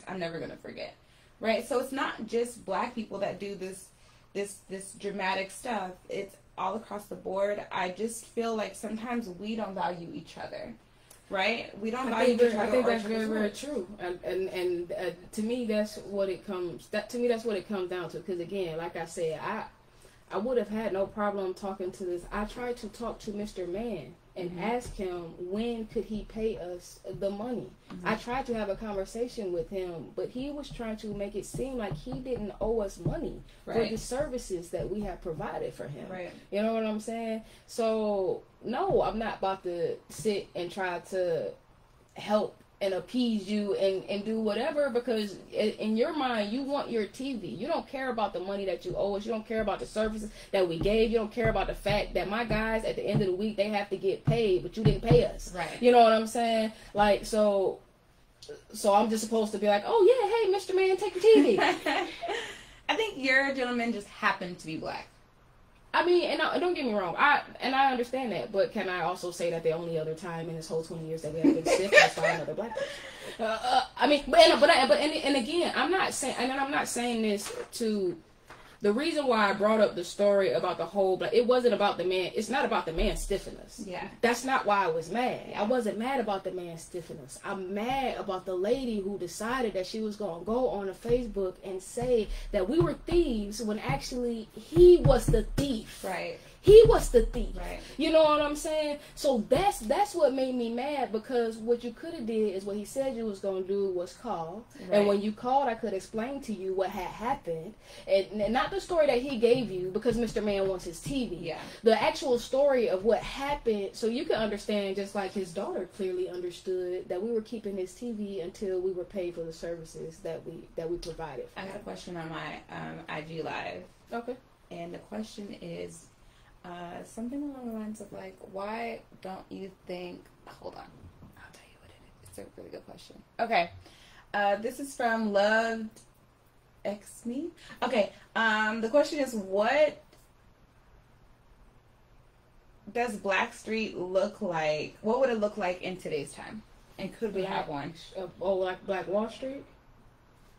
I'm never gonna forget, right? So it's not just black people that do this dramatic stuff. It's all across the board. I just feel like sometimes we don't value each other, right? We don't value each other. I think that's very, very true. And to me, that's what it comes. That's what it comes down to. Because again, like I said, I would have had no problem talking to this. I tried to talk to Mr. Man and ask him when could he pay us the money. I tried to have a conversation with him, but he was trying to make it seem like he didn't owe us money for the services that we have provided for him. Right. You know what I'm saying? So no, I'm not about to sit and try to help and appease you and do whatever, because in your mind you want your TV. You don't care about the money that you owe us. You don't care about the services that we gave. You don't care about the fact that my guys at the end of the week, they have to get paid, but you didn't pay us. Right. You know what I'm saying? Like, so I'm just supposed to be like, oh yeah, hey Mr. Man, take your TV. I think your gentleman just happened to be black. I mean, and don't get me wrong, I understand that, but can I also say that the only other time in this whole 20 years that we have been stiff was by another black person? I mean, but again, I'm not saying this to. The reason why I brought up the story about the whole, but it wasn't about the man. It's not about the man stiffing us. Yeah. That's not why I was mad. I wasn't mad about the man stiffing us. I'm mad about the lady who decided that she was going to go on a Facebook and say that we were thieves when actually he was the thief. Right. He was the thief. Right. You know what I'm saying? So that's what made me mad, because what you could have did is what he said you was going to do was call. Right. And when you called, I could explain to you what had happened. And not the story that he gave you, because Mr. Man wants his TV. Yeah. The actual story of what happened, so you can understand, just like his daughter clearly understood, that we were keeping his TV until we were paid for the services that we provided for I got a question on my IG Live. Okay. And the question is, something along the lines of like, why don't you think? Hold on, I'll tell you what it is. It's a really good question. Okay, this is from Loved X Me. Okay, the question is, what does Blackstreet look like? What would it look like in today's time? And could we have one? Like Black Wall Street?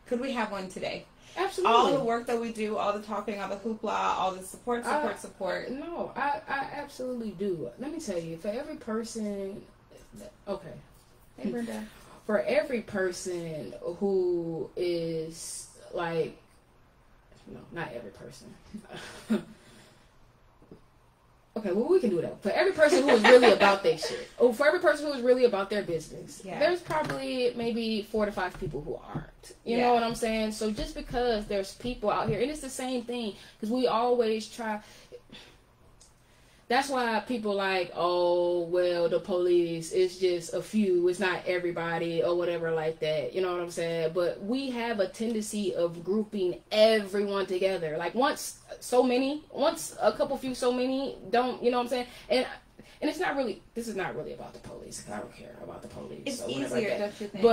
Could we have one today? Absolutely. All the work that we do, all the talking, all the hoopla, all the support. No, I absolutely do. Let me tell you, for every person, okay. Hey, Brenda. For every person who is like, no, not every person. Okay, well, we can do that. For every person who is really about their shit, or for every person who is really about their business, there's probably maybe 4 to 5 people who aren't. You know what I'm saying? So just because there's people out here, and it's the same thing, because we always try. That's why people like, oh, well, the police, it's just a few, it's not everybody, or whatever like that. You know what I'm saying? But we have a tendency of grouping everyone together. Like once a couple few, so many don't, you know what I'm saying? And it's not really, this is not really about the police. I don't care about the police. It's easier, like don't you think?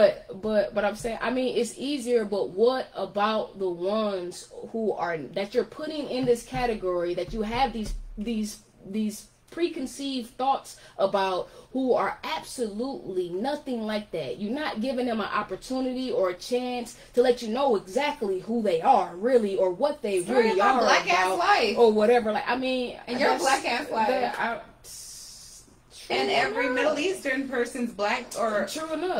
But I'm saying, I mean, it's easier, but what about the ones who are, that you're putting in this category, that you have these preconceived thoughts about, who are absolutely nothing like that? You're not giving them an opportunity or a chance to let you know exactly who they are, really, or what they really are black ass life, or whatever. Like, I mean, and your black ass life. And every Middle Eastern person's black or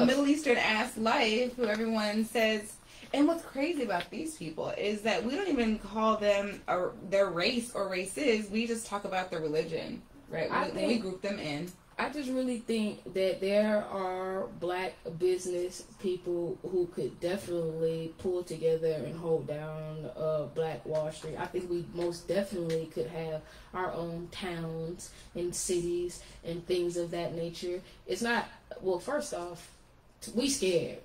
Middle Eastern ass life, who everyone says. And what's crazy about these people is that we don't even call them their race or races. We just talk about their religion, right? We group them in. I just really think that there are black business people who could definitely pull together and hold down Black Wall Street. I think we most definitely could have our own towns and cities and things of that nature. It's not, well, first off, we scared.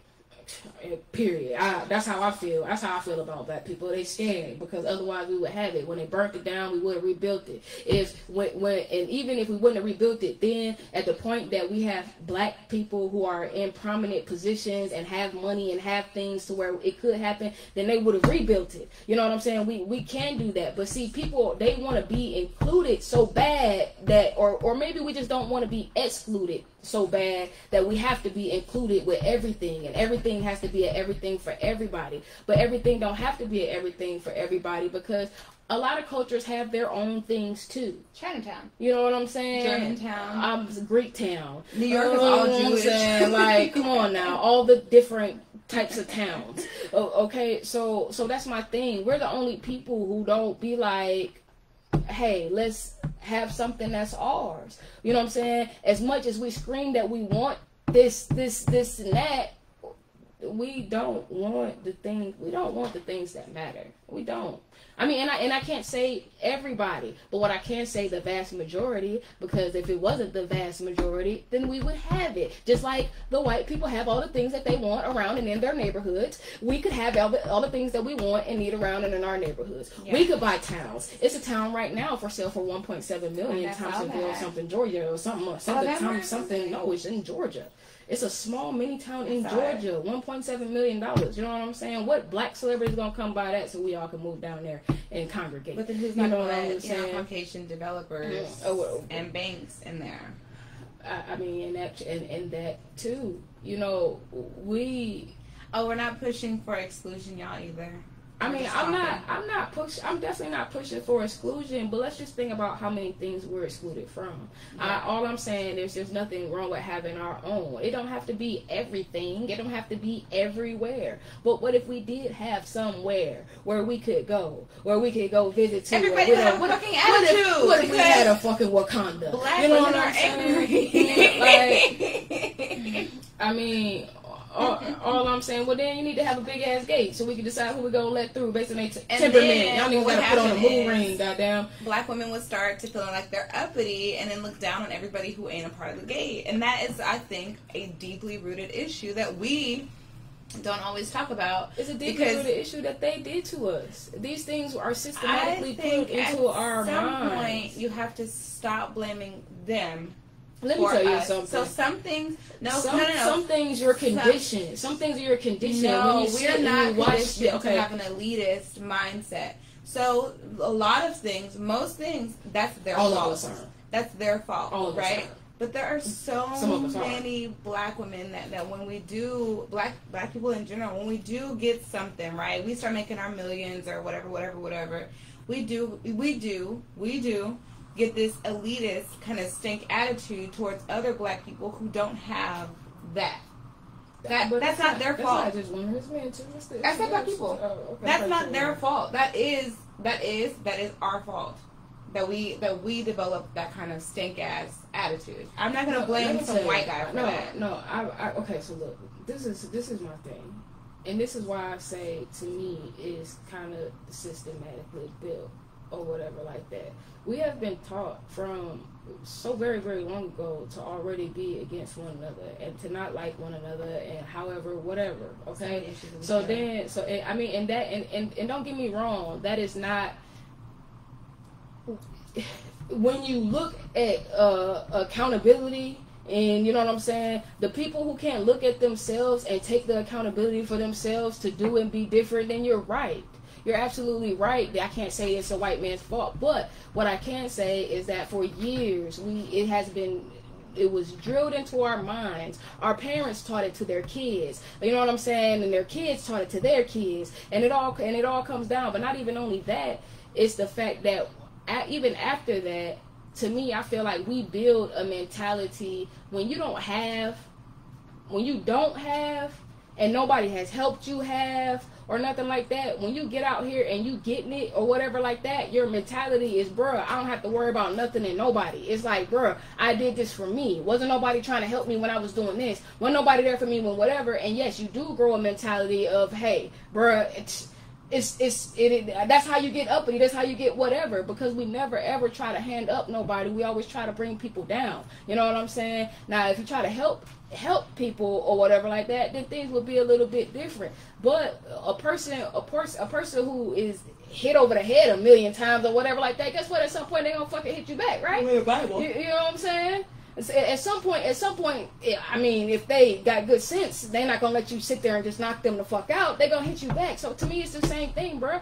Period. That's how I feel. That's how I feel about black people. They scared because otherwise we would have it. When they burnt it down, we would have rebuilt it. And even if we wouldn't have rebuilt it, then at the point that we have black people who are in prominent positions and have money and have things to where it could happen, then they would have rebuilt it. You know what I'm saying? We can do that. But see, people, they want to be included so bad that, or maybe we just don't want to be excluded so bad that we have to be included with everything, and everything has to be an everything for everybody. But everything don't have to be an everything for everybody, because a lot of cultures have their own things too. Chinatown. You know what I'm saying? Germantown. Greek town. New York is all Jewish. Like, come on now. All the different types of towns. Okay, so that's my thing. We're the only people who don't be like, hey, let's have something that's ours. You know what I'm saying? As much as we scream that we want this and that, we don't want the things that matter. We don't. I mean, and I can't say everybody, but what I can say, the vast majority, because if it wasn't the vast majority, then we would have it. Just like the white people have all the things that they want around and in their neighborhoods, we could have all the things that we want and need around and in our neighborhoods. Yeah. We could buy towns. It's a town right now for sale for $1.7 million, Thompsonville, something, Georgia, or something. No, it's in Georgia. It's a small mini town in Georgia, $1.7 million. You know what I'm saying? What black celebrity is gonna come by that so we all can move down there and congregate? But then who's not gonna let Caucasian developers and banks in there? I mean, and that too. You know, we're not pushing for exclusion, y'all, either. I mean, I'm definitely not pushing for exclusion, but let's just think about how many things we're excluded from. Yeah. All I'm saying is there's nothing wrong with having our own. It don't have to be everything. It don't have to be everywhere. But what if we did have somewhere where we could go visit to? Everybody had a fucking attitude. What if we had a fucking Wakanda? Black women are angry. Like, I mean, all I'm saying, well, then you need to have a big ass gate so we can decide who we're gonna let through based on their temperament. Y'all need to put on a moon ring, goddamn. Black women would start to feel like they're uppity and then look down on everybody who ain't a part of the gate. And that is, I think, a deeply rooted issue that we don't always talk about. It's a deeply rooted issue that they did to us. These things are systematically put into our minds. At some point, you have to stop blaming them. Let me tell you something. So some things, some things you're conditioned. Some things you're conditioned. No, when you we're not conditioned to have an elitist mindset. So a lot of things, most things, that's their fault. All of us are. That's their fault, all of right? Us are. But there are so many black women that when we do, black people in general, when we do get something, right, we start making our millions or whatever, we do get this elitist kind of stink attitude towards other black people who don't have that. That's not their fault. That's not black people. Oh, okay. That's not their fault. That is our fault. That we develop that kind of stink ass attitude. I'm not gonna blame some white guy for that. No, okay. So look, this is my thing, and this is why I say to me is kind of systematically built or whatever like that. We have been taught from so very, very long ago to already be against one another and to not like one another and however, whatever. Okay. And don't get me wrong, that is not. When you look at accountability, and you know what I'm saying, the people who can't look at themselves and take the accountability for themselves to do and be different, then you're right. You're absolutely right. I can't say it's a white man's fault, but what I can say is that for years it was drilled into our minds. Our parents taught it to their kids. You know what I'm saying? And their kids taught it to their kids, and it all comes down. But not even only that, it's the fact that even after that, to me, I feel like we build a mentality when you don't have, and nobody has helped you have, or nothing like that. When you get out here and you getting it or whatever like that, your mentality is, bruh, I don't have to worry about nothing and nobody. It's like, bruh, I did this for me. Wasn't nobody trying to help me when I was doing this. Wasn't nobody there for me when whatever. And yes, you do grow a mentality of, hey, bruh, that's how you get uppity. That's how you get whatever. Because we never ever try to hand up nobody. We always try to bring people down. You know what I'm saying? Now, if you try to help people or whatever like that, then things will be a little bit different. But a person who is hit over the head 1,000,000 times or whatever like that, guess what? At some point they gonna fucking hit you back, right? You know what I'm saying? At some point, I mean, if they got good sense, they're not gonna let you sit there and just knock them the fuck out. They're gonna hit you back. So to me, it's the same thing, bro.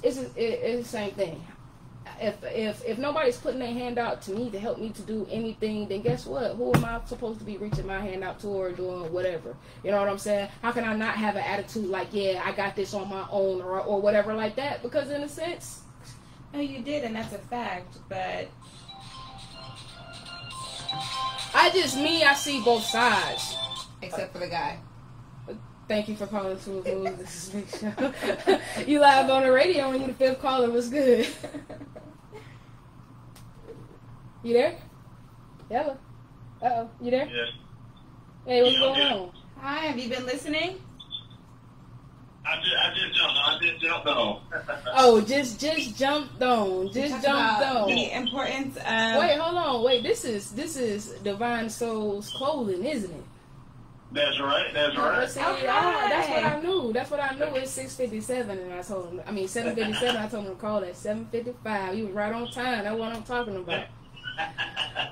It's the same thing. if nobody's putting their hand out to me to help me to do anything, then guess what? Who am I supposed to be reaching my hand out to or doing whatever? You know what I'm saying? How can I not have an attitude like, yeah, I got this on my own or whatever like that? Because in a sense, no, you did, and that's a fact. But I see both sides. Except for the guy. Thank you for calling to This is Big Show. You live on the radio and you the fifth caller. Was good. You there? Hello. Uh-oh. You there? Yes. Hey, what's going on? Hi, have you been listening? I just jumped on. Oh, just jumped on. Just jumped on. The importance of... Wait, hold on. Wait, this is Divine Souls Clothing, isn't it? That's right. That's right. See, that's what I knew. That's what I knew. It's 6:57, and I told him. 7:57. I told him to call at 7:55. You was right on time. That's what I'm talking about.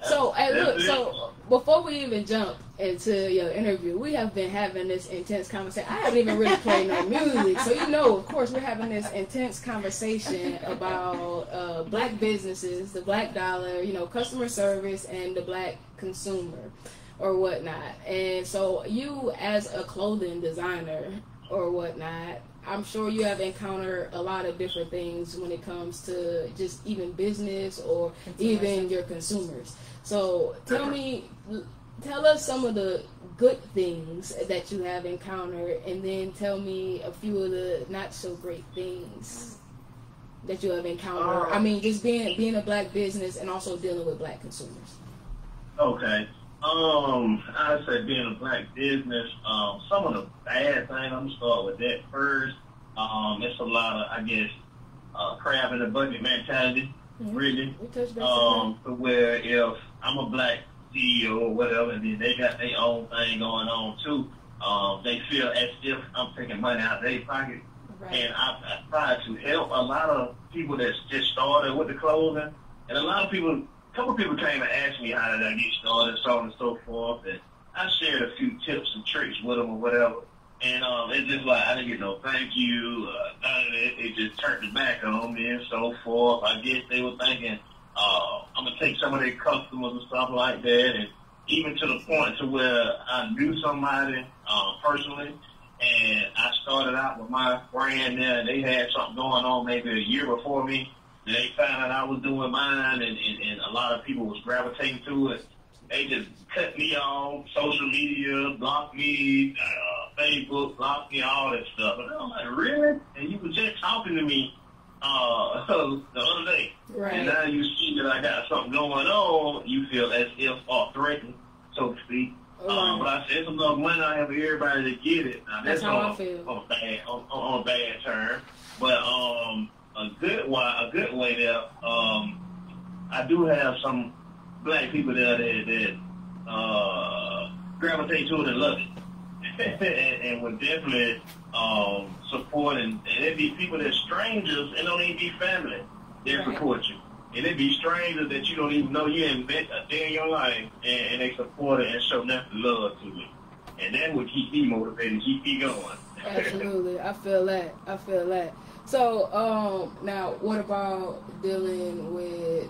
So, hey, look. So, before we even jump into your interview, we have been having this intense conversation. I haven't even really played no music, so of course, we're having this intense conversation about black businesses, the black dollar, customer service, and the black consumer, or whatnot. And so, you as a clothing designer or whatnot, I'm sure you have encountered a lot of different things when it comes to just even business or even your consumers. So tell us some of the good things that you have encountered, and then tell me a few of the not so great things that you have encountered. Just being a black business and also dealing with black consumers. Okay. I say being a black business, some of the bad things, I'm going to start with that first. It's a lot of, I guess, crab in the bucket mentality, really. To where if I'm a black CEO or whatever, and then they got their own thing going on too, they feel as if I'm taking money out of their pocket. Right. And I try to help a lot of people that's just started with the clothing, and a couple people came and asked me how did I get started, so on and so forth, and I shared a few tips and tricks with them or whatever, and it's just like I didn't get no thank you, it just turned it back on me and so forth. I guess they were thinking I'm gonna take some of their customers and stuff like that, and even to the point to where I knew somebody personally, and I started out with my brand there, and they had something going on maybe a year before me. They found out I was doing mine, and a lot of people was gravitating to it. They just cut me off, social media, blocked me, Facebook, blocked me, all that stuff. And I'm like, really? And you were just talking to me the other day. Right. And now you see that I got something going on, you feel as if threatened, so to speak. But I said, it's enough money I have for everybody to get it. Now, that's how I feel. On a bad term. But a good way there. I do have some black people there that gravitate to it and love it, and would definitely support. And it'd be people that's strangers and don't even be family. They support you, and it'd be strangers that you don't even know you ain't met a day in your life, and they support it and show nothing love to it, and that would keep me motivated, keep me going. Absolutely, I feel that. So, now what about dealing with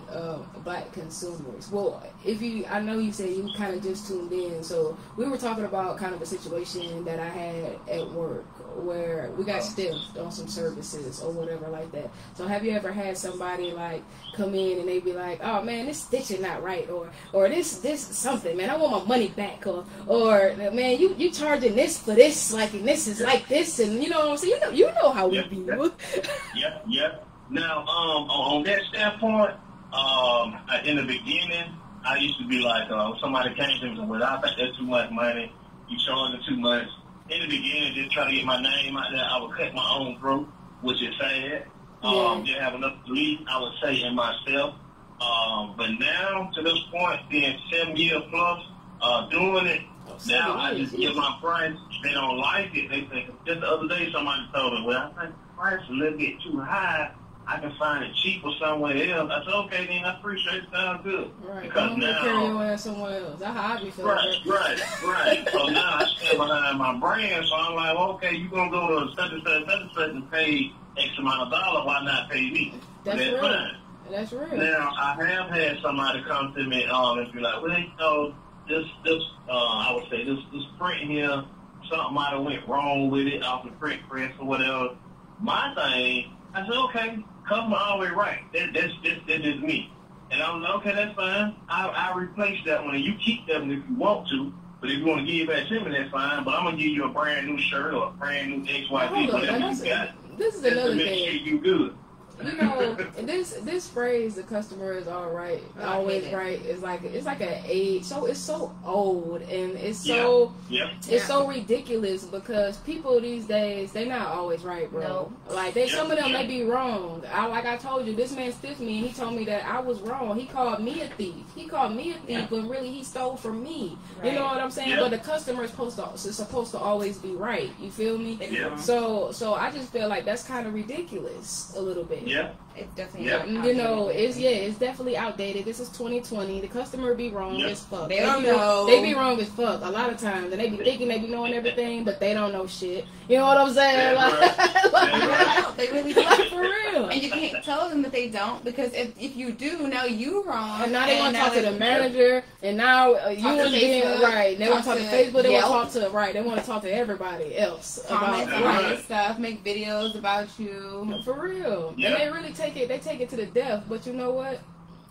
black consumers? Well, I know you said you kind of just tuned in, so we were talking about kind of a situation that I had at work where we got stiffed on some services or whatever like that. So have you ever had somebody like come in and they be like, oh man, this stitching not right, or this something, man, I want my money back, or man, you charging this for this, like, and this is like this, and you know what I'm saying? You know how we be. Yep. Now, on that standpoint, in the beginning, I used to be like, somebody came to me and said, well, I think that's too much money. You charging too much. In the beginning, just try to get my name out there, I would cut my own throat, which is sad. Didn't have enough belief, I would say, in myself. But now, to this point, being 7 years plus, doing it, now I just give my price. They don't like it. They think, just the other day, somebody told me, well, I think the price is a little bit too high. I can find it cheaper somewhere else. I said, okay, then I appreciate it. Sounds good. Right. Because now carry your ass somewhere else. That's how I be feeling. Right. So now I stand behind my brand. So I'm like, okay, you gonna go to such and such and pay X amount of dollars. Why not pay me? That's right. Fine. That's real. Now, I have had somebody come to me and be like, well, you know, this I would say, this print here, something might have went wrong with it off the print press or whatever. My thing, I said, okay, customer always right. That's just me. And I was like, okay, that's fine. I'll replace that one, and you keep that one if you want to. But if you want to give it back to me, that's fine. But I'm going to give you a brand new shirt or a brand new XYZ, whatever you got. This is another thing. Make sure you good. You know, this phrase, the customer is all right, always right, is like, it's like an age, so it's so old, and it's so it's so ridiculous, because people these days, they're not always right, bro. No. Like, some of them may be wrong. Like I told you, this man stiffed me, and he told me that I was wrong. He called me a thief. But really he stole from me. Right. You know what I'm saying? But the customer is supposed to always be right. You feel me? Yeah. So I just feel like that's kind of ridiculous a little bit. Yeah. It's definitely outdated. You know, it's definitely outdated. This is 2020. The customer be wrong as fuck. They don't know. They be wrong as fuck a lot of times, and they be thinking they be knowing everything, but they don't know shit. You know what I'm saying? They really don't. For real. And you can't tell them that they don't, because if you do, now you wrong. And now they want to talk to the manager, and now you want to get right. They want to talk to Facebook. They want to talk to They want to talk to everybody else about right stuff. Make videos about you. For real. And they really take it to the death. But you know what?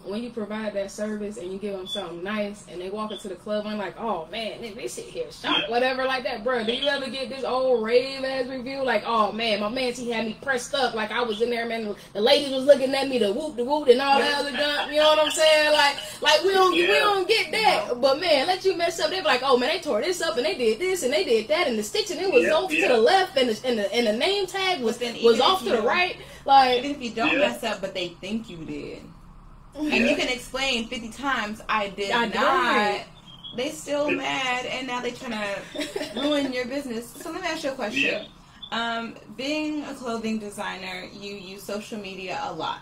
When you provide that service and you give them something nice, and they walk into the club and like, oh man, this shit here shot, whatever like that, bro. Do you ever get this old rave ass review like, oh man, my man, he had me pressed up, like I was in there, man. The ladies was looking at me, the whoop, and all that other junk. You know what I'm saying? Like we don't get that. But man, let you mess up. They be like, oh man, they tore this up and they did this and they did that, and the stitching it was off to the left, and the name tag was off to the right. Like, even if you don't mess up, but they think you did. And you can explain 50 times, I did not. They still mad, and now they trying to ruin your business. So let me ask you a question. Being a clothing designer, you use social media a lot.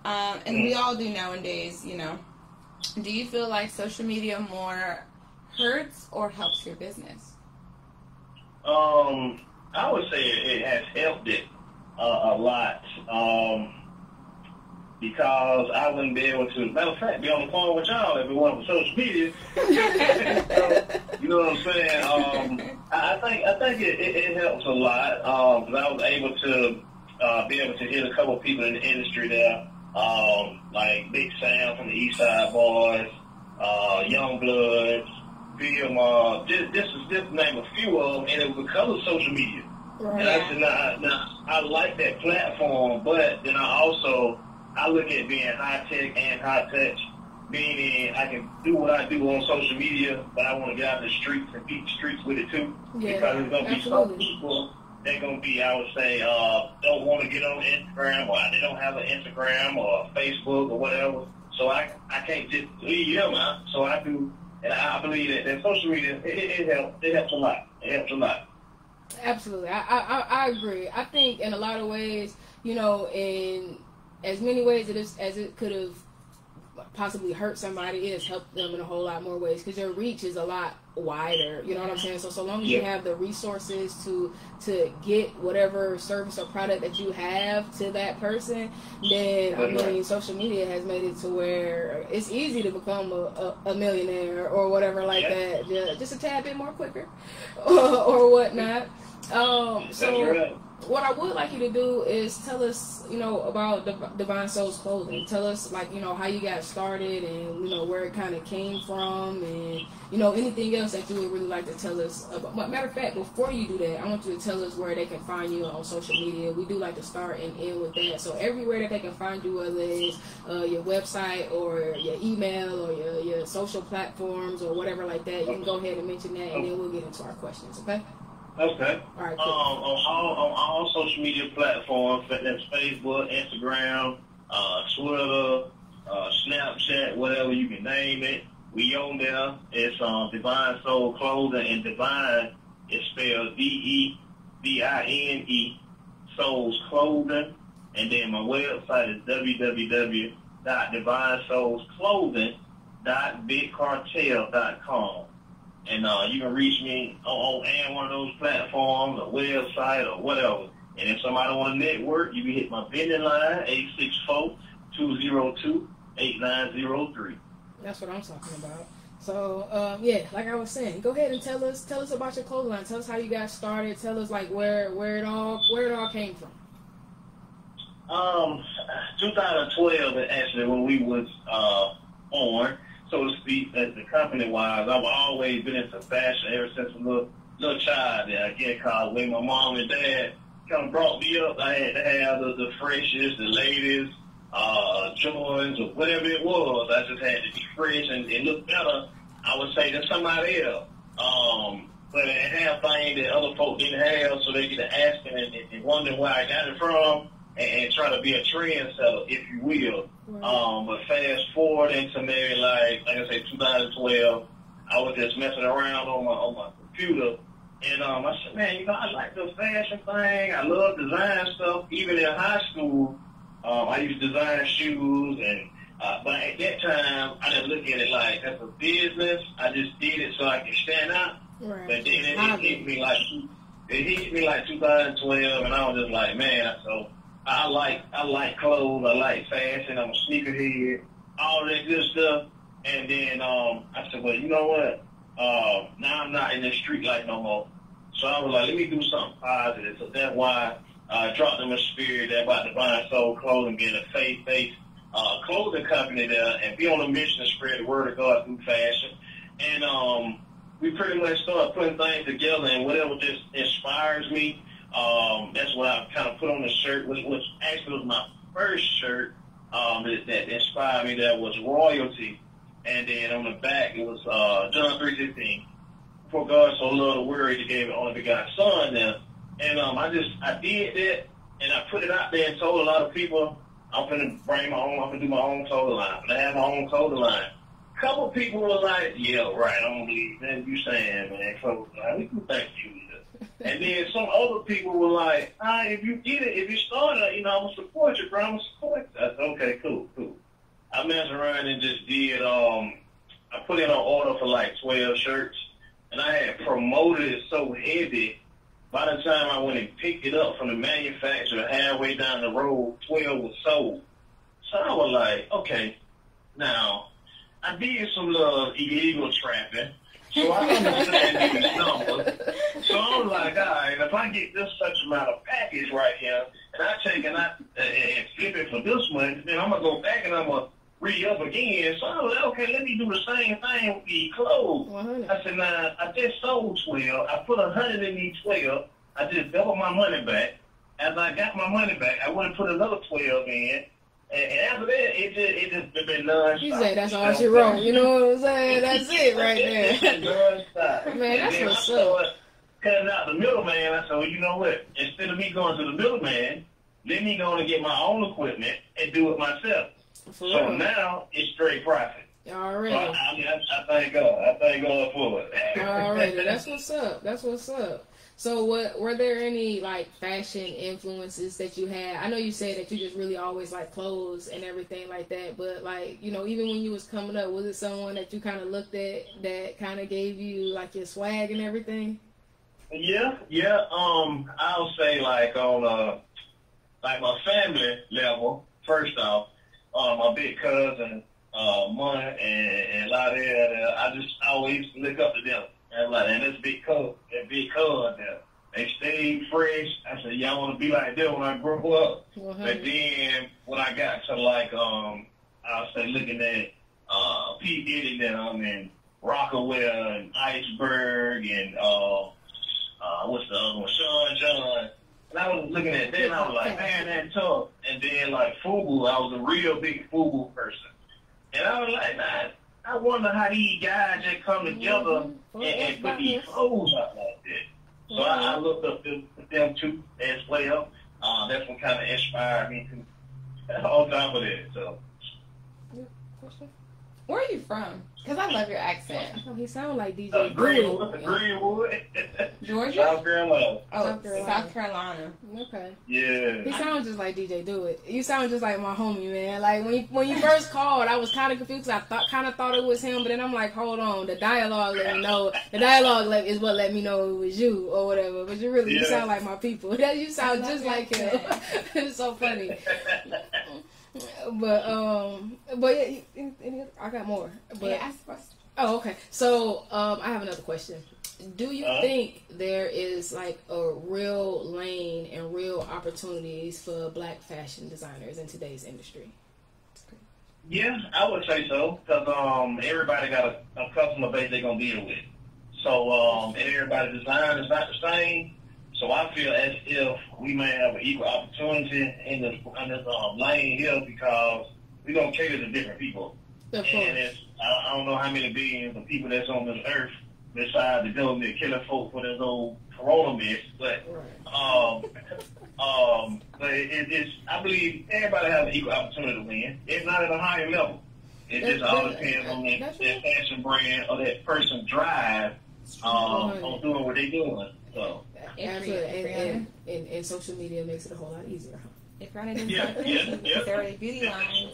And we all do nowadays, you know. Do you feel like social media more hurts or helps your business? I would say it has helped it a lot. Because I wouldn't be able to, matter of fact, be on the phone with y'all if it wasn't for social media. So, you know what I'm saying? I think it helps a lot. Because I was able to be able to hit a couple of people in the industry there, like Big Sam from the East Side Boys, Young Bloods, Film, just to name a few of them, and it was because of social media. Right. And I said, now I like that platform, but then I look at being high-tech and high-touch, meaning I can do what I do on social media, but I want to get out in the streets and beat the streets with it too. Yeah, because there's going to be some people, they're going to be, I would say, don't want to get on Instagram, or they don't have an Instagram or a Facebook or whatever. So I can't just leave them out. So I do, and I believe that social media, it helps. It helps a lot. It helps a lot. Absolutely. I agree. I think in a lot of ways, you know, in as many ways as it could have possibly hurt somebody, it has helped them in a whole lot more ways, because your reach is a lot wider. You know what I'm saying? So long as you have the resources to get whatever service or product that you have to that person, then I mean, social media has made it to where it's easy to become a millionaire or whatever like that, just a tad bit more quicker or whatnot. So what I would like you to do is tell us, you know, about Divine Souls Clothing. Tell us, like, you know, how you got started and, you know, where it kind of came from, and, you know, anything else that you would really like to tell us about. But matter of fact, before you do that, I want you to tell us where they can find you on social media. We do like to start and end with that. So everywhere that they can find you, whether it's your website or your email or your social platforms or whatever like that, you can go ahead and mention that, and then we'll get into our questions, okay? Okay. All right, cool. On all social media platforms, that's Facebook, Instagram, Twitter, Snapchat, whatever you can name it, we on there. It's Divine Soul Clothing, and Divine is spelled DEVINE, Souls Clothing, and then my website is www.divinesoulsclothing.bigcartel.com. And you can reach me on any one of those platforms, or website, or whatever. And if somebody want to network, you can hit my vending line, 202-8903. That's what I'm talking about. So, yeah, like I was saying, go ahead and tell us about your clothing line. Tell us how you got started. Tell us like where it all came from. 2012 actually when we was born, so to speak, as the company wise. I've always been into fashion ever since a little child. There, again, cause when my mom and dad kind of brought me up, I had to have the freshest, the latest, joints or whatever it was. I just had to be fresh and look better, I would say, than somebody else. But I have things that other folk didn't have, so they get to asking and wondering where I got it from and try to be a trendsetter, if you will. Right. But fast forward into maybe like I say 2012, I was just messing around on my computer. And I said, man, I like the fashion thing. I love design stuff. Even in high school, I used to design shoes, but at that time, I didn't look at it like that's a business. I just did it so I could stand out. Right. But then it hit me like 2012, and I was just like, man. So I like clothes. I like fashion. I'm a sneakerhead. All that good stuff. And then I said, well, you know what? Now I'm not in the street life no more. So I was like, let me do something positive. So that's why I dropped in my spirit that about Divine Soul Clothing, being a faith-based clothing company there, and be on a mission to spread the word of God through fashion. And we pretty much started putting things together, and whatever just inspires me, that's what I kind of put on the shirt, which actually was my first shirt that inspired me. That was royalty. And then on the back, it was John 3:16. For God so loved the world, He gave His only begotten Son there. And I did that, and I put it out there and told a lot of people, I'm going to do my own clothing line. I'm going to have my own clothing line. A couple people were like, yeah, right, I don't believe that you saying, man, clothing line. We can thank you. And then some other people were like, if you get it, if you start it, I'm going to support you, bro. I'm going to support you. I said, okay, cool. I messed around and just did, I put in an order for like 12 shirts, and I had promoted it so heavy, by the time I went and picked it up from the manufacturer halfway down the road, 12 was sold. So I was like, okay, now, I did some little illegal trapping, so I understand these numbers. So I was like, all right, if I get this such amount of package right here, and I take and flip it for this much, then I'm going to go back and I'm going to re-up again. So I was like, okay, let me do the same thing with these clothes. 100. I said, now, I just sold 12. I put 100 in these 12. I just doubled my money back. As I got my money back, I went and put another 12 in. And after that, it just been non-stop. You say that's all she wrote. You know what I'm saying? That's it right there. Non-stop. Man, that's what's up. Cutting out the middleman, I said, well, you know what? Instead of me going to the middleman, let me go and get my own equipment and do it myself. So now it's straight profit. Already. So I thank God. I thank God for it. Already. That's what's up. So were there any like fashion influences that you had? I know you said that you just really always like clothes and everything like that, but like, even when you was coming up, was it someone that you kind of looked at that kind of gave you like your swag and everything? Yeah. I'll say like on like my family level, first off, my big cousin, Money and Lydell, I just always look up to them. And that's big cuz there. They stayed fresh. I said, yeah, I want to be like them when I grow up. 100. But then when I got to like, I'll say looking at P. Diddy them and Rockaway and Iceberg and what's the other one, Sean John. And I was looking at that and I was like, man, that's tough. And then like Fubu, I was a real big Fubu person. And I was like, man, I wonder how these guys just come together and put these clothes out like that. So I looked up to them too as well. That's what kind of inspired me to on top of that. So, where are you from? Because I love your accent. Oh, he sounds like DJ Greenwood. Georgia? South Carolina. Oh, South Carolina. Okay. Yeah. He sounds just like DJ Do It. You sound just like my homie, man. Like when you first called, I was kind of confused. I kind of thought it was him, but then I'm like, hold on. The dialogue let me know. The dialogue is what let me know it was you or whatever. But you sound like my people. You sound just like him. It's so funny. But yeah, I got more. But yeah, ask questions. Oh, okay. So, I have another question. Do you think there is like a real lane and real opportunities for black fashion designers in today's industry? Yeah, I would say so, because everybody got a customer base they're going to deal with. So, and everybody's design is not the same. So I feel as if we may have an equal opportunity in this lane here, because we're going to cater to different people. Of course. And I don't know how many billions of people that's on this earth besides the government killing folk for this old corona mess, but but it's I believe everybody has an equal opportunity to win. It's not at a higher level. It just all depends on that fashion brand or that person's drive on doing what they're doing. So absolutely, and social media makes it a whole lot easier. If you're on it, there are beauty lines.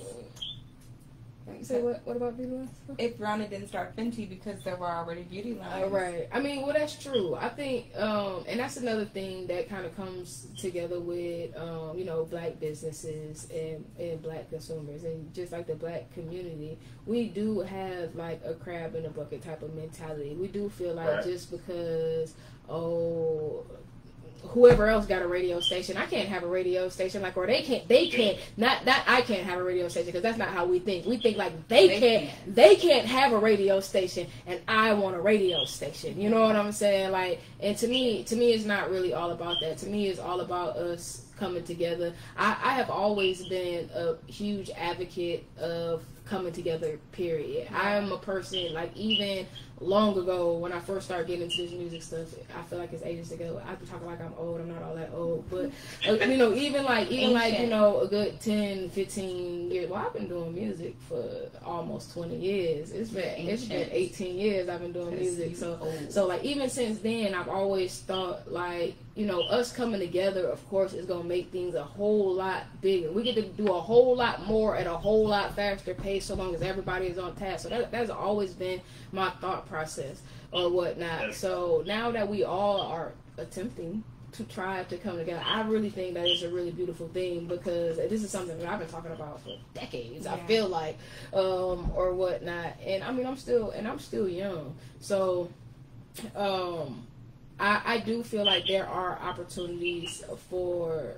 You say what about beauty lines? If Rihanna didn't start Fenty because there were already beauty lines. Right. I mean, well, that's true. I think, and that's another thing that kind of comes together with, black businesses and black consumers, and just like the black community, we do have like a crab in a bucket type of mentality. We do feel like just because, whoever else got a radio station, I can't have a radio station, like, or they can't, not I can't have a radio station, because that's not how we think. We think like they can't have a radio station, and I want a radio station. You know what I'm saying? Like, and to me, it's not really all about that. To me, it's all about us coming together. I have always been a huge advocate of coming together, period. I am a person, like, even long ago when I first started getting into this music stuff, I feel like it's ages ago. I can talk like I'm old. I'm not all that old, but even like a good 10, 15 years. Well, I've been doing music for almost 20 years. It's been 18 years I've been doing music. So like even since then, I've always thought like, us coming together, of course, is gonna make things a whole lot bigger. We get to do a whole lot more at a whole lot faster pace, so long as everybody is on task. So that's always been my thought process or whatnot. So now that we all are attempting to try to come together, I really think that it's a really beautiful thing, because this is something that I've been talking about for decades. I feel like, or whatnot. And I mean, I'm still young, so I do feel like there are opportunities for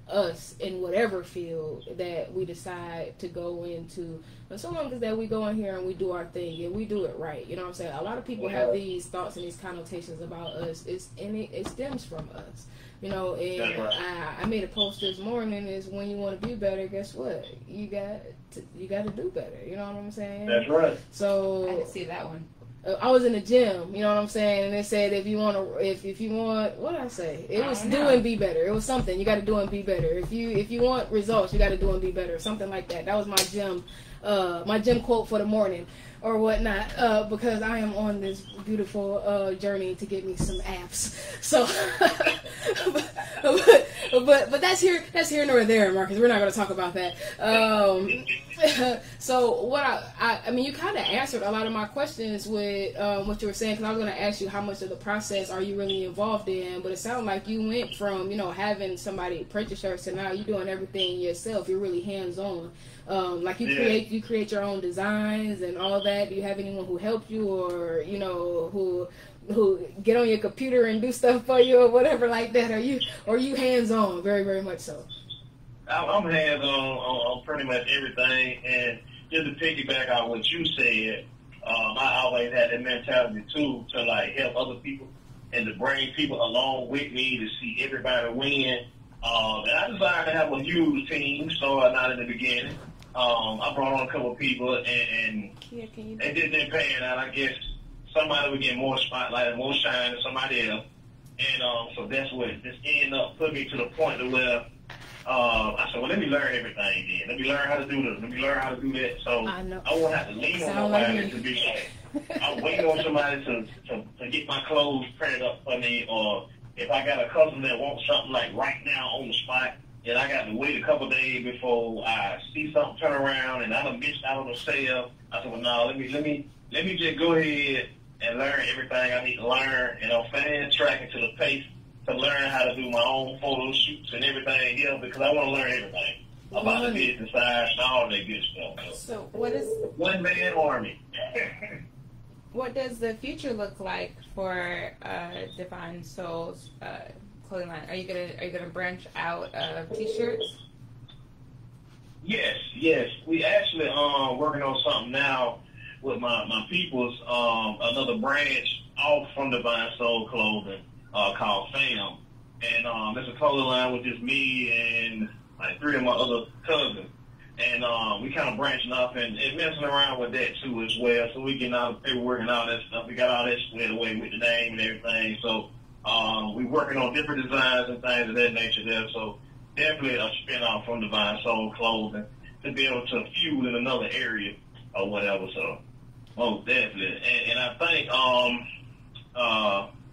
us in whatever field that we decide to go into, but so long as that we go in here and we do our thing and we do it right. You know what I'm saying? A lot of people have these thoughts and these connotations about us, and it stems from us. And I made a post this morning, is when you want to be better, guess what? You got to do better. You know what I'm saying? That's right. So I didn't see that one. I was in the gym, you know what I'm saying, and it said if you want, what did I say? It was do and be better. It was something, you got to do and be better. If you want results, you got to do and be better. Something like that. That was my gym quote for the morning or whatnot, because I am on this beautiful journey to get me some abs. So, but that's here nor there, Marcus. We're not going to talk about that. So what I mean, you kind of answered a lot of my questions with what you were saying, because I was going to ask you how much of the process are you really involved in, but it sounded like you went from having somebody print your shirts to now you're doing everything yourself. You're really hands on. Like you create your own designs and all that. Do you have anyone who helped you, or who get on your computer and do stuff for you or whatever like that? Are you hands on? Very, very much so. I'm hands on pretty much everything, and just to piggyback on what you said, I always had that mentality too, to like help other people and to bring people along with me to see everybody win. And I decided to have a huge team, starting out in the beginning. I brought on a couple of people, and it didn't pan out. I guess somebody would get more spotlight and more shine than somebody else. And so that's what this ended up put me to the point to where I said, well, let me learn everything then. Let me learn how to do this. Let me learn how to do that. So I won't have to lean on nobody to be like, I'm waiting on somebody to get my clothes printed up for me, or if I got a customer that wants something like right now on the spot, and I got to wait a couple of days before I see something turn around and I done missed out on the sale. I said, well, no, let me just go ahead and learn everything I need to learn, and I'm fast tracking to the pace to learn how to do my own photo shoots and everything here, because I want to learn everything. about the business side and all that good stuff. So what is one man army? What does the future look like for Divine Souls clothing line? Are you gonna branch out of t-shirts? Yes. We actually working on something now with my people's another branch off from Divine Soul Clothing called FAM, and it's a clothing line with just me and like 3 of my other cousins. And we kind of branching off and messing around with that too as well. So we getting all the paperwork and all that stuff. We got all that squared away with the name and everything. So we working on different designs and things of that nature there. So definitely a spin-off from Divine Soul Clothing to be able to fuel in another area or whatever. So most definitely. And I think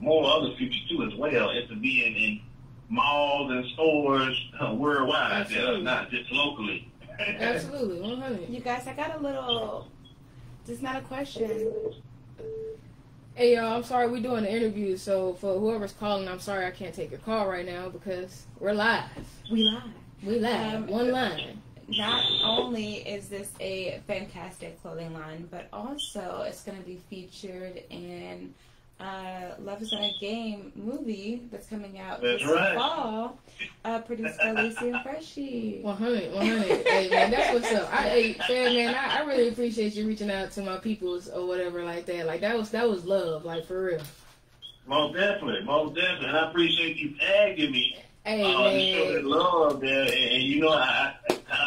more other future too as well is to be in malls and stores worldwide, not just locally. Absolutely, 100. You guys, I got a little. Just not a question. Hey y'all, I'm sorry we're doing an interview, so for whoever's calling, I'm sorry I can't take your call right now because we're live. We live. One line. Not only is this a fantastic clothing line, but also it's going to be featured in Love Is Not a Game movie that's coming out this fall, produced by Lacey and Freshie. 100. Hey man, that's what's up. I really appreciate you reaching out to my peoples or whatever like that. Like that was love, like for real. Most definitely. And I appreciate you tagging me. Hey man, show that love there, and you know I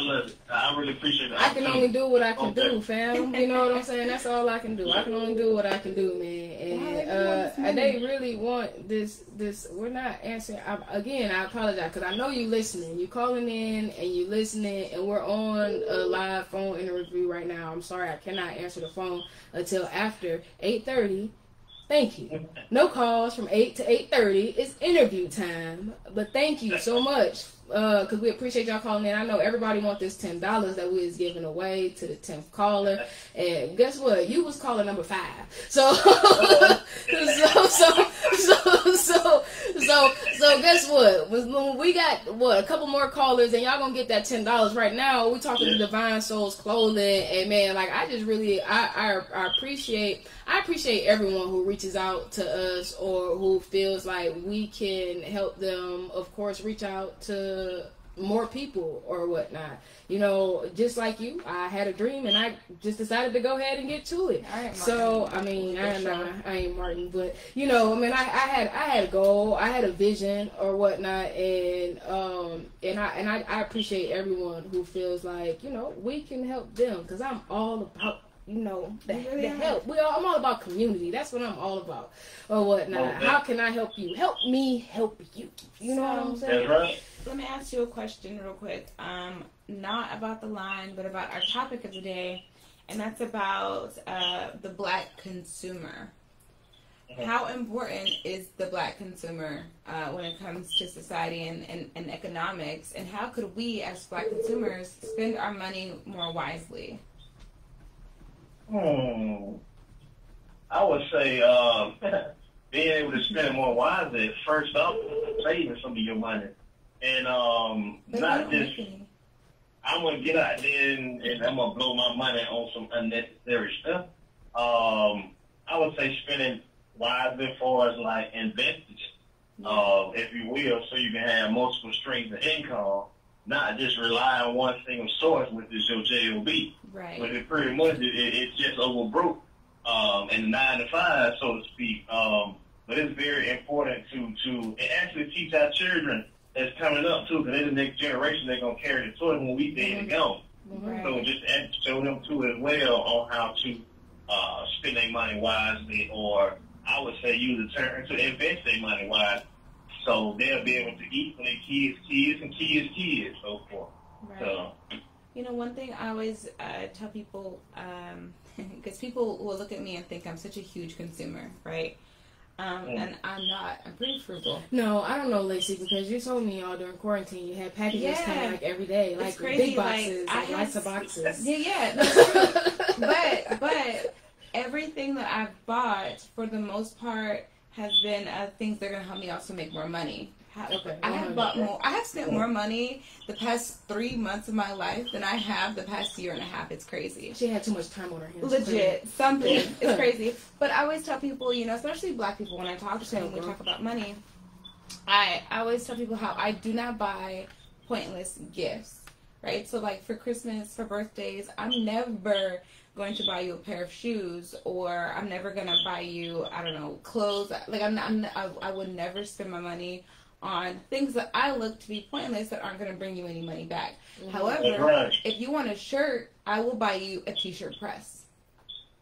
love it. I really appreciate it. I can only do what I can do, fam. You know what I'm saying? That's all I can do. I can only do what I can do, man. And they really want this. We're not answering. Again, I apologize because I know you listening. You calling in and you listening, and we're on a live phone interview right now. I'm sorry, I cannot answer the phone until after 8:30. Thank you. No calls from 8 to 8:30. It's interview time. But thank you so much. Because we appreciate y'all calling in. I know everybody wants this $10 that we is giving away to the 10th caller. And guess what? You was caller number 5. So guess what? When we got a couple more callers and y'all gonna get that $10 right now. We talking to Divine Souls Clothing, and man, like I just really I appreciate everyone who reaches out to us or who feels like we can help them. Of course, reach out to more people or whatnot. You know, just like you, I had a dream and I just decided to go ahead and get to it. So I mean, I ain't Martin, but you know, I mean, I had a goal, I had a vision or whatnot, and I appreciate everyone who feels like, you know, we can help them, because I'm all about, you know, the help. I'm all about community. That's what I'm all about. Or whatnot. Okay. How can I help you? Help me help you. You know what I'm saying? That's right. Let me ask you a question real quick. Not about the line, but about our topic of the day, and that's about the black consumer. How important is the black consumer when it comes to society and economics, and how could we as black consumers spend our money more wisely? I would say being able to spend it more wisely, first off, saving some of your money. And not just, I'm going to get out there and I'm going to blow my money on some unnecessary stuff. I would say spending wisely as far as like investing, if you will, so you can have multiple streams of income, not just rely on one single source, which is your JOB. Right. But it pretty much, it's just over broke, and 9 to 5, so to speak. But it's very important to actually teach our children that's coming up too, because they're the next generation. They're gonna carry the torch when we dead and gone. Right. So just show them too as well on how to spend their money wisely, or I would say use the term to invest their money wisely, so they'll be able to eat for their kids, and kids, so forth. Right. So, you know, one thing I always tell people, because people will look at me and think I'm such a huge consumer, right? And I'm not. I'm pretty frugal. No, I don't know, Lacey, because you told me all during quarantine you had packages coming like every day, like it's crazy. Big boxes, like lots of boxes. Yeah, that's true. but everything that I've bought, for the most part, has been things that are going to help me also make more money. I have bought more. I have spent more money the past 3 months of my life than I have the past year and a half. It's crazy. She had too much time on her hands. Legit, something. It's crazy. But I always tell people, you know, especially black people, when I talk to them, we talk about money. I always tell people how I do not buy pointless gifts, right? So, like, for Christmas, for birthdays, I'm never going to buy you a pair of shoes, or I'm never going to buy you, I don't know, clothes. Like, I would never spend my money on things that I look to be pointless that aren't going to bring you any money back. Mm-hmm. However, if you want a shirt, I will buy you a t-shirt press,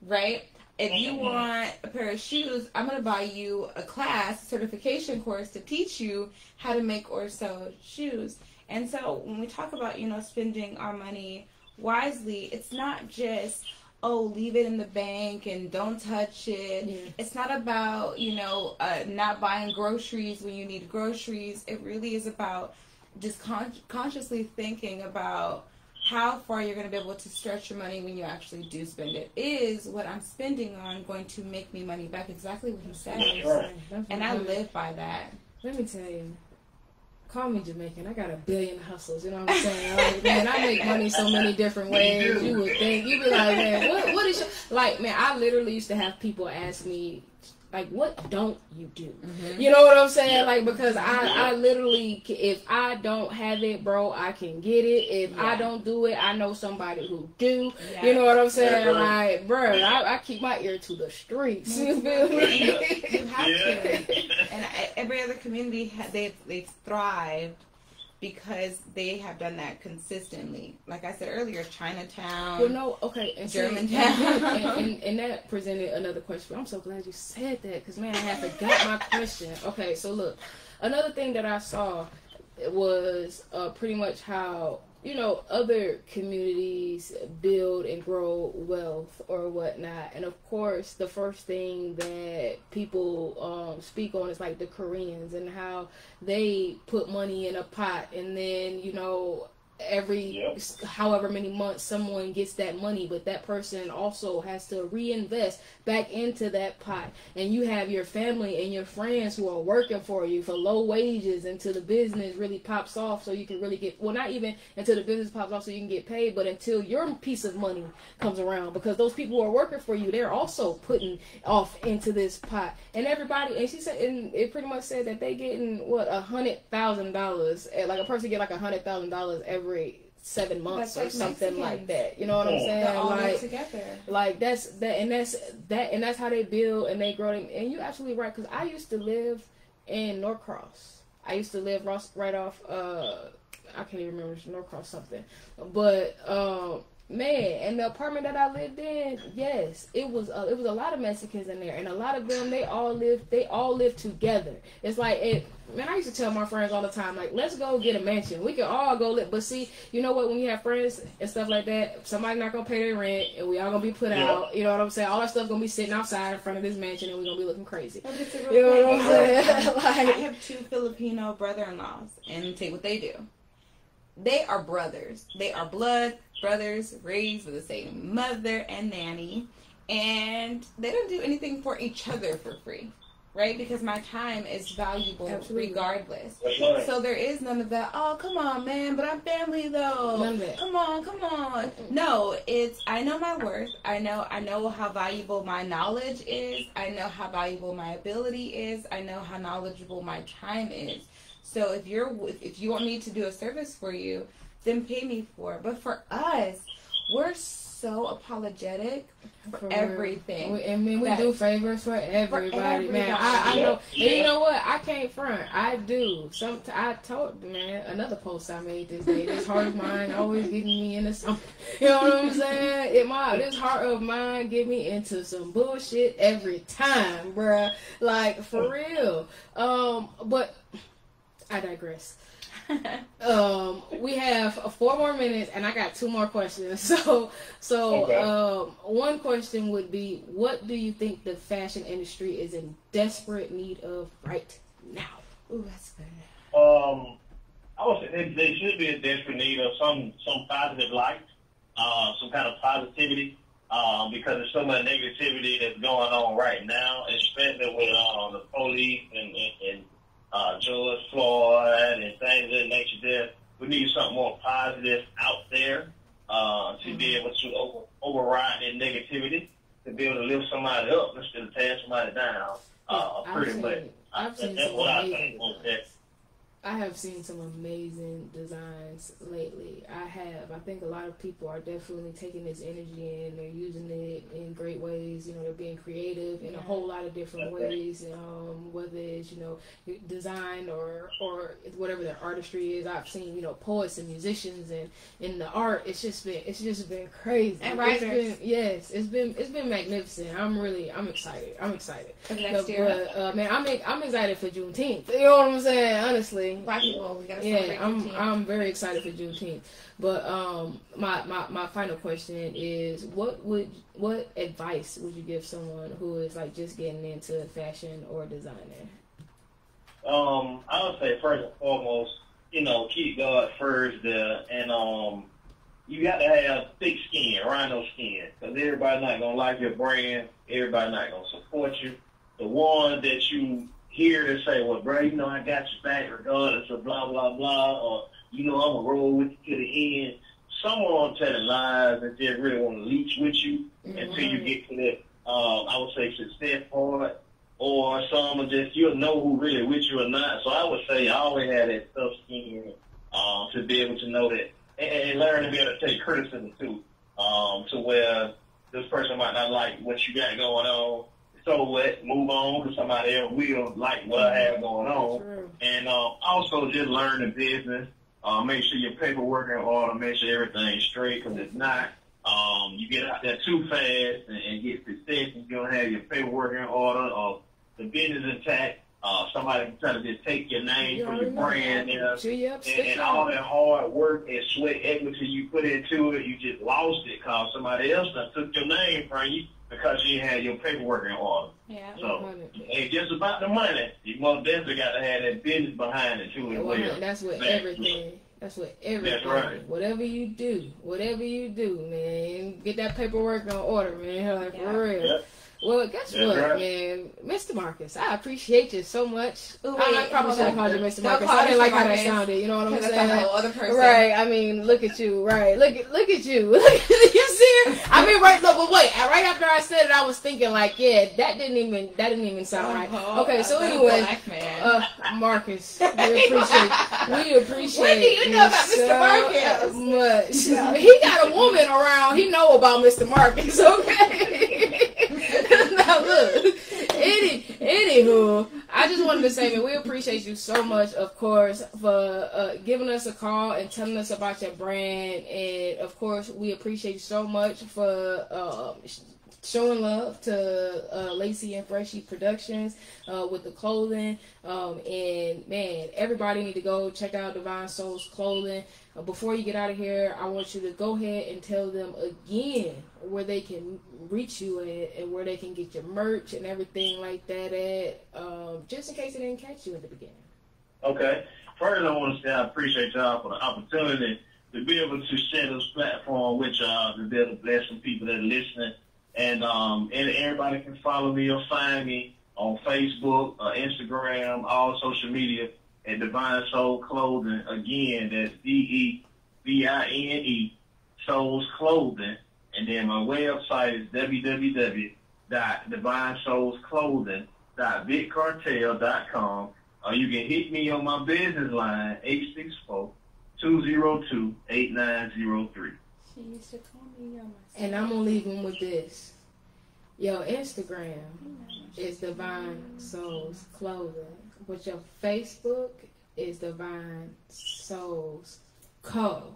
right? If you want a pair of shoes, I'm going to buy you a class, certification course to teach you how to make or sew shoes. And so when we talk about, you know, spending our money wisely, it's not just, oh, leave it in the bank and don't touch it. Yeah. It's not about, you know, not buying groceries when you need groceries. It really is about just consciously thinking about how far you're going to be able to stretch your money when you actually do spend it. Is what I'm spending on going to make me money back? Exactly what he said. And I live by that. Let me tell you. Call me Jamaican. I got a billion hustles. You know what I'm saying? Like, man, I make money so many different ways. You would think. You'd be like, man, what is your... Like, man, I literally used to have people ask me, like, what don't you do? Mm-hmm. You know what I'm saying? Yeah. Like, because I literally, if I don't have it, bro, I can get it. If I don't do it, I know somebody who do. Yeah. You know what I'm saying? Like, bro, I keep my ear to the streets. You feel me? You have to. And every other community, they've thrived because they have done that consistently. Like I said earlier, Chinatown. Well, no, okay, and Germantown. And that presented another question. I'm so glad you said that because, man, I had forgot my question. Okay, so look, another thing that I saw was pretty much how, you know, other communities build and grow wealth or whatnot. And of course, the first thing that people speak on is like the Koreans and how they put money in a pot and then, you know, every however many months someone gets that money, but that person also has to reinvest back into that pot, and you have your family and your friends who are working for you for low wages until the business really pops off so you can really get, well, not even until the business pops off so you can get paid, but until your piece of money comes around, because those people who are working for you, they're also putting off into this pot. And everybody, and she said, and it pretty much said that they getting what, $100,000, like a person get like $100,000 every 7 months or something like that. You know what I'm saying? They're all like together. Like that's how they build and they grow them. And you're absolutely right, because I used to live in Norcross. I used to live right off I can't even remember, Norcross something. But man, and the apartment that I lived in, yes, it was a lot of Mexicans in there, and a lot of them they all live together. It's like man, I used to tell my friends all the time, like, let's go get a mansion. We can all go live. But see, you know what? When you have friends and stuff like that, somebody's not gonna pay their rent, and we all gonna be put out. You know what I'm saying? All our stuff gonna be sitting outside in front of this mansion, and we're gonna be looking crazy. You know what I'm saying? Like, I have 2 Filipino brother-in-laws, and take what they do. They are brothers. They are blood brothers, raised with the same mother and nanny, and they don't do anything for each other for free, right? Because my time is valuable regardless. So there is none of that, oh, come on, man, but I'm family, though. None of that. Come on. No, it's, I know my worth. I know how valuable my knowledge is. I know how valuable my ability is. I know how knowledgeable my time is. So if you want me to do a service for you, then pay me for it. But for us, we're so apologetic for everything. We do favors for everybody, man. I know. And you know what? I can't front. I do. I told, man, another post I made this day. This heart of mine always getting me into something. You know what I'm saying? This heart of mine get me into some bullshit every time, bruh. Like, for real. But I digress. We have 4 more minutes, and I got 2 more questions. So, okay. One question would be, what do you think the fashion industry is in desperate need of right now? Ooh, that's good. I would say they should be in desperate need of some positive light, some kind of positivity, because there's so much negativity that's going on right now, especially with the police and George Floyd and things of that nature there. We need something more positive out there to be able to override that negativity, to be able to lift somebody up instead of tearing somebody down. Pretty much. That's what I think. I have seen some amazing designs lately. I think a lot of people are definitely taking this energy and they're using it in great ways. You know, they're being creative in a whole lot of different ways. Whether it's, you know, design or whatever their artistry is. I've seen, you know, poets and musicians and in the art. It's just been crazy. And writers. It's been magnificent. I'm excited. For the next year. Man, I'm excited for Juneteenth. You know what I'm saying? Honestly. Black people, we gotta celebrate Juneteenth. I'm very excited for Juneteenth. But my final question is, what advice would you give someone who is like just getting into fashion or designing? I would say first and foremost, you know, keep God first there, and you got to have thick skin, rhino skin, because everybody's not gonna like your brand, everybody's not gonna support you. The one that you hear to say, well, bro, you know, I got your back regardless of blah, blah, blah, or, you know, I'm going to roll with you to the end. Someone telling lies and just really want to leech with you until you get to that, I would say, success part, or someone just, you'll know who really with you or not. So I would say I always had that tough skin to be able to know that, and learn to be able to take criticism, too, to where this person might not like what you got going on. So what? Move on, because somebody else will like what I have going on. True. And also just learn the business. Make sure your paperwork in order. Make sure everything's straight, because if not, you get out there too fast and get success. And you don't have your paperwork in order or the business intact. Somebody can try to just take your name from your brand and all that hard work and sweat equity you put into it, you just lost it because somebody else done took your name from you, because you had your paperwork in order. Yeah. So it ain't just about the money. You most definitely got to have that business behind it too as well. That's what everything. That's everything. That's right. Whatever you do, man, get that paperwork in order, man. Like, for real. Yep. Well, guess what, man? Mr. Marcus, I appreciate you so much. I probably should have called you Mr. Marcus. I didn't like how that sounded. You know what I'm saying? That's a whole other person. Right. I mean, look at you. Right. Look at you. You see it? I mean, right. No, but wait. Right after I said it, I was thinking like, yeah, that didn't even sound right. Okay. So anyway, Marcus, we appreciate. What do you know about Mr. Marcus? Much. He got a woman around. He know about Mr. Marcus. Okay. Now look, anywho, I just wanted to say, man, we appreciate you so much, of course, for giving us a call and telling us about your brand, and of course, we appreciate you so much for showing love to Lacey and Freshie Productions with the clothing, and man, everybody need to go check out Divine Souls Clothing. Before you get out of here, I want you to go ahead and tell them again where they can reach you at and where they can get your merch and everything like that at, just in case they didn't catch you at the beginning. Okay. First, I want to say I appreciate y'all for the opportunity to be able to share this platform with y'all, to be able to bless some people that are listening. And everybody can follow me or find me on Facebook, Instagram, all social media at Divine Soul Clothing. Again, that's DEVINE, Souls Clothing. And then my website is www.divinesoulsclothing.bitcartel.com. Or you can hit me on my business line, 864-202-8903. She used to call me on my And I'm going to leave them with this. Your Instagram is Divine Souls Clothing, but your Facebook is Divine Souls Co.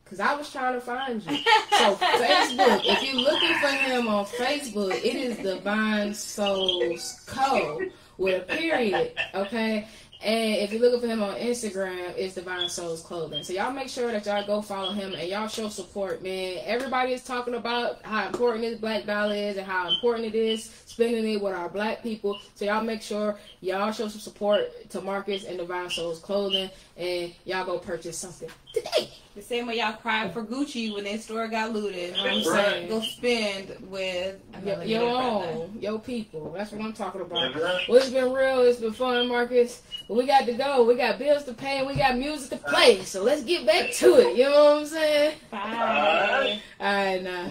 Because I was trying to find you. So Facebook, if you're looking for him on Facebook, it is Divine Souls Co. with a period, okay? And if you're looking for him on Instagram, it's Divine Souls Clothing. So y'all make sure that y'all go follow him and y'all show support, man. Everybody is talking about how important this Black Dollar is and how important it is spending it with our black people. So y'all make sure y'all show some support to Marcus and Divine Souls Clothing, and y'all go purchase something today. The same way y'all cried for Gucci when their store got looted. You know what I'm saying? Go spend with your own, your people. That's what I'm talking about. Well, it's been real. It's been fun, Marcus. But we got to go. We got bills to pay and we got music to play. So let's get back to it. You know what I'm saying? Bye. All right, now.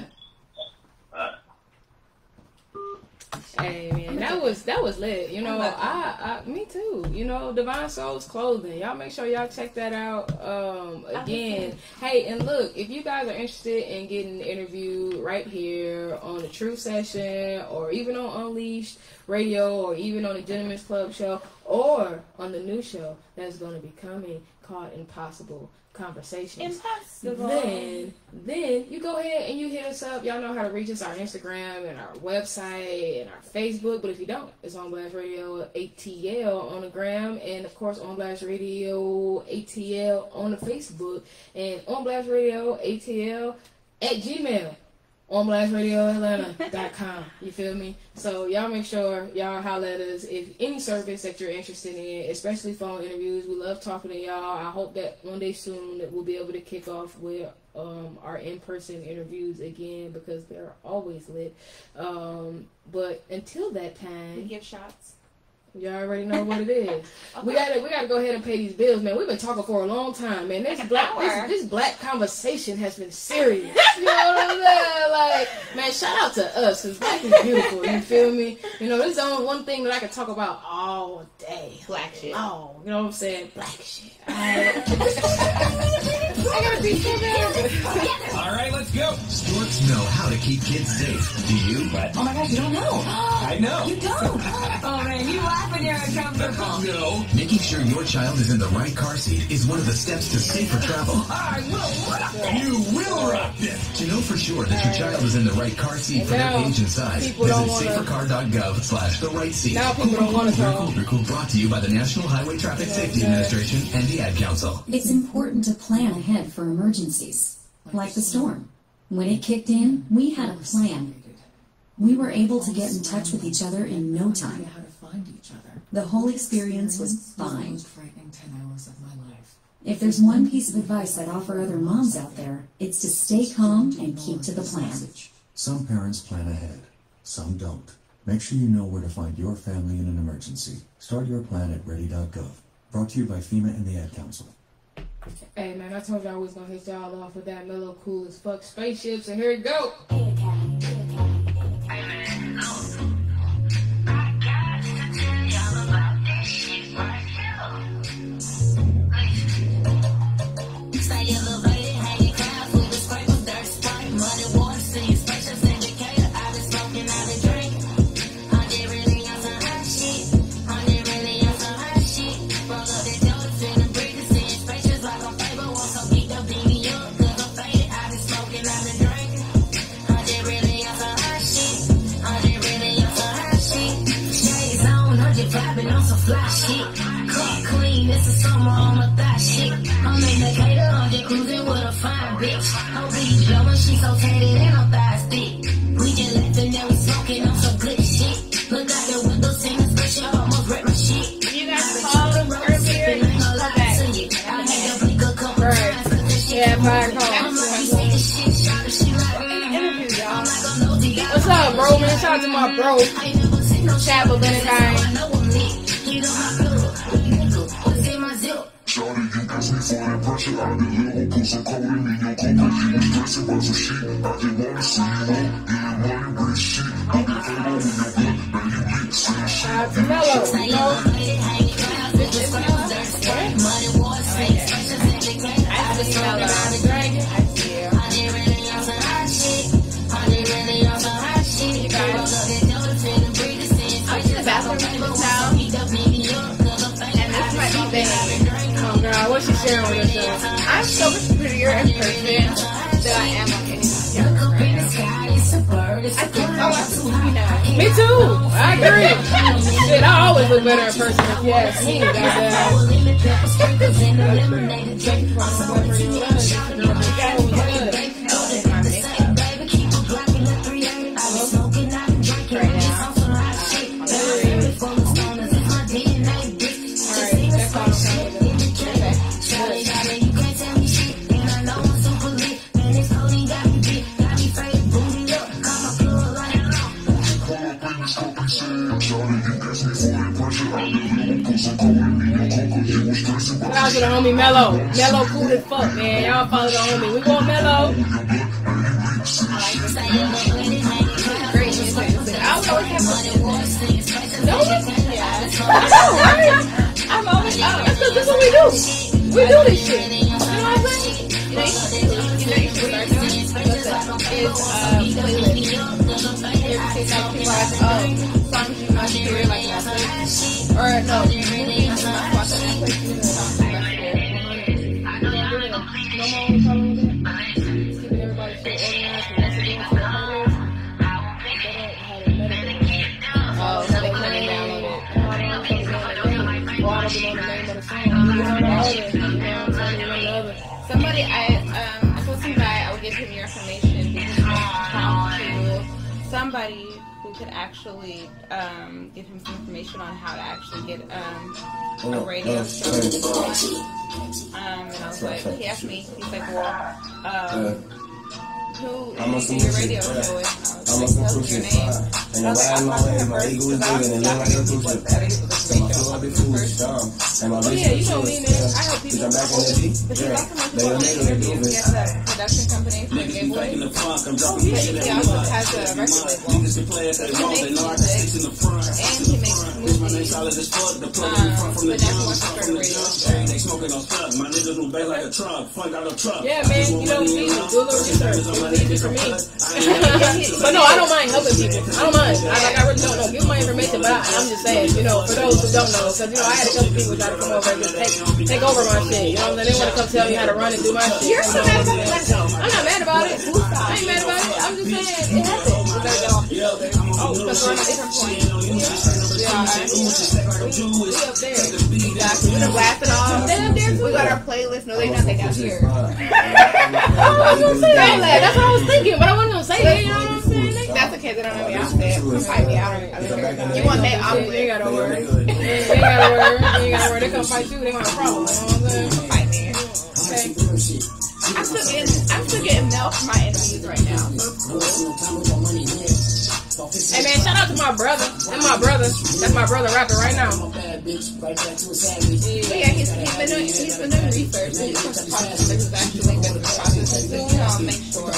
Hey man, that was lit. You know, me too. You know, Divine Souls Clothing. Y'all make sure y'all check that out. Again, hey, and look, if you guys are interested in getting an interview right here on the True Session, or even on Unleashed Radio, or even on the Gentleman's Club show, or on the new show that's going to be coming called Impossible Conversations. Impossible. Then you go ahead and you hit us up. Y'all know how to reach us, our Instagram and our website and our Facebook. But if you don't, it's On Blast Radio ATL on the gram, and of course On Blast Radio ATL on the Facebook, and On Blast Radio ATL at Gmail. OnBlastRadioAtlanta.com. You feel me? So y'all make sure y'all holler at us if any service that you're interested in, especially phone interviews. We love talking to y'all. I hope that one day soon that we'll be able to kick off with our in-person interviews again, because they're always lit. But until that time, we give shots. You already know what it is. Okay. We gotta go ahead and pay these bills, man. We've been talking for a long time, man. This black conversation has been serious. You know what I'm saying? Like, man, shout out to us, because black is beautiful. You feel me? You know, this is the only one thing that I can talk about all day. Black shit. Oh, you know what I'm saying? Black shit. I gotta be so bad. All right, let's go. Storks know how to keep kids safe. Do you? Oh my God, you don't know. I know. You don't. Oh man, you laugh when you're uncomfortable. No. Making sure your child is in the right car seat is one of the steps to safer travel. I will rock it. You will rock it. To know for sure that your child is in the right car seat for their age and size, visit safercar.gov/the-right-seat. Now people don't want to talk. Cool, brought to you by the National Highway Traffic Safety Administration and the Ad Council. It's important to plan ahead for emergencies, like the storm. When it kicked in, we had a plan. We were able to get in touch with each other in no time. The whole experience was fine. If there's one piece of advice I'd offer other moms out there, it's to stay calm and keep to the plan. Some parents plan ahead, some don't. Make sure you know where to find your family in an emergency. Start your plan at ready.gov. Brought to you by FEMA and the Ad Council. Hey man, I told y'all I was gonna hit y'all off with that mellow, cool as fuck spaceships, and here we go. Fly shit, cut clean, this is summer on my thigh shit. I'm in the cater, I'm just cruising with a fine bitch. I'll be blowing, she so tatted and her thighs thick. We just laughing and we smoking on some good shit. Look out the window, sing a special, almost wreck my shit. You guys called earlier, I had to blink a couple times. Yeah, fire call. What's up, bro, man? Shout out to my bro. Chapel Benedict. Shawty, you asked me for that pressure. I did little, put some cold in me. Your cold, you was stressing about some shit. I just wanna see you up, getting money, rich shit. I can fight over your blood, now you get same shit. Mellow, you know? What she sharing with us? I'm so much prettier in person than I am on Instagram. I think Me too. I agree. Shit, I always look better in person if you ask me. to the homie Mello. Mello cool as fuck, man. Y'all follow the homie. We want Mello. Great music. I always have no I'm always this is what we do. We do this shit. You know what I'm saying? You know you should start doing is playlist. You ever see that people like, songs you must hear like Netflix? Or no, movies you must watch on Netflix. You know, songs you must hear. No more following that. Keeping everybody so organized and what's it doing to their holidays. They don't have a medical. Oh, so they couldn't download it. I don't know the name of the song. You heard the artist. You know what I'm saying? Somebody, I told some guy I would give him your information because he wants to talk to somebody who could actually give him some information on how to actually get a radio show. And I was like, he asked me, he's like, well, who do your radio show with? I was like, tell your name. And I was like, I'll talk to her first because I was talking to people that are able to first. Oh yeah, you know me, man. I help people. But he's also my people on the interview. He has a production company for Gay Boys. He also has a record label. He makes music and he makes movies. But now he wants to start a radio show. Yeah, man, you know me. Do a little research. It's easy for me. But no, I don't mind helping people. I don't mind. I really don't know. Give my information, but I'm just saying, you know, for those who don't know, because, you know, I had a couple people try to come over and just take over my shit. You know what I'm saying? They want to come tell me how to run and do my shit. You're so mad about it. I'm not mad about it. I ain't mad about it. I'm just saying it happens. Oh, because we're on a different point. Yeah, alright. We up there. Exactly. We done blasted off. They up there too. We got our playlist. No, they not. They down here. I was gonna say that. That's what I was thinking, but I wasn't gonna say that. You know what I'm saying? That's okay. They don't know me. I'll say it. Fight me. I don't care. You want that? I'll You ain't gotta worry. You ain't gotta worry. You ain't gotta worry. They come fight you. They want a problem. You know what I'm saying? Fight me. Okay. I'm still getting mail from my enemies right now. Hey man, shout out to my brother. That's my brother rapping right now. But yeah, he's been doing research. When it comes to process, this is actually good at the process. So I'll make sure.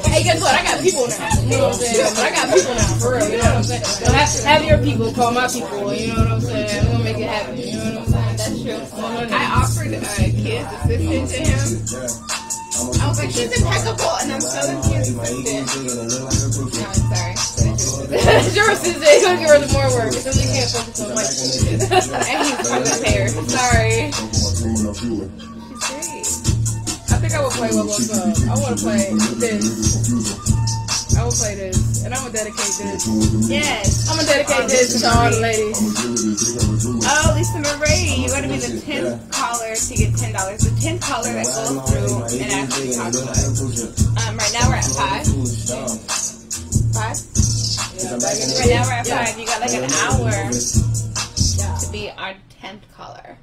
Hey, guess what? I got people now. You know what I'm saying? I got people now, for real. You know what I'm saying? So have your people call my people. You know what I'm saying? I'm gonna make it happen. You know what I'm saying? That's true. I offered Kid's assistant to him. I was like, she's impeccable, and I'm selling Kid's assistant. No, I'm sorry. Your assistant, you're gonna give her some more work because you can't focus on my shit. And he's from the hair. Sorry. I think I will play one more song. I want to play this. I will play this, and I'm gonna dedicate this. Yes. I'm gonna dedicate this to all the ladies. Oh, Lisa Marie, you gotta be the 10th caller to get $10. The 10th caller that goes through and actually talks to us. Right now we're at 5. 5? Yeah, right now we're at 5. You got like an hour to be our 10th caller.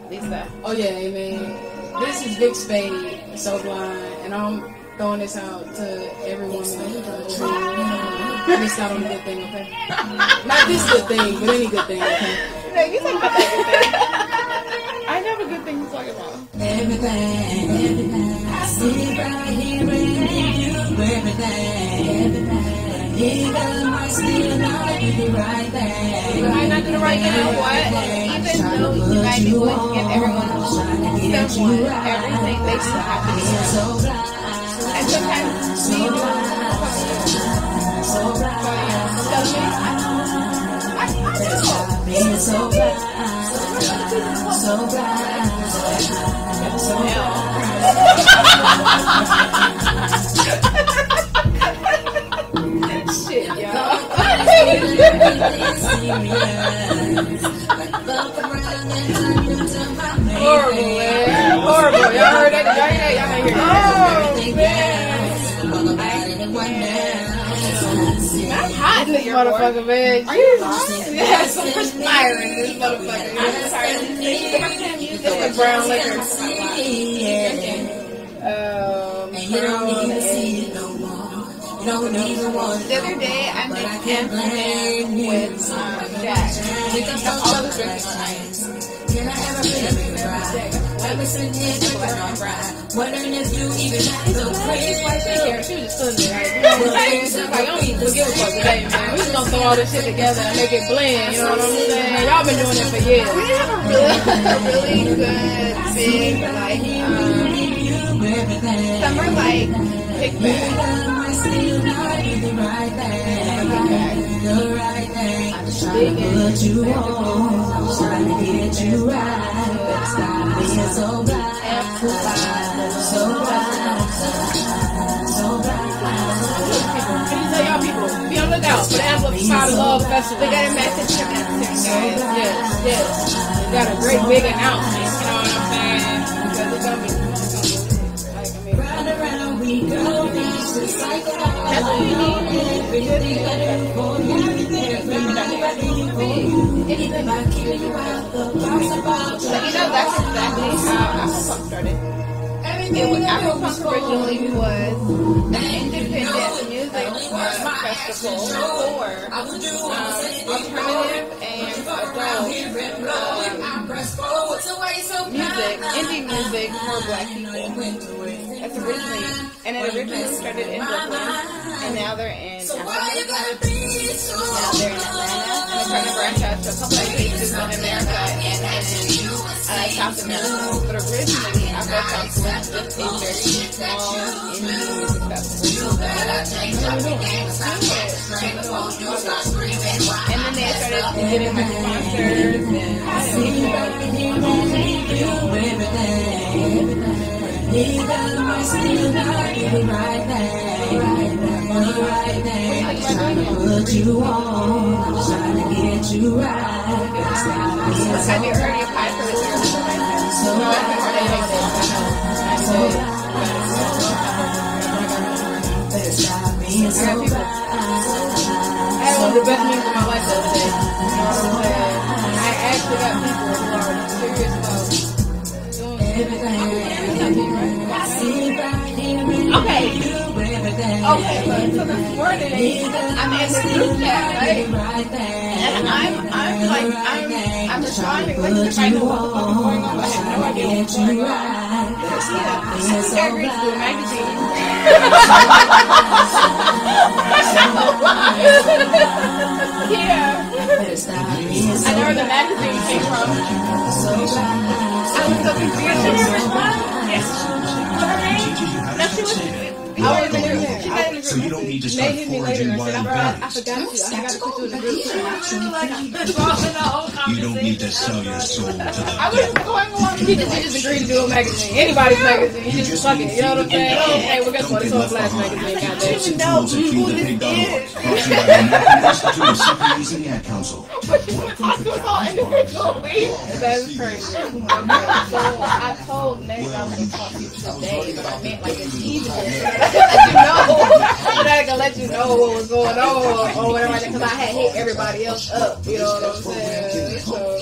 Lisa. Oh yeah, man. This is Vic Spade, So Blind, and I'm throwing this out to everyone in the country. Miss out on a good thing, okay? Not this good thing, but any good thing, okay? No, you talk about that good thing. I have a good thing to talk about. Everything, I see right here in you. Everything. You got my still not do the right thing. You might not do the right thing. You know what? Even though you might be going to give everyone everything, they still have to be here. And sometimes we do Shit, y'all. Horrible, man. Horrible. Y'all heard that? Y'all hear that? Y'all ain't hear that. Oh, man. I'm hot in this motherfucker, man. Are you hot? Yeah, so much fire in this motherfucker. I'm sorry. This is brown liquor. And you don't even see it no more. You don't either one. The other day, I made Amsterdam with Jack. We can talk all the drinks tonight. Can I ever feel right? Ever sitting here wondering if you even have the praise. She was just sitting there, like, I don't even give a fuck today, man. We just gonna throw all this shit together and make it blend, you know what I'm saying? Y'all been doing it for years. We have a really good, big, like, summer, like, kickback. I'm just trying to put you on. I'm just trying to get you right. Stop being so blind. So blind. So blind. Can you tell y'all people, be on the lookout for the Amplified Love Festival. We got a message from them too, guys. Yes. We got a great big announcement, you know what I'm saying? Because it's gonna be, like, I mean, Round and round we go. Reach the cycle. That's what we need. So you know that's exactly how Afropunk started. Afropunk originally was an independent music festival for alternative and adult music, indie music for Black people. That's originally, and it originally started in Brooklyn, and now they're in Africa. Now they're in Atlanta, and they're trying to branch out to a couple of places in America and in South America. But originally, Afropunk was just a very small indie music festival. And then they started getting like sponsors put you on. I'm trying to get you right. Have you already applied for the service? I had one of the best meetings of my life the other day. You know what I'm saying? I actually got people who are serious about doing Okay, but so this morning I'm in the group chat, right? And I'm just trying to listen to find out what the fuck is going on, but I have no idea what's going on. I reached through a magazine. Yeah. I know where the magazine came from. I was so confused. She didn't respond. No, she was. I was in there. She got in the group. So you don't need to start foraging wild I berries. forgot to put you in the group. You don't need to sell your soul to the I was going along. You just agreed to do a magazine. Anybody's magazine. You just fuck it. You know what I'm saying? Oh, hey, we're guess what? It's all Blast magazine. Goddamn. Know who this is. Brought to you by the American Institute of Securities and Ad Council. But you want to talk to us all individually. That is crazy. So I told Nate I was going to talk to you today, but I meant like this evening. I can let you know what was going on or whatever, because I had hit everybody else up, you know what I'm saying? So,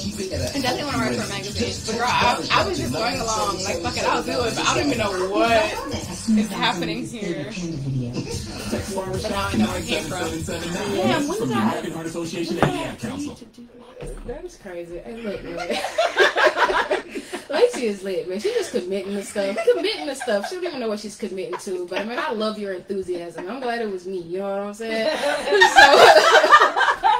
and definitely want to write for a magazine. But girl, I was just going along, like, fuck it, I'll do it, but I don't even know what is happening here. But now I know where it came from. Damn, when did American Heart Association and the Ad Council. That is crazy. Hey, look, man. Lacey is lit, man. She's just committing to stuff. She don't even know what she's committing to. But, I mean, I love your enthusiasm. I'm glad it was me. You know what I'm saying?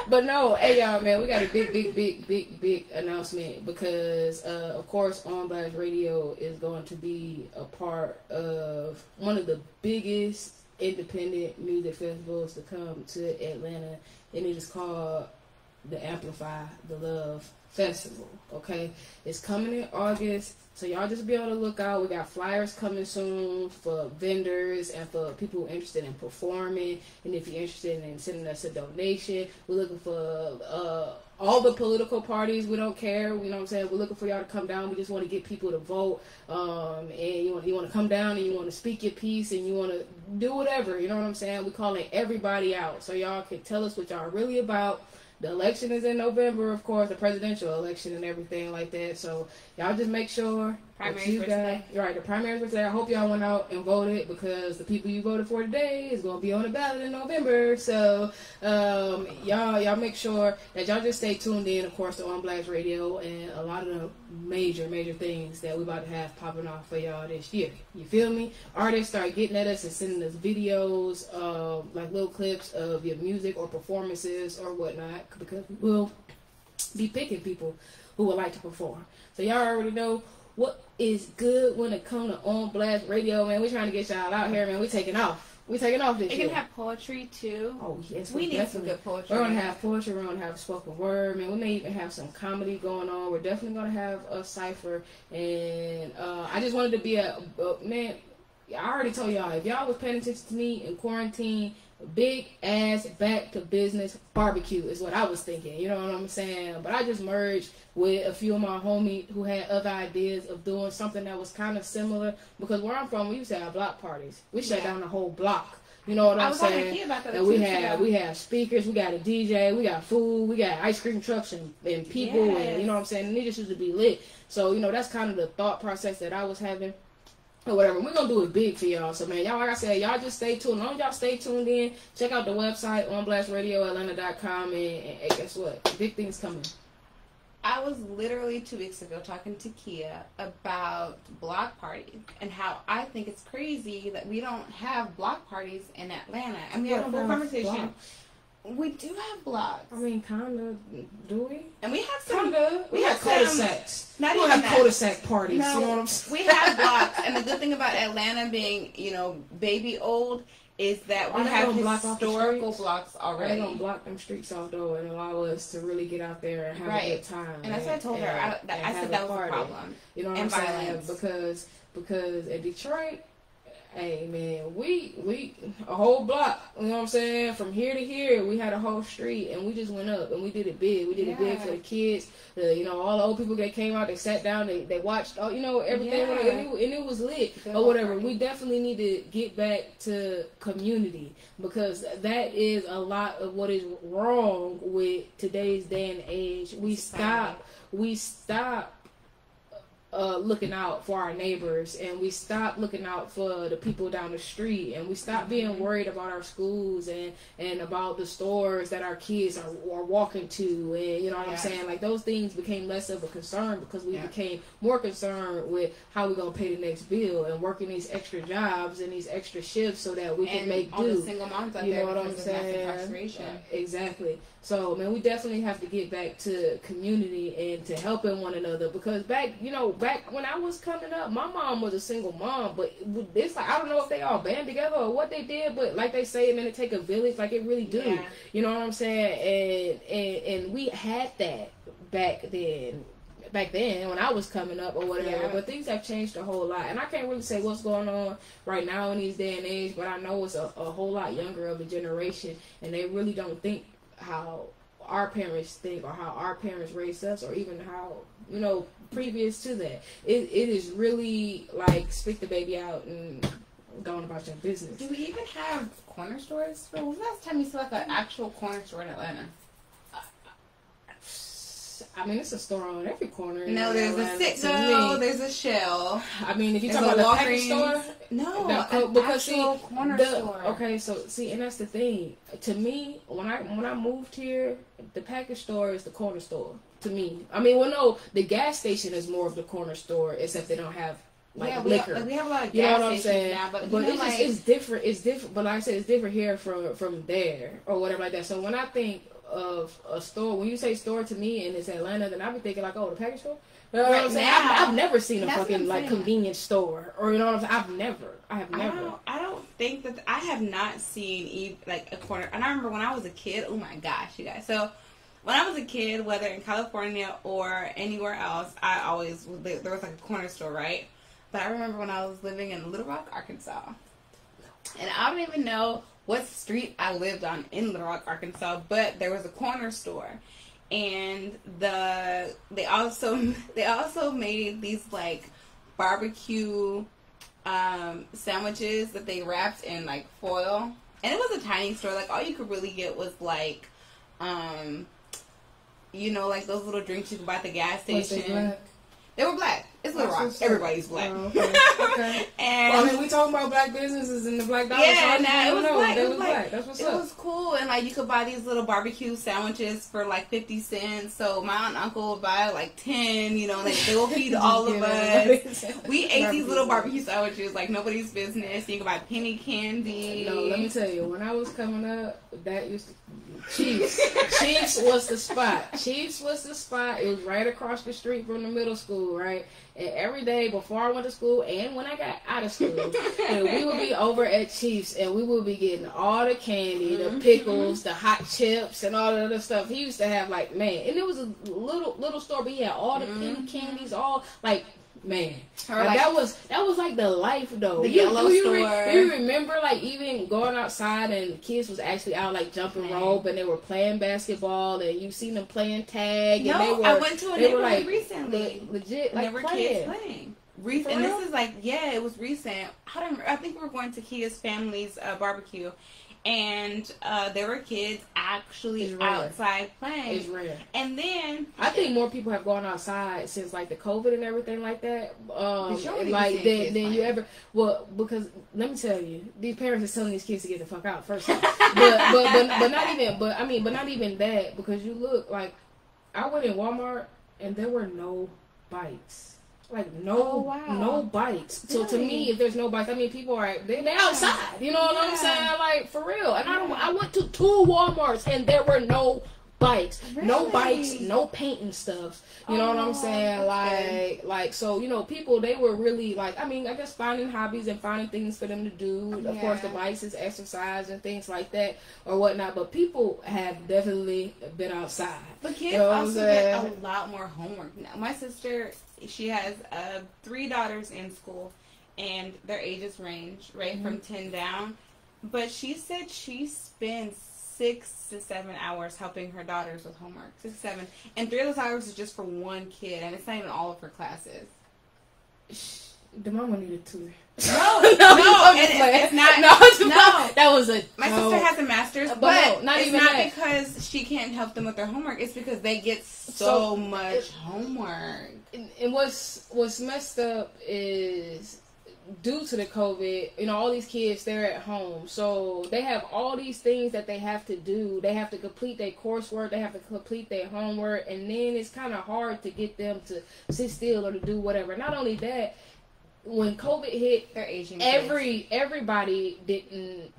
But no, hey, y'all, man. We got a big announcement because, of course, On Blast Radio is going to be a part of one of the biggest independent music festivals to come to Atlanta. And it is called the Amplify the Love Festival. Okay, it's coming in August, so y'all just be on the lookout. We got flyers coming soon for vendors and for people interested in performing. And if you're interested in sending us a donation, we're looking for all the political parties. We don't care, you know what I'm saying? We're looking for y'all to come down. We just want to get people to vote, and you want to come down and you want to speak your piece and you want to do whatever, you know what I'm saying? We're calling everybody out, so y'all can tell us what y'all are really about. The election is in November, of course, the presidential election and everything like that. So y'all just make sure Primaries for today. Right, the primaries for today. I hope y'all went out and voted, because the people you voted for today is going to be on the ballot in November. So y'all make sure that y'all just stay tuned in, of course, to On Blast Radio and a lot of the major things that we about to have popping off for y'all this year. You feel me? Artists start getting at us and sending us videos, like little clips of your music or performances or whatnot, because we'll be picking people who would like to perform. So y'all already know what is good when it comes to On Blast Radio, man. We're trying to get y'all out here, man. We taking off. We taking off this year. You can have poetry too. Oh yes, we need some good poetry. We're gonna have poetry. We're gonna have spoken word, man. We may even have some comedy going on. We're definitely gonna have a cipher, and I just wanted to be a man. I already told y'all, if y'all was paying attention to me in quarantine, big ass back to business barbecue is what I was thinking. You know what I'm saying? But I just merged with a few of my homies who had other ideas of doing something that was kind of similar. Because where I'm from, we used to have block parties. We shut down the whole block. You know what I'm saying? And we have speakers, we got a DJ, we got food, we got ice cream trucks and people, and you know what I'm saying? And it just used to be lit. So, you know, that's kind of the thought process that I was having. Or whatever. We're gonna do it big for y'all. So man, y'all, like I said, y'all just stay tuned. As long as y'all stay tuned in, check out the website onblastradioatlanta.com, and guess what? Big things coming. I was literally 2 weeks ago talking to Kia about block parties and how I think it's crazy that we don't have block parties in Atlanta. And we had a whole conversation. Blocks. We do have blocks. I mean, kind of. Do we? And we have some. We have cul-de-sacs. We don't have cul-de-sac parties. No, you know what I'm saying? We have blocks. And the good thing about Atlanta being, you know, baby old is that we have historical blocks already. They don't block them streets off, though, and allow us to really get out there and have a good time. And that's what I told her. I said that was a problem. You know what I'm saying? Because in Detroit, hey man, we a whole block, you know what I'm saying? From here to here, we had a whole street, and we just went up and we did it big. We did it big for the kids. You know, all the old people that came out, they sat down, they watched, you know, everything, and it was lit or whatever. We definitely need to get back to community, because that is a lot of what is wrong with today's day and age. We stop looking out for our neighbors, and we stop looking out for the people down the street, and we stop being worried about our schools and about the stores that our kids are walking to, and you know what I'm saying? Like, those things became less of a concern because we became more concerned with how we're gonna pay the next bill and working these extra jobs and these extra shifts so that we can make do. The single moms out you there, know what I'm saying? Exactly. So, man, we definitely have to get back to community and to helping one another, because back when I was coming up, my mom was a single mom, but it's like, I don't know if they all band together or what they did, but like they say, man, it take a village, like it really do. Yeah. You know what I'm saying? And we had that back then when I was coming up or whatever, but things have changed a whole lot, and I can't really say what's going on right now in these day and age, but I know it's a whole lot younger of a generation, and they really don't think how our parents think or how our parents raised us, or even how, you know, previous to that. It is really like, spit the baby out and go on about your business. Do we even have corner stores? When was the last time you saw like an actual corner store in Atlanta? I mean, it's a store on every corner. No, there's a Citgo, there's a Shell. I mean, if you talk about the package store, because corner store. Okay, so see, and that's the thing. To me, when I moved here, the package store is the corner store. To me, I mean, well, no, the gas station is more of the corner store, except they don't have liquor. We have a lot of gas you know what I'm stations saying? now, but it's different. It's different. But like I said, it's different here from there or whatever like that. So when I think of a store, when you say store to me and it's Atlanta, then I be thinking like, oh, the package store. You know what I'm saying? I've never seen a fucking like convenience store, or you know what I'm saying? I have never. I don't think that I have not seen like a corner. And I remember when I was a kid. Oh my gosh, you guys! So when I was a kid, whether in California or anywhere else, there was like a corner store, right? But I remember when I was living in Little Rock, Arkansas, and I don't even know what street I lived on in Little Rock, Arkansas, but there was a corner store, and they also made these like barbecue sandwiches that they wrapped in like foil, and it was a tiny store. Like all you could really get was like you know, like those little drinks you can buy at the gas station. They were black. It's Little Rock. Everybody's black. Oh, okay. Okay. And well, I mean, we talking about black businesses and the black dollars. Yeah, so it was black. It was black. That's what's up. It was cool, and like you could buy these little barbecue sandwiches for like 50 cents. So my aunt and uncle would buy like 10. You know, they will feed all of us. We ate these little barbecue sandwiches like nobody's business. You could buy penny candy. No, let me tell you, when I was coming up, that used to. Chiefs was the spot. Chiefs was the spot. It was right across the street from the middle school, right? And every day before I went to school and when I got out of school, and we would be over at Chiefs and we would be getting all the candy, the pickles, the hot chips, and all the other stuff. He used to have like, man, and it was a little store, but he had all the penny candies, all like. Man, like, that was like the life though. The yellow store. You remember like even going outside and kids was actually out like jumping rope and they were playing basketball and you seen them playing tag. And they were, I went to a neighborhood recently. Legit, like there were kids playing. And this is like, yeah, it was recent. I think we were going to Kia's family's barbecue. And there were kids actually outside playing. It's rare. And then I think more people have gone outside since like the COVID and everything like that. Like than you ever. Well, because let me tell you, these parents are telling these kids to get the fuck out first. but not even. But I mean, but not even that, because you look like I went in Walmart and there were no bikes. Like no bikes. So to me, if there's no bikes, I mean people are they outside. You know what I'm saying? Like for real. And I went to 2 Walmarts and there were no bikes, no bikes, no painting stuff. You know what I'm saying? Like so you know people they were really like I mean I guess finding hobbies and finding things for them to do. Of course the bikes is exercise and things like that or whatnot. But people have definitely been outside. But kids also get a lot more homework now. My sister. She has 3 daughters in school, and their ages range, right, from 10 down. But she said she spends 6 to 7 hours helping her daughters with homework. 6 to 7. And 3 of those hours is just for one kid, and it's not even all of her classes. The mama needed 2. No, it's not. No, that was a. My sister has a master's, but not it's even not that. Because she can't help them with their homework. It's because they get so much homework. And what's messed up is due to the COVID, you know, all these kids they're at home, so they have all these things that they have to do. They have to complete their coursework, they have to complete their homework, and then it's kind of hard to get them to sit still or to do whatever. Not only that. When COVID hit, they're aging. Everybody didn't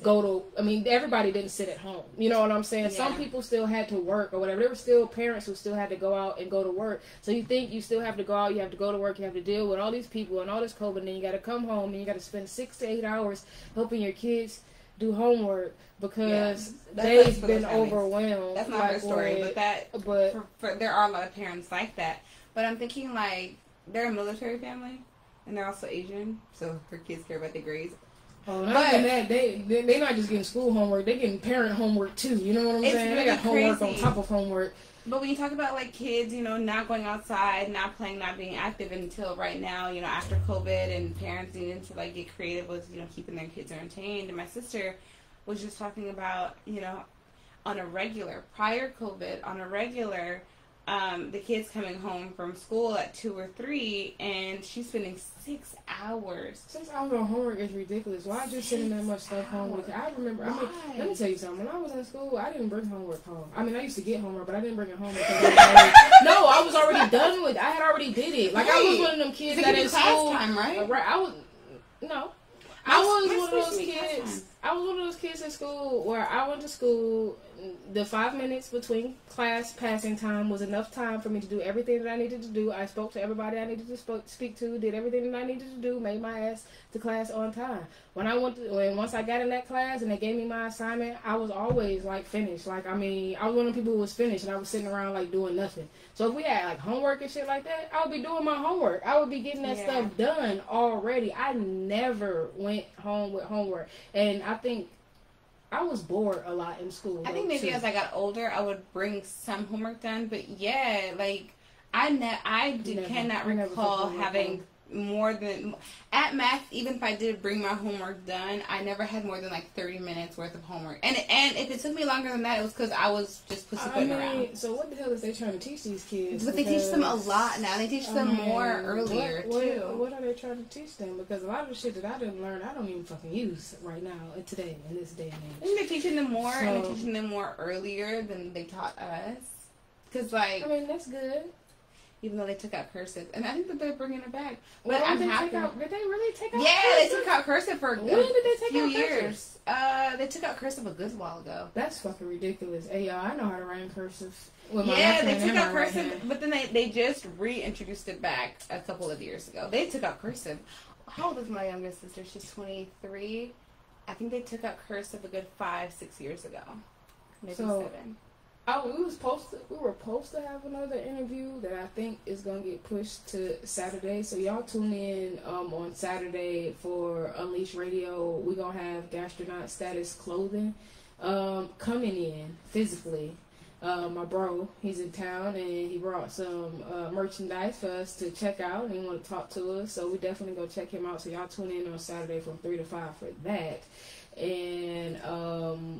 go to. I mean, everybody didn't sit at home. You know what I'm saying? Yeah. Some people still had to work or whatever. There were still parents who still had to go out and go to work. So you think you still have to go out, you have to go to work, you have to deal with all these people and all this COVID, and then you got to come home and you got to spend 6 to 8 hours helping your kids do homework because they've been overwhelmed. That's not her story, but there are a lot of parents like that. But I'm thinking like they're a military family. And they're also Asian, so her kids care about their grades. Oh, not even that. They're not just getting school homework; they're getting parent homework too. You know what I'm saying? Really they got homework on top of homework. But when you talk about like kids, you know, not going outside, not playing, not being active until right now, you know, after COVID, and parents needing to like get creative with keeping their kids entertained. And my sister was just talking about on a regular prior COVID on a regular. The kids coming home from school at 2 or 3, and she's spending 6 hours. 6 hours on homework is ridiculous. Why just sending that much stuff home? I remember. I mean, let me tell you something. When I was in school, I didn't bring homework home. I mean, I used to get homework, but I didn't bring it home. No, I was already done with it. I had already did it. Like I was one of them kids that in school. Time, right? Right. I was no. I was one of those kids. I was one of those kids in school where I went to school. The 5 minutes between class passing time was enough time for me to do everything that I needed to do. I spoke to everybody I needed to speak to, did everything that I needed to do, made my ass to class on time. Once I got in that class and they gave me my assignment, I was always like finished. Like I was one of the people who was finished, and I was sitting around like doing nothing. So if we had like homework and shit like that, I would be doing my homework. I would be getting that stuff done already. I never went home with homework, and I think I was bored a lot in school. I think maybe as I got older, I would bring some homework done. But yeah, like cannot recall having more than, at max, even if I did bring my homework done, I never had more than like 30 minutes worth of homework. And if it took me longer than that, it was because I was just pussyfooting around. So what the hell is they trying to teach these kids? But they teach them a lot now. They teach them more earlier, too. What are they trying to teach them? Because a lot of the shit that I didn't learn, I don't even fucking use right now, today, in this day and age. I think they're teaching them more, and they're teaching them more earlier than they taught us. Because, like... I mean, that's good. Even though they took out cursive. And I think that they're bringing it back. But Well, I'm did happy. they really take out Yeah, cursive? they took out cursive for When did they take few out years. They took out cursive a good while ago. That's fucking ridiculous. Hey, y'all, I know how to write in cursive. With my Yeah, left they hand took and out my right cursive, hand. but then they just reintroduced it back a couple of years ago. They took out cursive. How old is my youngest sister? She's 23. I think they took out cursive a good 5-6 years ago. Maybe 7. We were supposed to have another interview that I think is gonna get pushed to Saturday. So y'all tune in on Saturday for Unleashed Radio. We're gonna have Gastronaut Status Clothing coming in physically. My bro, he's in town and he brought some merchandise for us to check out and he want to talk to us. So we definitely go check him out. So y'all tune in on Saturday from 3 to 5 for that. And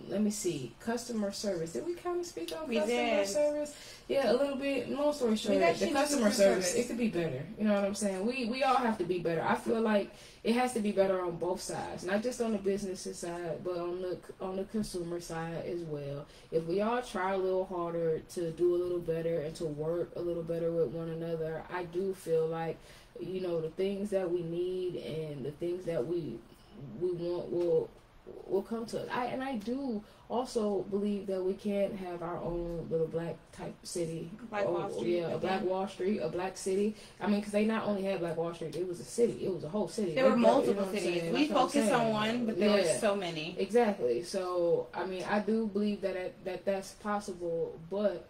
let me see, customer service. Did we kind of speak on customer service? Yeah, a little bit. Long story short, the customer service, it could be better. You know what I'm saying? We all have to be better. I feel like it has to be better on both sides, not just on the business side, but on the consumer side as well. If we all try a little harder to do a little better and to work a little better with one another, I do feel like, you know, the things that we need and the things that we want will come to us. I do also believe that we can have our own little black type city. Wall Street. Yeah, a Black Wall Street, a black city. I mean, because they not only had Black Wall Street, it was a city. It was a whole city. There were multiple cities. We focused on one, but there were so many. Exactly. So, I mean, I do believe that's possible, but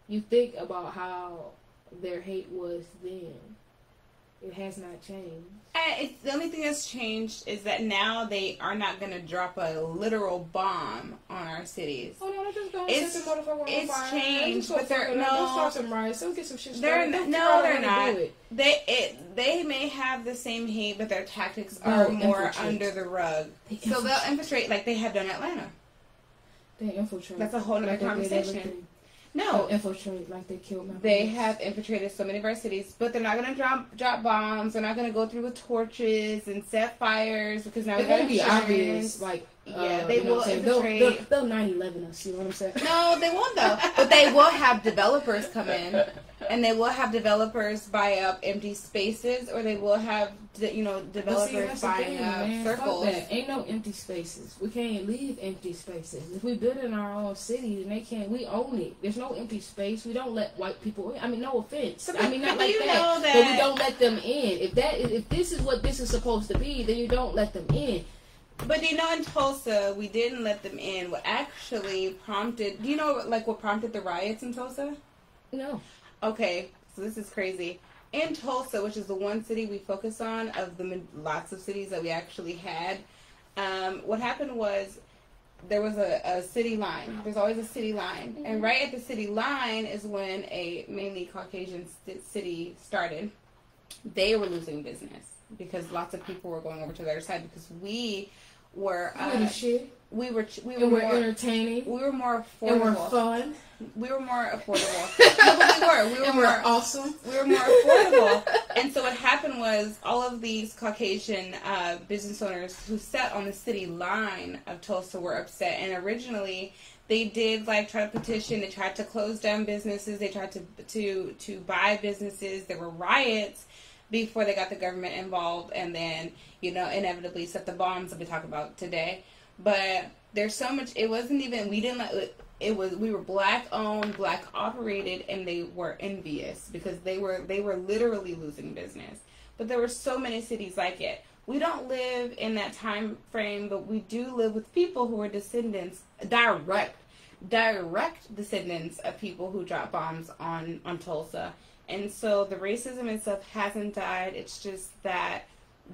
you think about how their hate was then. It has not changed. The only thing that's changed is that now they are not going to drop a literal bomb on our cities. Oh no, they're just going to set the motherfucker on fire. It's changed, but they're They'll start some riots. They'll get some shit started. They're not. They may have the same hate, but their tactics are more under the rug. So they'll infiltrate like they have done in Atlanta. They infiltrate. That's a whole other conversation. No, infiltrate like they killed my They have infiltrated so many of our cities, but they're not going to drop bombs. They're not going to go through with torches and set fires because now it's going to be obvious. Like, yeah, they will infiltrate. They'll 9/11 us. You know what I'm saying? No, they won't though. But they will have developers come in, and they will have developers buy up empty spaces, or they will have developers buying up circles. Fuck that. Ain't no empty spaces. We can't leave empty spaces. If we build in our own city, then they can't. We own it. There's no empty space. We don't let white people in. I mean, no offense. I mean, not like that. But we don't let them in. If this is what this is supposed to be, then you don't let them in. But in Tulsa, we didn't let them in. What actually prompted, what prompted the riots in Tulsa? No. Okay, so this is crazy. In Tulsa, which is the one city we focus on of the lots of cities that we actually had, what happened was there was a city line. There's always a city line. Mm-hmm. And right at the city line is when a mainly Caucasian city started. They were losing business because lots of people were going over to the other side because we were we were more entertaining. We were more affordable. And we're fun. We were more affordable. No, but we were more awesome. We were more affordable. And so what happened was all of these Caucasian business owners who sat on the city line of Tulsa were upset. And originally they did try to petition. They tried to close down businesses. They tried to buy businesses. There were riots before they got the government involved, and then inevitably set the bombs that we talk about today. But there's so much. It wasn't even. We didn't let. It was. We were black owned, black operated, and they were envious because they were literally losing business. But there were so many cities like it. We don't live in that time frame, but we do live with people who are descendants, direct descendants of people who dropped bombs on Tulsa. And so the racism and stuff hasn't died. It's just that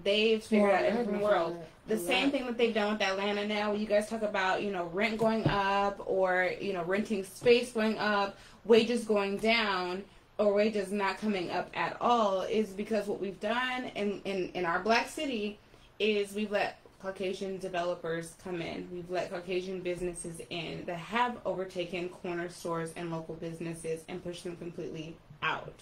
they've figured out a different world. The same thing that they've done with Atlanta now. You guys talk about, rent going up or, renting space going up, wages going down. or wages not coming up at all is because what we've done in our black city is we've let Caucasian developers come in. We've let Caucasian businesses in that have overtaken corner stores and local businesses and pushed them completely out,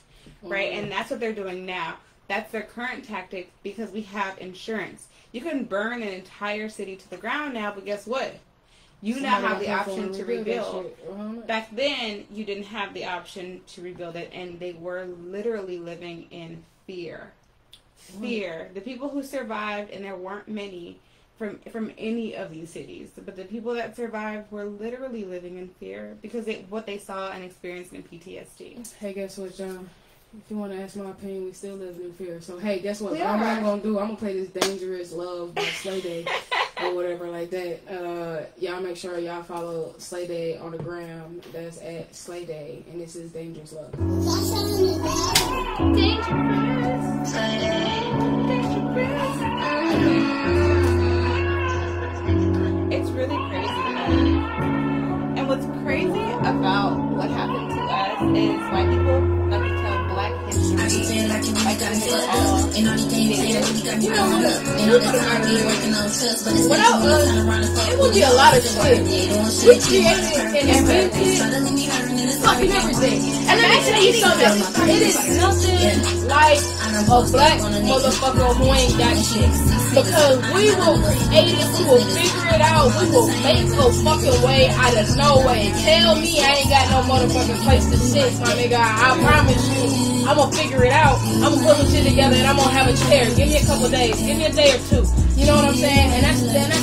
right? And that's what they're doing now. That's their current tactic because we have insurance. You can burn an entire city to the ground now, but guess what? You now have the option to rebuild. Back then, you didn't have the option to rebuild it, and they were literally living in fear. Fear. The people who survived, and there weren't many from any of these cities, but the people that survived were literally living in fear because what they saw and experienced in PTSD. Hey, guess what, John? If you want to ask my opinion, we still live in fear. So, hey, guess what? What I'm going to do, I'm going to play this Dangerous Love by Slay Day or whatever like that. Y'all make sure y'all follow Slay Day on the gram. That's at Slay Day. And this is Dangerous Love. Dangerous. Slay Day. Dangerous. It's really crazy. And what's crazy about what happened to us is white people love to tell Black history. Like they were all without us, it would be a lot of shit. We created and invented fucking everything. And let me tell you something. It is nothing like a black motherfucker who ain't got shit. Because we will create it, we will figure it out, we will make a fucking way out of no way. Tell me I ain't got no motherfucking place to sit, my nigga. I promise you, I'm gonna figure it out. I'm gonna put some shit together and I'm gonna have a chair. Give me a couple days, give me a day or two. You know what I'm saying? And that's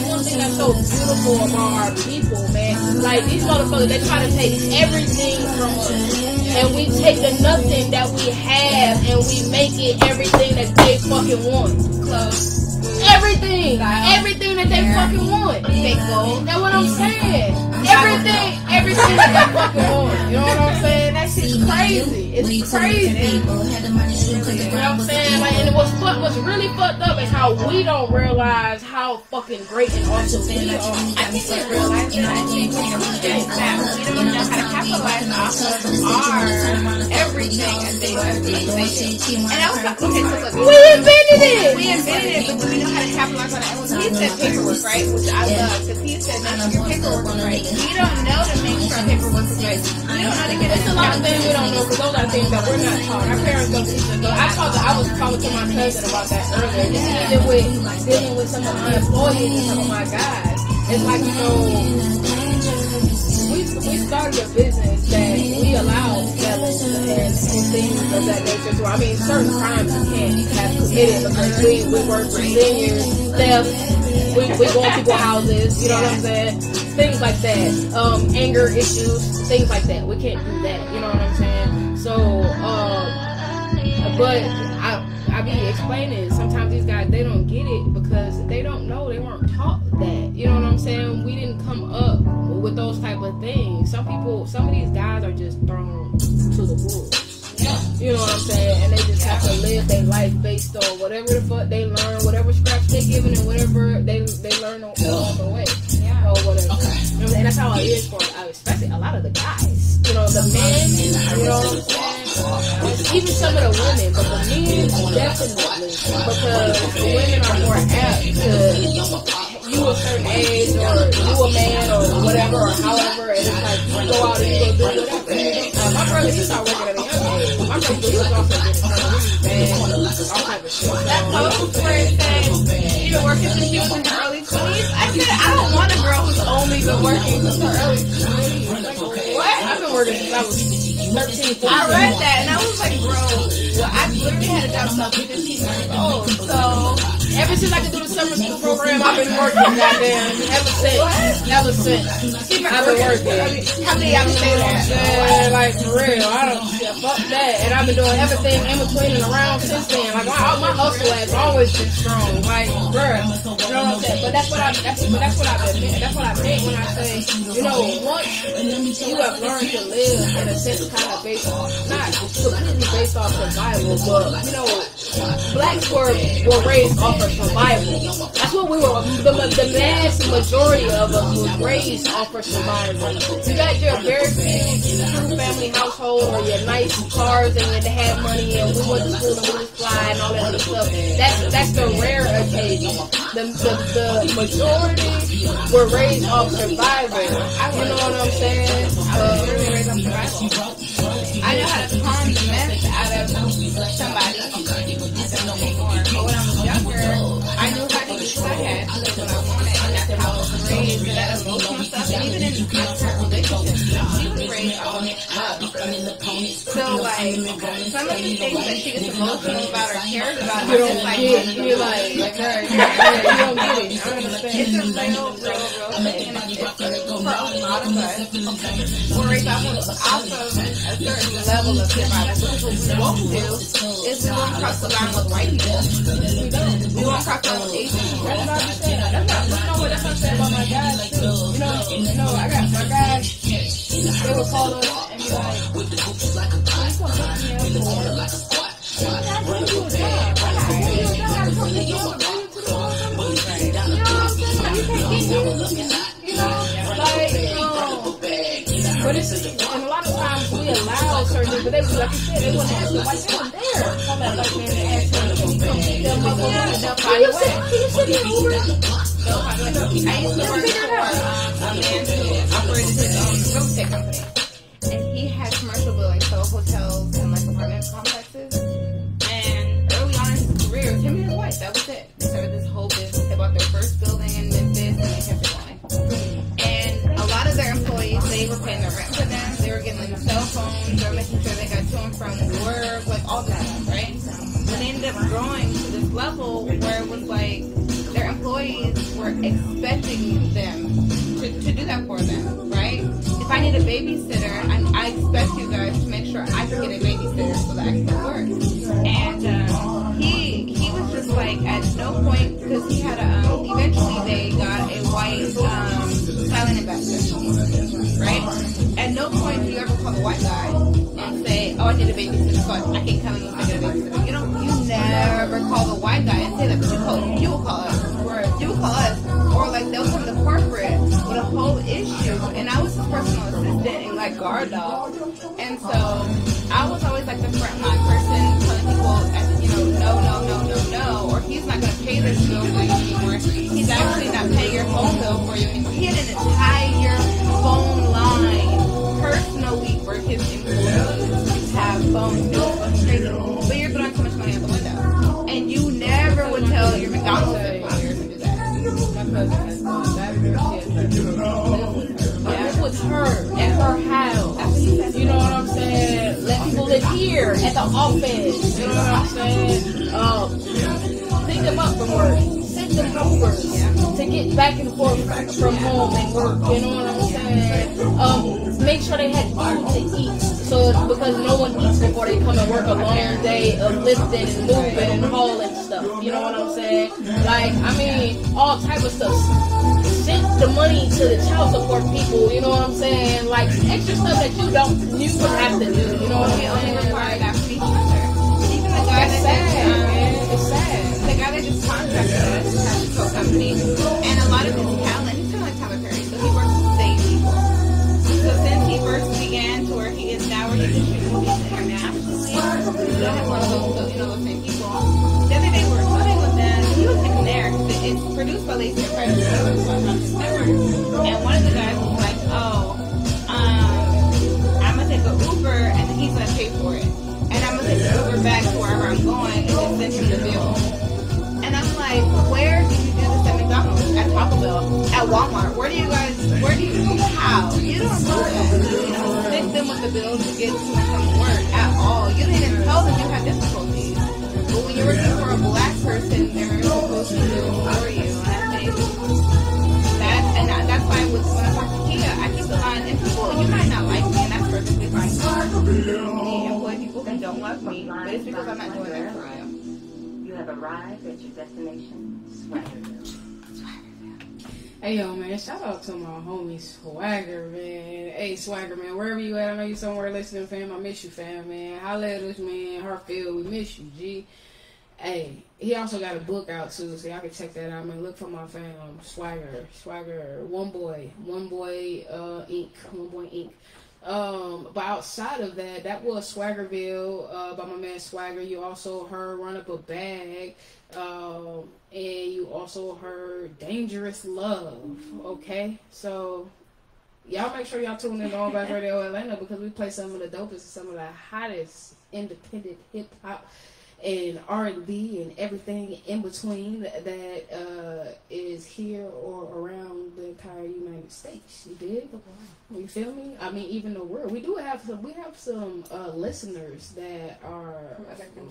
one thing that's so beautiful about our people, man. Like, these motherfuckers, they try to take everything from us. And we take the nothing that we have and we make it everything that they fucking want. Close. Everything that they fucking want. That's what I'm saying. Everything that they fucking want. You know what I'm saying? That shit's crazy. It's crazy. You know what I'm saying? Like, and what's really fucked up is how we don't realize how fucking great and awesome we are. I think we realize that we don't know how to capitalize off of our everything as they were. And I was like, okay, so look, we invented it, but we know how to capitalize on it. And when he said paperwork, right, which I love, because he said make sure your paperwork is right. We don't know to make sure our paperwork is right. We don't know how to get it. There's a lot of things we don't know because those are things that we're not taught. Our parents don't teach us. I was talking to my cousin about that earlier. Just dealing with some of my employees and some of my guys. It's like, you know, we started a business that we allow felons and things of that nature. So, I mean, certain crimes you can't have committed because we work for seniors, theft, we go in people's houses, you know what I'm saying? Things like that. Anger issues, things like that. We can't do that, you know what I'm saying? So, but I be explaining, sometimes these guys, they don't get it because they don't know, they weren't taught that. You know what I'm saying? We didn't come up with those type of things. Some of these guys are just thrown to the wolves. You know what I'm saying? And they just have to live their life based on whatever the fuck they learn, whatever scraps they given, and whatever they learn on the way. Or whatever. Okay. And that's how it is for, especially a lot of the guys. You know, the men, you know what I'm saying? Even some of the women, but the men definitely. Because the women are more apt to, you a certain age, or you a man, or whatever, or however, and it's like, you go out and you go do whatever. My brother, he started working at a young age. My brother, he was also getting and all type of shit. That post where it said, you been working since you was in the early 20s? I said, I don't want a girl who's only been working since her early 20s. Like, what? I've been working since I was 13, 14. I read that, and I was like, bro, well, I literally had a job until I was 15 years old, so ever since I could do the summer school program, I've been working, goddamn. Ever since. I've been working. How many y'all say that? Yeah, like, for real. I don't, fuck that. And I've been doing everything in between and around since then. Like, my hustle has always been strong. Like, bruh, you know what I'm saying? But that's what I meant when I say, you know, once you have learned to live in a sense kind of based on, not completely based off survival, but, you know, blacks were raised off of survival. That's what we were, the vast majority of us was raised off of survival. You got your very few family household household or your nice cars and you had money and we went to school and we was fly and all that other stuff. That's the rare occasion. The majority were raised off survival. You know what I'm saying? I know how to calm the mess out of somebody. But when I was younger, I knew how to use what I had to live what I wanted, and that's how I was raised. And that emotional stuff, and even in my current relationship, she was raised off love. So, like, some of the things that she gets emotional about or cares about, You don't get it. You're like her. You don't get it. I understand. It's a real thing, and it's for a lot of us. We're raised off of a certain level of survival. What we won't do is we won't cross the line with white people. We won't cross the line with Asian people. That's what I'm saying. That's what I'm saying about my guys too. You know, I got my guys. They would call us and be like, "Can you come pick me up for work?" But it's, and a lot of times we allow certain things, but they was like you said, they wouldn't ask the white man there. Call that white man and ask him, can you come pick them up or can you sit in Uber? I used to work for a man who operated his own real estate company. And he had commercial buildings, so hotels and like apartment complexes. And early on in his career, it was him and his wife, that was it. They started this whole business. They bought their first building in Memphis and they kept it going. And a lot of their employees, they were paying their rent for them. They were getting them cell phones. They were making sure they got to and from work, like all that stuff, right? But they ended up growing to this level where it was like their employees were expecting them to do that for them, right? If I need a babysitter, I expect you guys to make sure I can get a babysitter so that I can work. And he was just like, at no point, because he had eventually they got a white silent investor, right? At no point do you ever call the white guy and say, oh, I need a babysitter, so I can't come in and get a babysitter. You never call the white guy and say that, but you will call us. You will call us. Or like they'll come to corporate with a whole issue, and I was his personal assistant and like guard dog, and so I was always like the frontline person telling people, no, or he's not going to pay this bill for you anymore. He's actually not paying your phone bill for you anymore. He had an entire phone line personally for his employees to have phone bills. That's crazy. But you're throwing so much money out the window, and you never would tell your McDonald's employers to do that. My cousin has gone back there. Live with her at her house. You know what I'm saying? Let people live here at the office. You know what I'm saying? Pick them up from work. Send them over to get back and forth from home and work. You know what I'm saying? Make sure they had food to eat. So because no one eats before they come and work a long day of lifting and moving and hauling stuff. You know what I'm saying? Like, I mean, all type of stuff. Send the money to the child support people. You know what I'm saying? Like extra stuff that you would have to do. You know what I'm saying? Like, even the guy It's sad. The guy that just contracted us has a company, and a lot of his talent, he's kind of like Tyler Perry, so he works with state people. So since he first began to where he is now, where he can shoot movies internationally, he don't have one of those same people. The other day we were filming with them, he was even there, because it's produced by Lacey Fred, and one of the guys was like, I'm going to take an Uber, and then he's going to pay for it. And I'm going to take the Uber back to wherever I'm going, and then send him the bill. And I'm like, where do you do this at McDonald's, at Taco Bell, at Walmart? How? You don't do that. You don't stick them with the bill to get to some work at all. You don't even tell them you have difficulties. But when you're working for a black person, they're supposed to do it for you. And that's why when I work with Kia, I keep the line, and people, you might not like me, and that's perfectly fine. Me employ people that don't love me, but it's because I'm not doing that for them. You have arrived at your destination, Swaggerville. Hey, yo, man, shout out to my homie Swagger, man. Hey, Swagger, man, wherever you at, I know you somewhere listening, fam. I miss you, fam, man. Holla at us, man. Hartfield, we miss you, G. Hey, he also got a book out, too, so y'all can check that out, man. Look for my fam, Swagger, One Boy Inc. But outside of that, that was Swaggerville by my man Swagger. You also heard Run Up a Bag. And you also heard Dangerous Love. Okay? So y'all make sure y'all tune in to On Blast Radio Atlanta, because we play some of the dopest and some of the hottest independent hip-hop and R&B and everything in between that is here or around the entire United States. You dig? You feel me? I mean, even the world. We have some listeners that are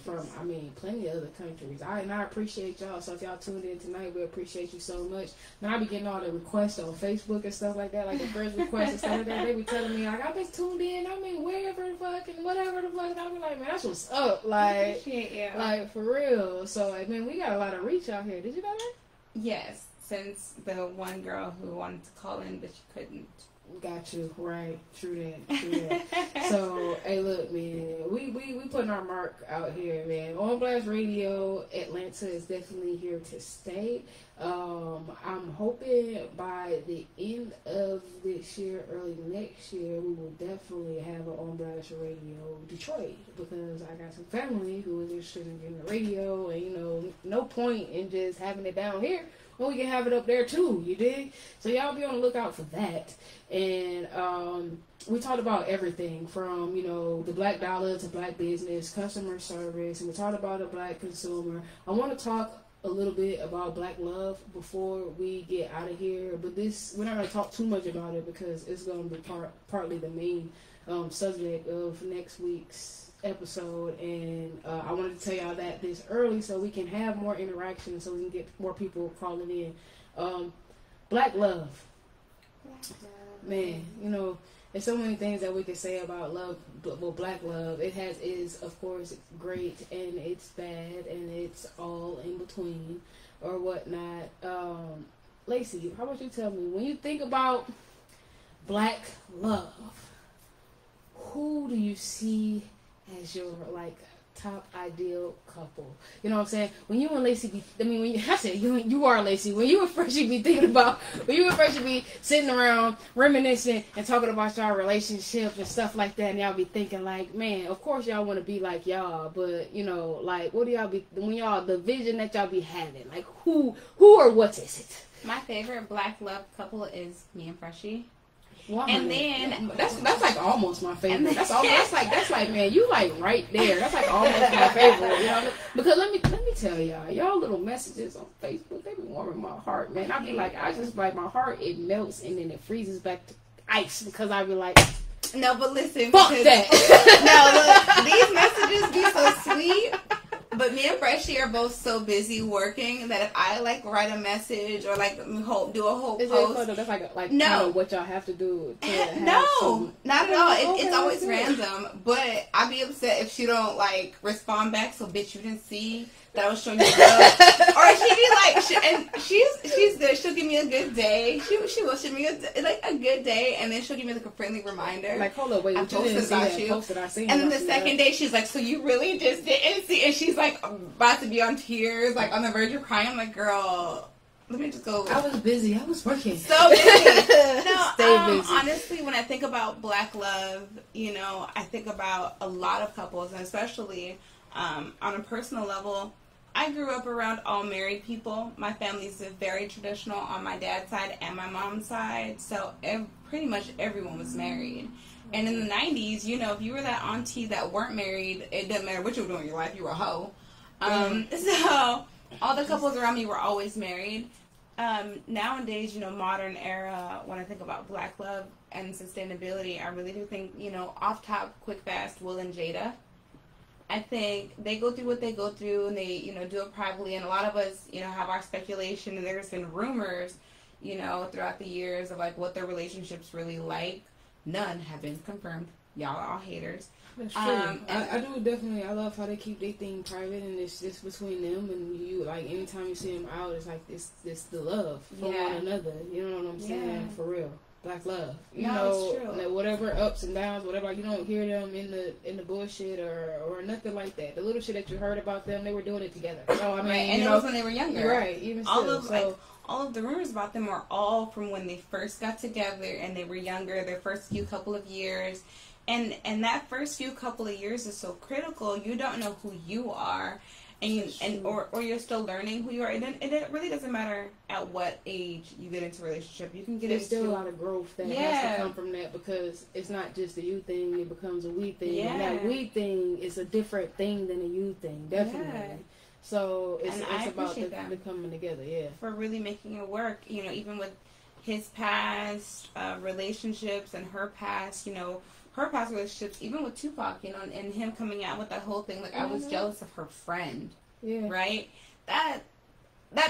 from plenty of other countries. I appreciate y'all. So if y'all tuned in tonight, we appreciate you so much. Now I be getting all the requests on Facebook and stuff like that, like the first request and stuff like that. They be telling me like, I've been tuned in. I mean, wherever the fuck and whatever the fuck. I be like, man, that's what's up. Like, like for real. So I mean, we got a lot of reach out here. Did you know that? Yes, since the one girl who wanted to call in but she couldn't. Got you. Right. True that. So, hey, look, man. We putting our mark out here, man. On Blast Radio Atlanta is definitely here to stay. I'm hoping by the end of this year, early next year, we will definitely have an On Blast Radio Detroit, because I got some family who is interested in getting a radio, and, you know, no point in just having it down here. Well, we can have it up there too, you dig? So y'all be on the lookout for that. And we talked about everything from, you know, the black dollar to black business, customer service, and we talked about the black consumer. I want to talk a little bit about black love before we get out of here, but we're not going to talk too much about it because it's going to be partly the main subject of next week's episode, and I wanted to tell y'all that this early so we can have more interaction, so we can get more people calling in. Black love, man, you know, there's so many things that we can say about love. Well, black love, it is of course great, and it's bad, and it's all in between or whatnot. Lacey, how about you tell me, when you think about black love, who do you see as your like top ideal couple? You know what I'm saying? When you and Lacey you are Lacey. When you and Freshie be sitting around reminiscing and talking about y'all relationship and stuff like that, and y'all be thinking like, man, of course y'all want to be like y'all, but you know, like, what do y'all be when y'all the vision that y'all be having? Like, who or what is it? My favorite black love couple is me and Freshie. And then that's like almost my favorite. That's like man, you like right there. That's like almost my favorite. You know, because let me tell y'all little messages on Facebook, they be warming my heart, man. I be like, I just like my heart, it melts and then it freezes back to ice, because I be like, no, but listen, fuck that. No, look, these messages be so sweet. But me and Freshie are both so busy working that if I like write a message or like do a whole post, that's like no, kind of what y'all have to do. No, not at all. It's always random. But I'd be upset if she don't like respond back. So bitch, you didn't see that I was showing you love. Or she'd be like, she's good. She'll give me a good day. She will give me a good day, and then she'll give me like a friendly reminder. Like, hold up, wait, I posted about you. I seen. And then the second day, she's like, so you really just didn't see? And she's like about to be on tears, like on the verge of crying. I'm like, girl, let me just go. I was busy. I was working. So busy. No, stay busy. Honestly, when I think about black love, you know, I think about a lot of couples, and especially on a personal level. I grew up around all married people. My family's very traditional on my dad's side and my mom's side, so pretty much everyone was married. And in the 90s, you know, if you were that auntie that weren't married, it didn't matter what you were doing in your life, you were a hoe. So all the couples around me were always married. Nowadays, you know, modern era, when I think about black love and sustainability, I really do think, you know, off top, quick, fast, Will and Jada. I think they go through what they go through, and they, you know, do it privately. And a lot of us, you know, have our speculation, and there's been rumors, you know, throughout the years of like what their relationship's really like. None have been confirmed. Y'all are all haters. That's true. I do definitely. I love how they keep their thing private, and it's just between them and you. Like anytime you see them out, it's like this the love for one another. You know what I'm saying? For real. Black love, you know, whatever ups and downs, whatever, you don't hear them in the bullshit or nothing like that. The little shit that you heard about them, they were doing it together. So I mean, and you it know, was when they were younger, right? Even still, all of the rumors about them are all from when they first got together and they were younger, their first few couple of years. And that first few couple of years is so critical. You don't know who you are, or you're still learning who you are. And it really doesn't matter at what age you get into a relationship. You can get There's still a lot of growth that has to come from that, because it's not just a you thing, it becomes a we thing. Yeah. And that we thing is a different thing than a you thing, definitely. Yeah. So it's about the coming together, for really making it work. You know, even with his past relationships and her past, you know, her past relationships, even with Tupac, you know, and him coming out with that whole thing, like, I was jealous of her friend, right? That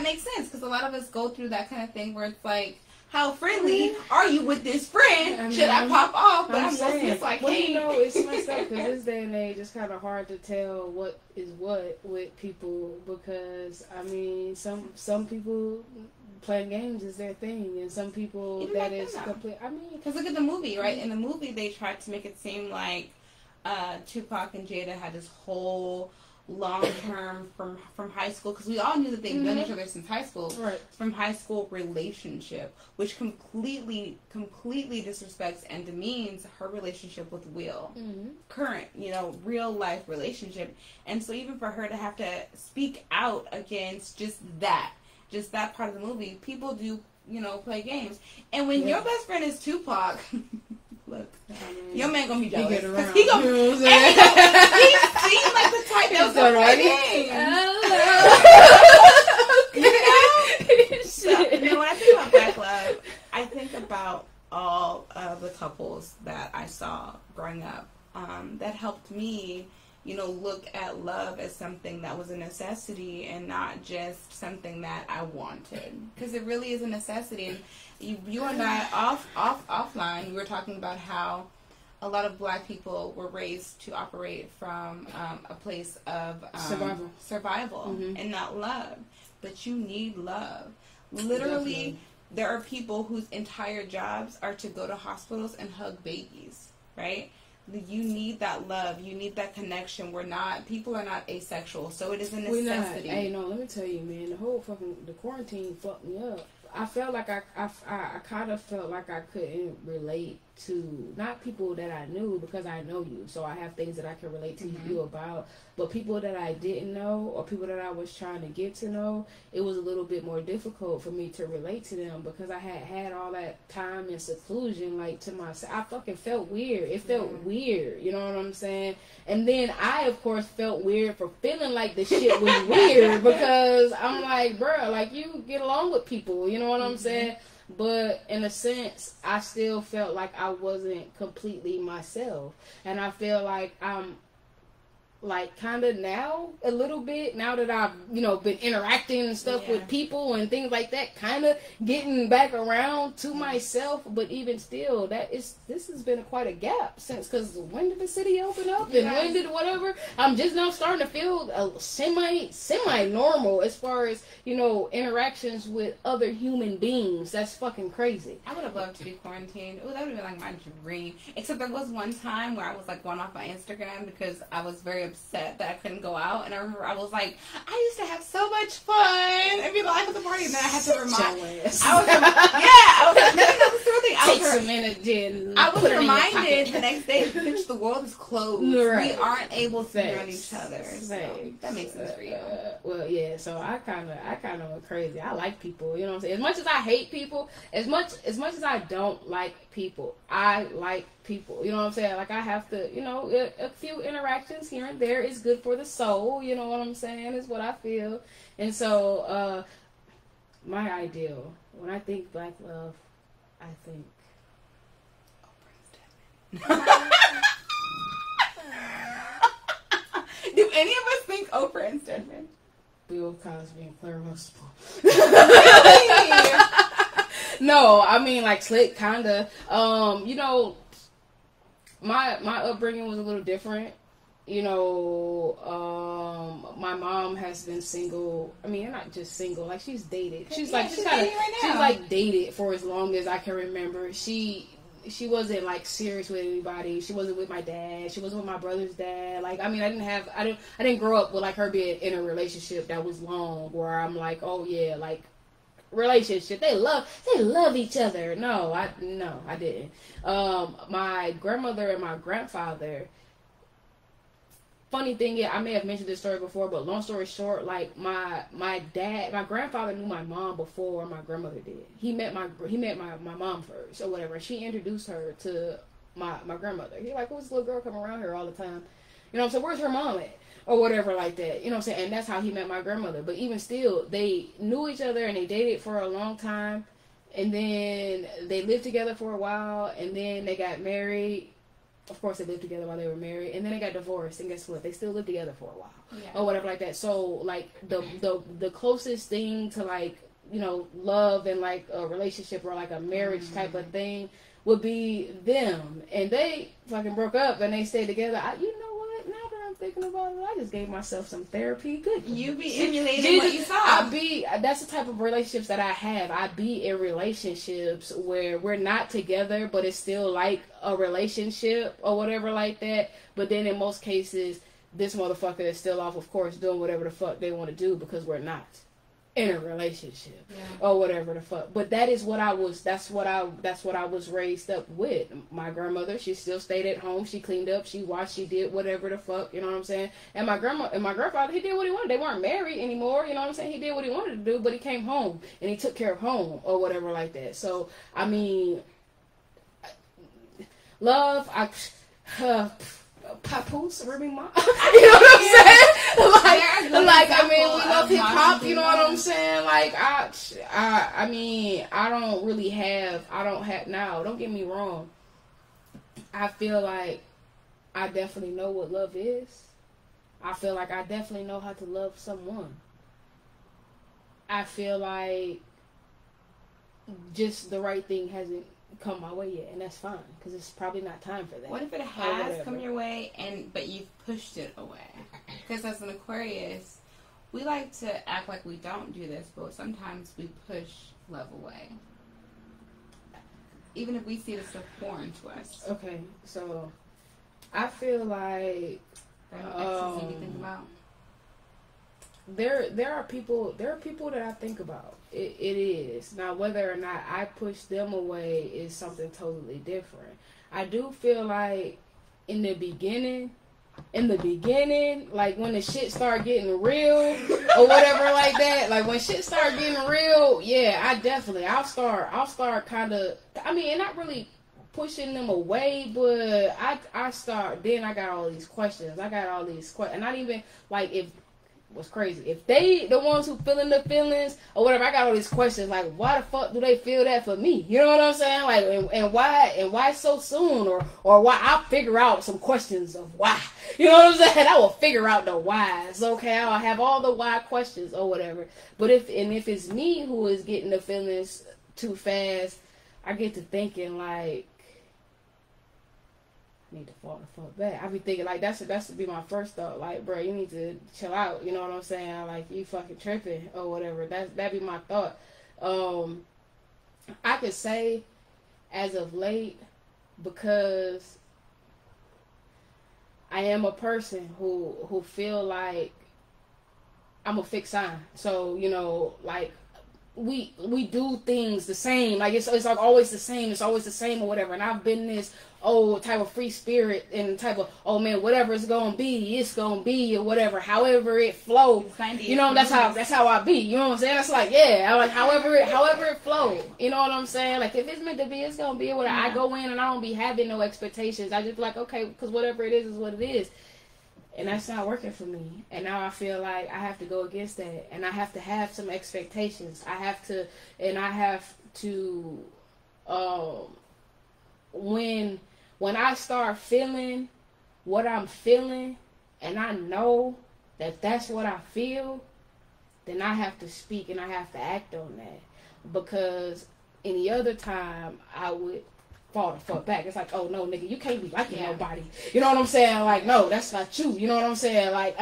makes sense, because a lot of us go through that kind of thing where it's like, how friendly are you with this friend? Should I pop off? But I'm saying, it's like, well, you know, it's messed up, because this day and age, it's kind of hard to tell what is what with people, because, I mean, some people playing games is their thing, and some people even that is complete. I mean, because look at the movie, right? In the movie, they tried to make it seem like Tupac and Jada had this whole long-term from high school, because we all knew that they've known each other since high school, from high school relationship, which completely disrespects and demeans her relationship with Will, current, you know, real life relationship. And so even for her to have to speak out against just that part of the movie, people do, you know, play games. And when your best friend is Tupac, look, your man gonna be jealous. He seems like the type that's gonna play games. So, you know, when I think about Black Love, I think about all of the couples that I saw growing up that helped me, you know, look at love as something that was a necessity and not just something that I wanted. Because it really is a necessity. And you and I, offline, we were talking about how a lot of Black people were raised to operate from a place of survival and not love. But you need love. Literally, definitely. There are people whose entire jobs are to go to hospitals and hug babies, right? You need that love. You need that connection. People are not asexual, so it is a necessity. Hey, no, let me tell you, man, the quarantine fucked me up. I felt like I kind of felt like I couldn't relate to, not people that I knew, because I know you, so I have things that I can relate to you about, but people that I didn't know, or people that I was trying to get to know, it was a little bit more difficult for me to relate to them, because I had all that time in seclusion, like, to myself. I fucking felt weird. It felt weird, you know what I'm saying? And then I, of course, felt weird for feeling like the shit was weird, because I'm like, bruh, like, you get along with people, you know what I'm saying? But in a sense, I still felt like I wasn't completely myself. And I feel like I'm, like, kind of now, a little bit, now that I've, you know, been interacting and stuff with people and things like that, kind of getting back around to myself. But even still, this has been quite a gap since, because when did the city open up and when did whatever? I'm just now starting to feel semi-normal as far as, you know, interactions with other human beings. That's fucking crazy. I would have loved to be quarantined. Oh, that would have been like my dream. Except there was one time where I was like going off my Instagram because I was very upset that I couldn't go out, and I remember I was like, I used to have so much fun and be the life of the party, and then I had to remind I was reminded the next day, bitch, the world is closed. We aren't able to be around each other. So that makes sense for you. Well, yeah, so I kind of went crazy. I like people, you know what I'm saying? As much as I hate people, as much as I don't like people, I like people, you know what I'm saying? Like, I have to, you know, a few interactions here and there is good for the soul, you know what I'm saying, is what I feel. And so, my ideal, when I think Black love, I think do any of us think Oprah and Stedman? Bill Cosby and Claire Huxtable. No, I mean, like, Slick, kinda. You know, my upbringing was a little different. You know, my mom has been single. I mean, not just single. Like, she's dated. She's dated for as long as I can remember. She wasn't, like, serious with anybody. She wasn't with my dad. She wasn't with my brother's dad. Like, I mean, I didn't grow up with, like, her being in a relationship that was long, where I'm like, oh yeah, like, relationship. They love each other. No, I didn't. My grandmother and my grandfather. Funny thing is, I may have mentioned this story before, but long story short, like my grandfather knew my mom before my grandmother did. He met my mom first or whatever. She introduced her to my grandmother. He's like, who's this little girl coming around here all the time? You know what I'm saying? Where's her mom at? Or whatever like that. You know what I'm saying? And that's how he met my grandmother. But even still, they knew each other and they dated for a long time. And then they lived together for a while. And then they got married. Of course, they lived together while they were married. And then they got divorced. And guess what? They still lived together for a while. Yeah. Or whatever like that. So, like, the closest thing to, like, you know, love and, like, a relationship or, like, a marriage type of thing would be them. And they fucking broke up and they stayed together. You know what? Now that I'm thinking about it, I just gave myself some therapy. Good. You be emulating what you saw. That's the type of relationships that I have. I be in relationships where we're not together, but it's still like a relationship or whatever like that. But then in most cases, this motherfucker is still off, of course, doing whatever the fuck they want to do because we're not in a relationship or whatever the fuck. But that's what I was raised up with. My grandmother, she still stayed at home. She cleaned up, she washed, she did whatever the fuck, you know what I'm saying? And my grandfather, he did what he wanted. They weren't married anymore, you know what I'm saying? He did what he wanted to do, but he came home and he took care of home or whatever like that. So, I mean, love, Papoose, Remy Ma. You know what I'm saying? Like, I mean, we love hip hop. You know what I'm saying? Like, I mean, I don't have now. Don't get me wrong. I feel like I definitely know what love is. I feel like I definitely know how to love someone. I feel like just the right thing hasn't come my way yet, and that's fine because it's probably not time for that. What if it has come your way but you've pushed it away? Because as an Aquarius, we like to act like we don't do this, but sometimes we push love away, even if we see the stuff foreign to us. Okay, so I feel like you think about. There are people that I think about. It is. Now, whether or not I push them away is something totally different. I do feel like in the beginning, like when the shit start getting real or whatever like that, like when shit start getting real, yeah, I'll start kind of, I mean, not really pushing them away, but then I got all these questions. And not even, like, if what's crazy, if they the ones who feeling the feelings or whatever, I got all these questions like, why the fuck do they feel that for me? You know what I'm saying? Like, and why so soon, or why? I'll figure out some questions of why. You know what I'm saying? I will figure out the whys. Okay, I'll have all the why questions or whatever. But if it's me who is getting the feelings too fast, I get to thinking like, need to fall the fuck back. I be thinking like that's to be my first thought. Like, bro, you need to chill out. You know what I'm saying? Like, you fucking tripping or whatever. That'd be my thought. I could say as of late, because I am a person who feel like I'm a fixed sign. So, you know, like, we do things the same. Like, it's like always the same. It's always the same or whatever. And I've been this type of free spirit and type of, oh man, whatever it's gonna be or whatever. However it flows. You know, that's how I be. You know what I'm saying? That's like, yeah, I like however it flows. You know what I'm saying? Like, if it's meant to be, it's gonna be whatever. I go in and I don't be having no expectations. I just be like, okay, because whatever it is what it is. And that's not working for me. And now I feel like I have to go against that. And I have to have some expectations. I have to when I start feeling what I'm feeling, and I know that that's what I feel, then I have to speak and I have to act on that. Because any other time, I would fall the fuck back. It's like, oh no, nigga, you can't be liking nobody. You know what I'm saying? Like, no, that's not you. You know what I'm saying? Like,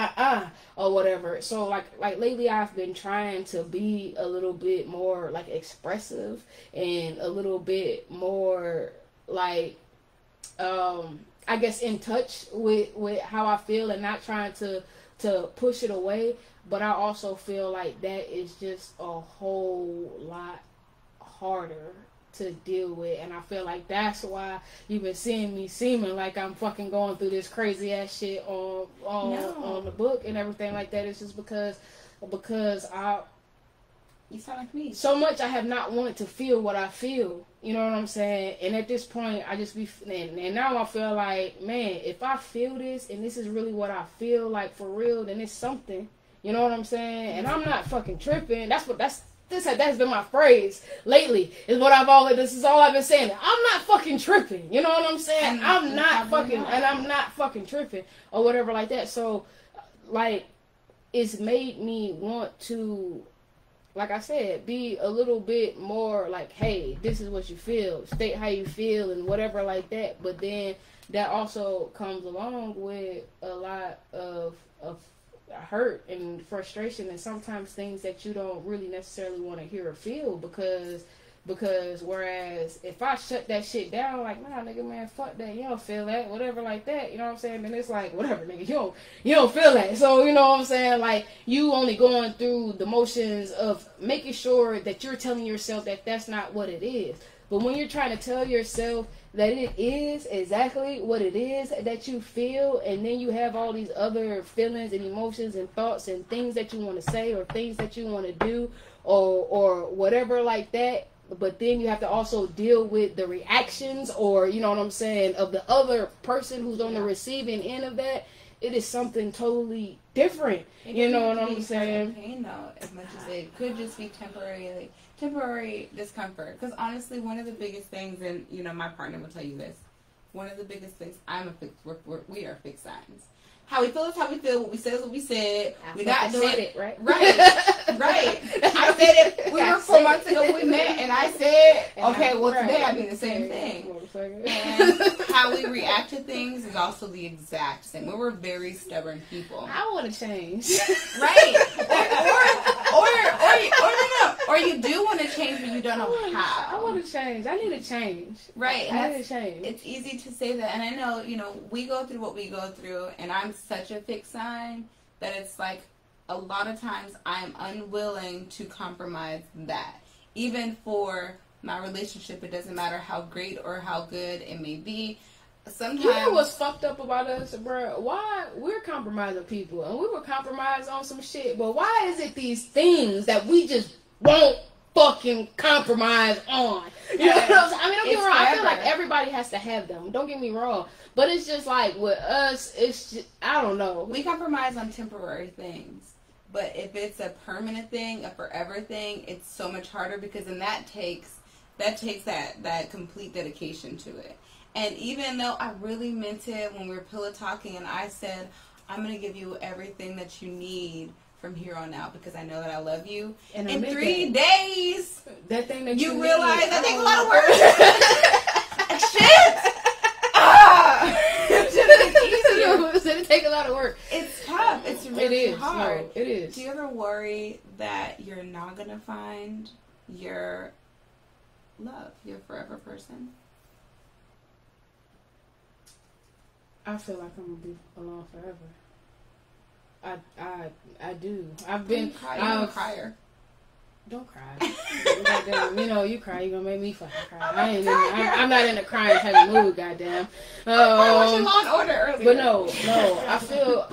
or whatever. So like lately, I've been trying to be a little bit more like expressive and a little bit more like, I guess in touch with how I feel, and not trying to to push it away, but I also feel like that is just a whole lot harder to deal with, and I feel like that's why you've been seeing me seeming like I'm fucking going through this crazy ass shit on the book and everything like that. It's just because you sound like me. So much I have not wanted to feel what I feel. You know what I'm saying? And at this point, I just be... And now I feel like, man, if I feel this, and this is really what I feel like for real, then it's something. You know what I'm saying? And I'm not fucking tripping. That's been my phrase lately. Is what this is all I've been saying. I'm not fucking tripping. You know what I'm saying? I'm not fucking tripping. Or whatever like that. So, like, it's made me want to... Like I said, be a little bit more like, hey, this is what you feel. State how you feel and whatever like that. But then that also comes along with a lot of hurt and frustration and sometimes things that you don't really necessarily want to hear or feel because whereas if I shut that shit down, like, nah, nigga, man, fuck that, you don't feel that, whatever like that, you know what I'm saying? Then it's like, whatever, nigga, you don't feel that. So, you know what I'm saying? Like, you only going through the motions of making sure that you're telling yourself that that's not what it is. But when you're trying to tell yourself that it is exactly what it is that you feel, and then you have all these other feelings and emotions and thoughts and things that you want to say or things that you want to do or whatever like that, but then you have to also deal with the reactions or, you know what I'm saying, of the other person who's on the receiving end of that. It is something totally different. You know what I'm saying? Pain, though, as much as it could just be temporary discomfort. Because honestly, one of the biggest things, and you know, my partner will tell you this, one of the biggest things, we are fixed signs. How we feel is how we feel. What we said is what we said. We not doing it, right? Right. I said it. We were 4 months ago when we met, and I said, okay, well, today I do the same thing. And how we react to things is also the exact same. We were very stubborn people. I want to change. Right. Or you do want to change, but you don't know how. I want to change. I need to change. Right. I need to change. It's easy to say that, and I know, you know, we go through what we go through, and I'm such a fixed sign that it's like a lot of times I'm unwilling to compromise that. Even for my relationship, it doesn't matter how great or how good it may be. Sometimes, you know what's fucked up about us, bro? Why we're compromising people, and we were compromised on some shit, but why is it these things that we just won't fucking compromise on? You know what I'm saying? I mean, don't get me wrong. I feel like everybody has to have them. Don't get me wrong. But it's just like with us, it's just, I don't know. We compromise on temporary things. But if it's a permanent thing, a forever thing, it's so much harder because then that takes that complete dedication to it. And even though I really meant it when we were pillow talking and I said, I'm going to give you everything that you need from here on out because I know that I love you. And in 3 days, that thing that you realize that takes a lot of work. Shit! It's going to take a lot of work. It's tough. It's really hard. No, it is. Do you ever worry that you're not going to find your love, your forever person? I feel like I'm going to be alone forever. I do. I've been... I'm a crier. Don't cry. You know, you cry, you're going to make me fucking cry. I'm not in a crying type of mood, goddamn. I watched Law and Order earlier. But no, I feel...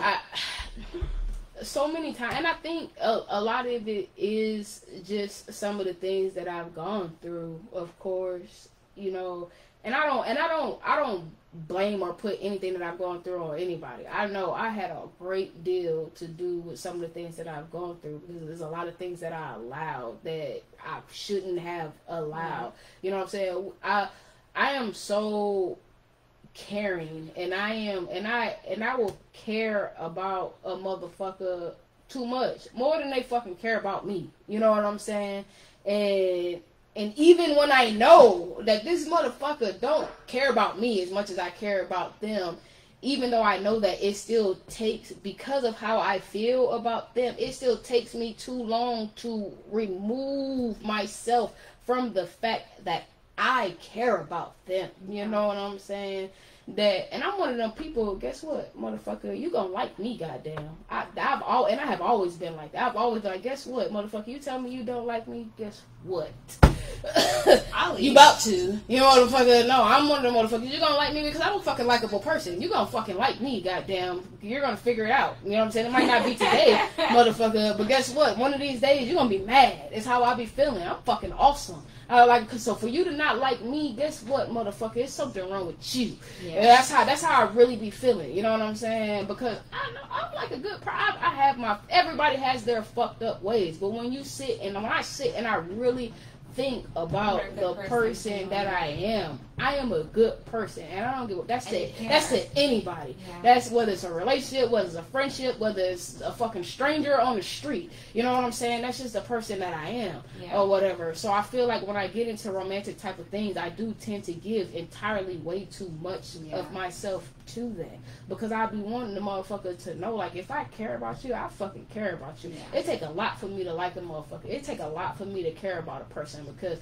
so many times, and I think a lot of it is just some of the things that I've gone through, of course, you know, and I don't blame or put anything that I've gone through on anybody. I know I had a great deal to do with some of the things that I've gone through because there's a lot of things that I allowed that I shouldn't have allowed. You know what I'm saying? I am so caring, and I will care about a motherfucker too much, more than they fucking care about me. You know what I'm saying? And even when I know that this motherfucker don't care about me as much as I care about them, even though I know that it still takes, because of how I feel about them, it still takes me too long to remove myself from the fact that I care about them. You know what I'm saying? that, and I'm one of them people, guess what, motherfucker, you gonna like me, goddamn. I have always been like that. I've always been like, guess what, motherfucker, you tell me you don't like me, guess what? You about to. You know, motherfucker, no, I'm one of them motherfuckers. You're gonna like me because I'm a fucking likable person. You gonna fucking like me, goddamn. You're gonna figure it out. You know what I'm saying? It might not be today, motherfucker, but guess what? One of these days, you're gonna be mad. It's how I be feeling. I'm fucking awesome. So for you to not like me, guess what, motherfucker? It's something wrong with you. Yeah. That's how I really be feeling. You know what I'm saying? Because I know I'm like a good. I have my. Everybody has their fucked up ways, but when you sit and when I sit and I really think about the person that I am a good person, and I don't give a that's to anybody. Yeah. That's whether it's a relationship, whether it's a friendship, whether it's a fucking stranger on the street. You know what I'm saying? That's just the person that I am, or whatever. So I feel like when I get into romantic type of things, I do tend to give entirely way too much of myself to that, because I be wanting the motherfucker to know, like, if I care about you, I fucking care about you. It take a lot for me to like a motherfucker. It take a lot for me to care about a person, because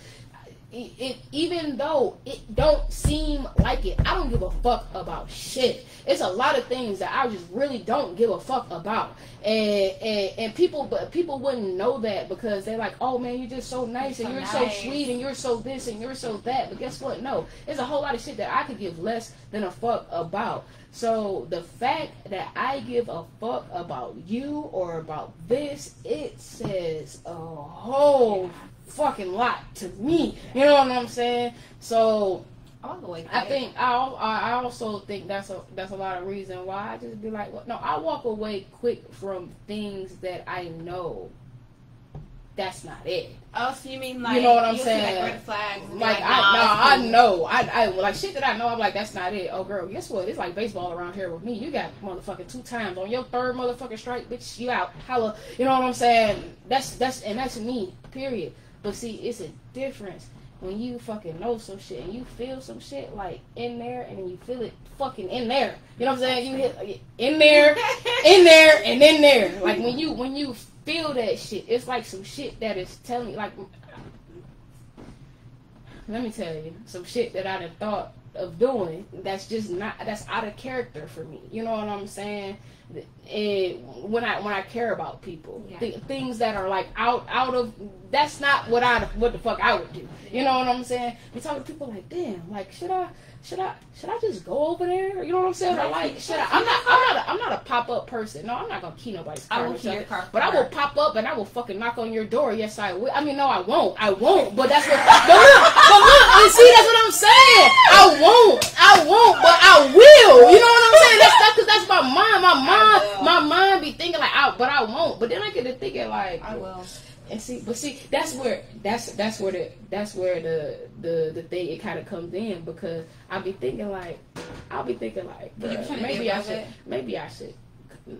it even though it don't seem like it, I don't give a fuck about shit. It's a lot of things that I just really don't give a fuck about, and people wouldn't know that, because they're like, oh man, you're just so nice, and you're so sweet, and you're so this and you're so that. But guess what? No, there's a whole lot of shit that I could give less than a fuck about. So the fact that I give a fuck about you or about this, it says a whole fucking lot to me. You know what I'm saying? So all the way. I think I also think that's a lot of reason why I just be like, well, no, I walk away quick from things that I know that's not it. Oh, so you mean like, you know what I'm saying? Like red flags. Like I know I like shit that I know. I'm like, that's not it. Oh girl, guess what? It's like baseball around here with me. You got motherfucking 2 times on your 3rd motherfucking strike, bitch. You out. Holla. You know what I'm saying? That's me. Period. But see, it's a difference when you fucking know some shit and you feel some shit like in there, and then you feel it fucking in there. You know what I'm saying? You hit like, in there, and in there. Like when you feel that shit, it's like some shit that is telling you, like, let me tell you, some shit that I done thought of doing that's just not, that's out of character for me. You know what I'm saying? When I care about people, things that are like out of, that's not what the fuck I would do. You know what I'm saying? You talk to people like, damn, like should I just go over there? You know what I'm saying? Or like, I'm not a pop up person. No, I'm not gonna key nobody's car. I will key your car, but I will pop up and I will fucking knock on your door. Yes, I will. I mean, no, I won't. But that's what. But look, and see, that's what I'm saying. I won't, but I will. You know what I'm saying? That's because that's my mind. My mind be thinking like, but I won't. But then I get to thinking like, I will. And see, that's where the thing, it kind of comes in, because I'll be thinking like, maybe I should,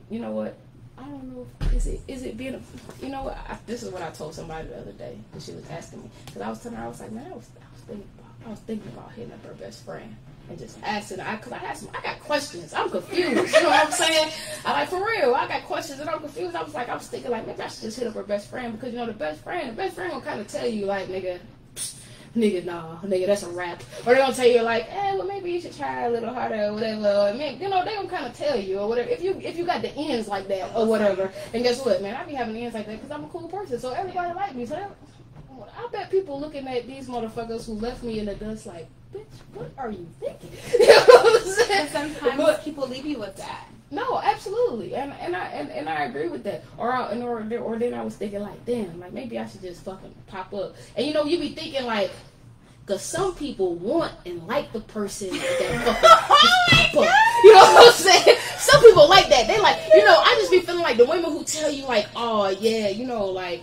you know what? I don't know. Is it being you know what? This is what I told somebody the other day, and she was asking me, because I was telling her, I was like, man, I was thinking about hitting up her best friend and just asking her, because I got questions. I'm confused. You know what I'm saying? I like, for real, I got questions and I'm confused. I was thinking like, maybe I should just hit up her best friend, because you know the best friend will kind of tell you like, nigga, nah, nigga, that's a wrap. Or they gonna tell you like, well, maybe you should try a little harder or whatever. Or, you know, they gonna kind of tell you or whatever. If you got the ends like that or whatever. And guess what, man? I be having the ends like that because I'm a cool person, so everybody like me. So I bet people looking at these motherfuckers who left me in the dust like, bitch, what are you thinking? You know what I'm saying? Sometimes people leave you with that. No, absolutely, and I agree with that. Or then I was thinking like, damn, like maybe I should just fucking pop up. And you know, you be thinking like, cause some people want and like the person that fucking pop up. You know what I'm saying? Some people like that. They like, you know, I just be feeling like the women who tell you like, oh yeah, you know, like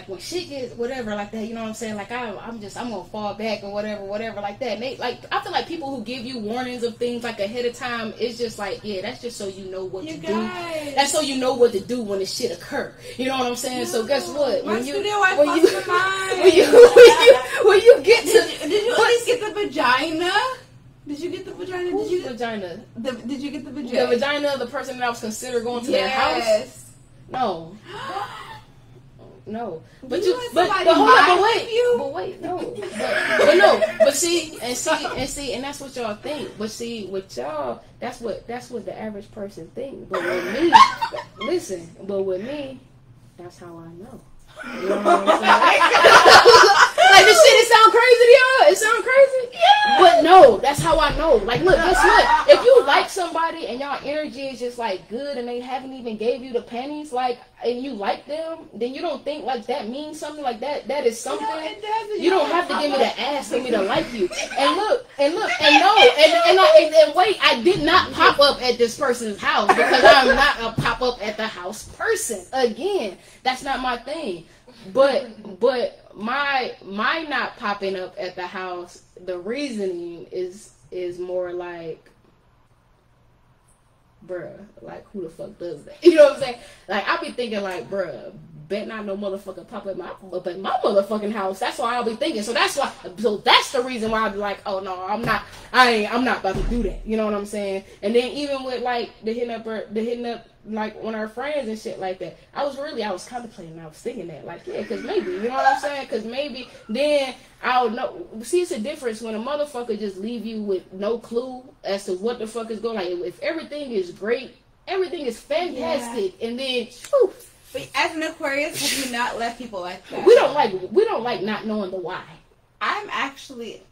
when shit gets whatever like that, you know what I'm saying? Like I'm gonna fall back or whatever like that. And they like, I feel like people who give you warnings of things like ahead of time, it's just like, yeah, that's just so you know what to do. That's so you know what to do when the shit occur. You know what I'm saying? No. So guess what? When you get to, did you at least get the vagina? Did you get the vagina? Did you vagina? Did you get the vagina? The vagina of the person that I was considering going to their house? No. no. But But you, but hold on, but wait, no. But no, but see, and that's what y'all think. But see, with y'all, that's what the average person think. But with me, listen, but with me, that's how I know. You know what I'm saying? Like, this shit, it sound crazy to y'all? It sound crazy? Yeah. But no, that's how I know. Like, look, guess what? If you like somebody and y'all energy is just, like, good and they haven't even gave you the pennies, like, and you like them, then you don't think, like, that means something like that. That is something. No, it doesn't. You don't have to give me the ass for me to like you. And look, and no, and wait, I did not pop up at this person's house because I'm not a pop up at the house person. Again, that's not my thing. But my not popping up at the house, the reasoning is more like, bruh, like, who the fuck does that? You know what I'm saying? Like, I be thinking like, bruh, bet not no motherfucker pop up at my motherfucking house. That's why I'll be thinking. So that's the reason why I'll be like, oh no, I'm not about to do that. You know what I'm saying? And then even with like the hitting up like on our friends and shit like that, I was contemplating, I was thinking that, like, yeah, because maybe, you know what I'm saying? Because maybe then I'll know. See, it's a difference when a motherfucker just leave you with no clue as to what the fuck is going on. Like, if everything is great, everything is fantastic, and then, whew. But as an Aquarius, have you not left people like that? We don't like not knowing the why.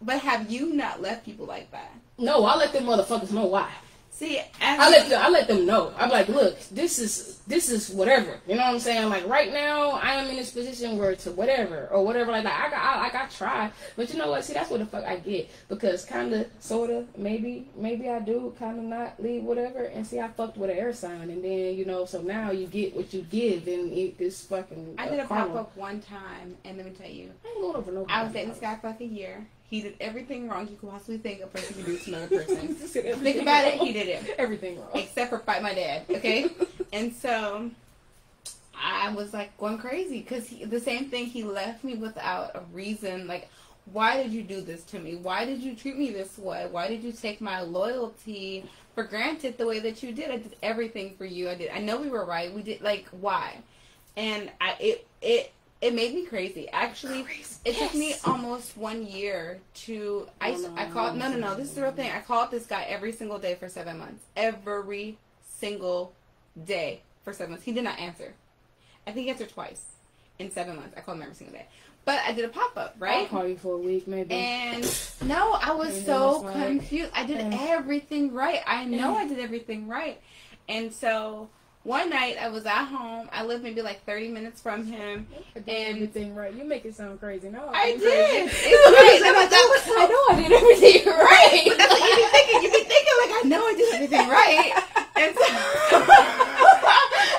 But have you not left people like that? No, I let them motherfuckers know why. See, I let them know. I'm like, look, this is whatever. You know what I'm saying? Like, right now, I am in this position where to whatever like that. I try, but you know what? See, that's what the fuck I get, because kind of, sort of, maybe I do kind of not leave whatever, and see, I fucked with an air sign, and then, you know, so now you get what you give, and it's fucking. I did a pop up one time, and let me tell you, I ain't going over no. I was dating this guy for like a year. He did everything wrong you could possibly think a person could do to another person. Think about it, he did everything wrong. Except for fight my dad, okay? And so, I was like going crazy, because the same thing, he left me without a reason. Like, why did you do this to me? Why did you treat me this way? Why did you take my loyalty for granted the way that you did? I did everything for you. I know we were right. We did, like, why? And it made me crazy. Actually, it took me almost 1 year to... No, this is the real thing. I called this guy every single day for 7 months. Every single day for 7 months. He did not answer. I think he answered twice in 7 months. I called him every single day. But I did a pop-up, right? I'll call you for a week, maybe. And no, I was so confused. I did everything right. I know I did everything right. And so... one night, I was at home. I lived maybe like 30 minutes from him. I did everything right. You make it sound crazy. No, I did. It's crazy. I know I did everything right. But that's what you be thinking, like, I know I did everything right. And so,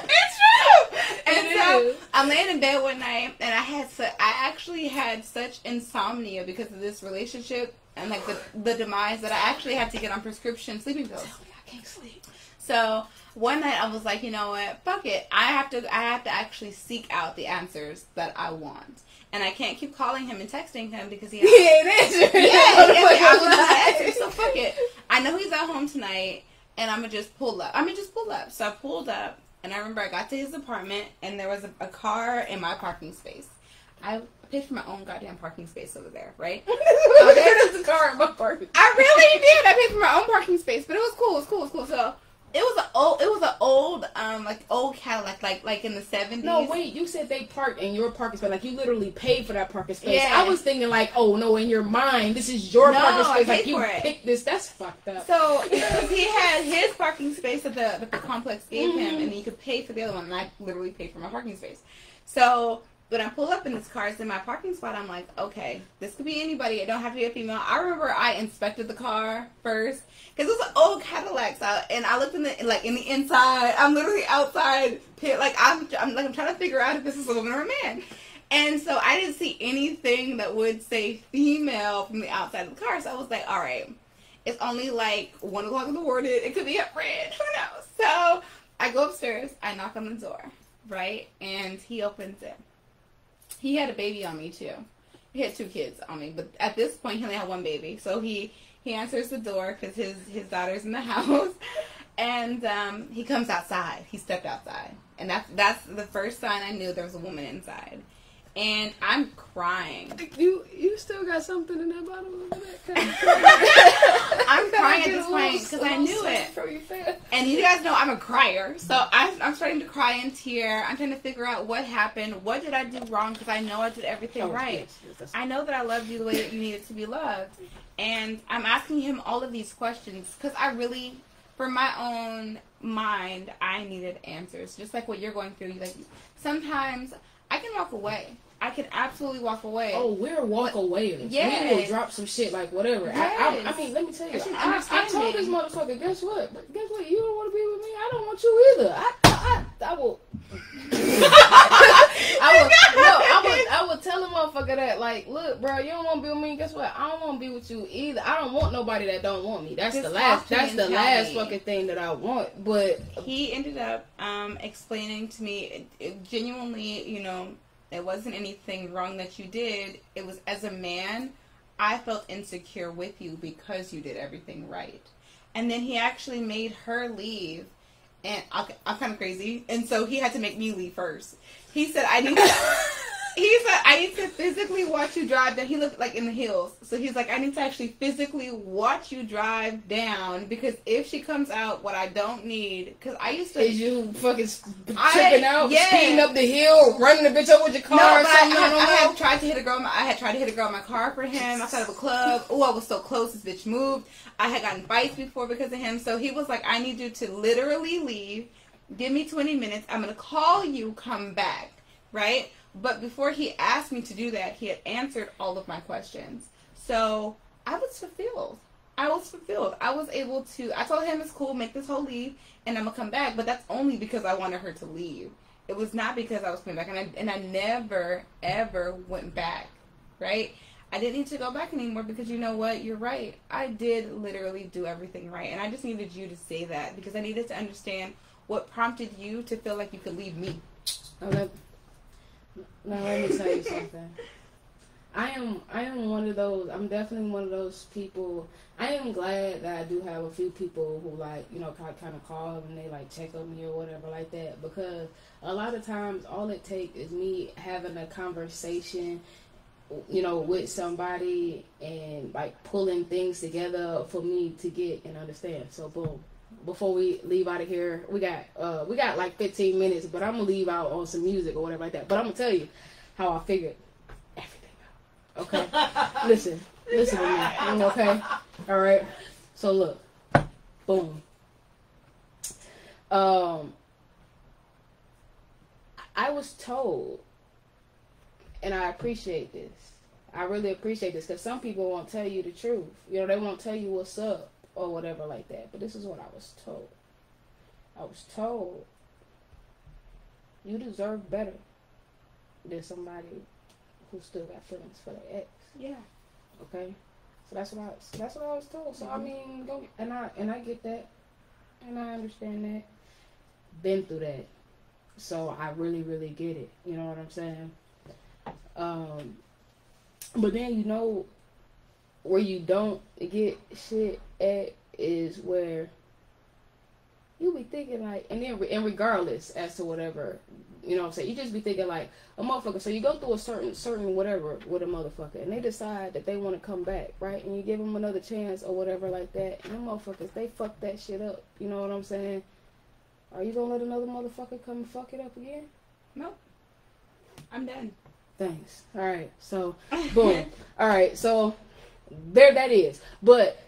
it's true. And so, I'm laying in bed one night, and I actually had such insomnia because of this relationship and like the demise that I actually had to get on prescription sleeping pills. Tell me I can't sleep. So one night I was like, you know what, fuck it. I have to actually seek out the answers that I want. And I can't keep calling him and texting him because he ain't answering. I was not answering, so fuck it. I know he's at home tonight, and I'm going to just pull up. So I pulled up, and I remember I got to his apartment, and there was a car in my parking space. I paid for my own goddamn parking space over there, right? There's a car in my parking space. I really did. I paid for my own parking space, but it was cool. So... It was an old Cadillac, like in the 70s. No, wait, you said they parked in your parking space, like you literally paid for that parking space. Yeah. I was thinking like, oh no, in your mind, this is your parking space, like you picked this. That's fucked up. So he had his parking space that the complex gave him, and he could pay for the other one, and I literally paid for my parking space. So when I pull up in this car, it's in my parking spot, I'm like, okay, this could be anybody. It don't have to be a female. I remember I inspected the car first, because it was an old Cadillac, and I looked in the inside. I'm literally outside, I'm trying to figure out if this is a woman or a man. And so I didn't see anything that would say female from the outside of the car. So I was like, all right, it's only like 1 o'clock in the morning. It could be a friend. Who knows? So I go upstairs. I knock on the door, right? And he opens it. He had a baby on me, too. He had 2 kids on me. But at this point, he only had 1 baby. So he answers the door because his daughter's in the house. And he comes outside. He stepped outside. And that's the first sign I knew there was a woman inside. And I'm crying. You still got something in that bottle of that kind of I'm crying at this point because I knew it. And you guys know I'm a crier. So I'm starting to cry and tear. I'm trying to figure out what happened. What did I do wrong? Because I know I did everything right. Yes, I know that I loved you the way that you needed to be loved. And I'm asking him all of these questions because I really, for my own mind, I needed answers. Just like what you're going through. Like, sometimes I can walk away. I can absolutely walk away. Oh, we're walk awayers. Yeah. We will drop some shit like whatever. Yes. I mean, let me tell you. I told this motherfucker, guess what? You don't want to be with me. I don't want you either. I will. I will tell a motherfucker that, like, look, bro, you don't want to be with me. Guess what? I don't want to be with you either. I don't want nobody that don't want me. That's the last fucking thing that I want. But he ended up explaining to me, genuinely, you know, it wasn't anything wrong that you did. It was, as a man, I felt insecure with you because you did everything right. And then he actually made her leave. And I'm kind of crazy. And so he had to make me leave first. He said, I need to physically watch you drive down. He lived like in the hills. So he's like, I need to actually physically watch you drive down, because if she comes out what I don't need, because I used to. Is you fucking tripping out, speeding up the hill, running the bitch over with your car or something? I had tried to hit a girl in my car for him outside of a club. Oh, I was so close. This bitch moved. I had gotten fights before because of him. So he was like, I need you to literally leave. Give me 20 minutes. I'm going to call you. Come back. Right? But before he asked me to do that, he had answered all of my questions. So I was fulfilled. I was able to, I told him it's cool, make this whole leave, and I'm going to come back. But that's only because I wanted her to leave. It was not because I was coming back. And I never, ever went back. Right? I didn't need to go back anymore because, you know what? You're right. I did literally do everything right. And I just needed you to say that because I needed to understand what prompted you to feel like you could leave me. Now let me tell you something. I am one of those. I'm definitely one of those people. I am glad that I do have a few people who, like, you know, kind of call and they like check on me or whatever like that, because a lot of times all it takes is me having a conversation, you know, with somebody and like pulling things together for me to get and understand. So boom. Before we leave out of here, we got like 15 minutes, but I'm gonna leave out on some music or whatever like that. But I'm gonna tell you how I figured everything out. Okay, listen to me. Okay, all right. So look, boom. I was told, and I appreciate this. I really appreciate this, because some people won't tell you the truth. You know, they won't tell you what's up or whatever like that. But this is what I was told. I was told you deserve better than somebody who still got feelings for their ex. Yeah. Okay. So that's what I was told. So I mean, and I get that, and I understand that. Been through that, so I really, really get it. You know what I'm saying? But then, you know, where you don't get shit at is where you be thinking like, and regardless as to whatever, you know what I'm saying, you just be thinking like a motherfucker. So you go through a certain whatever with a motherfucker, and they decide that they want to come back, right? And you give them another chance or whatever like that, and them motherfuckers, they fuck that shit up. You know what I'm saying? Are you gonna let another motherfucker come and fuck it up again? Nope. I'm done. Thanks. All right. So, boom. All right. So, there that is. But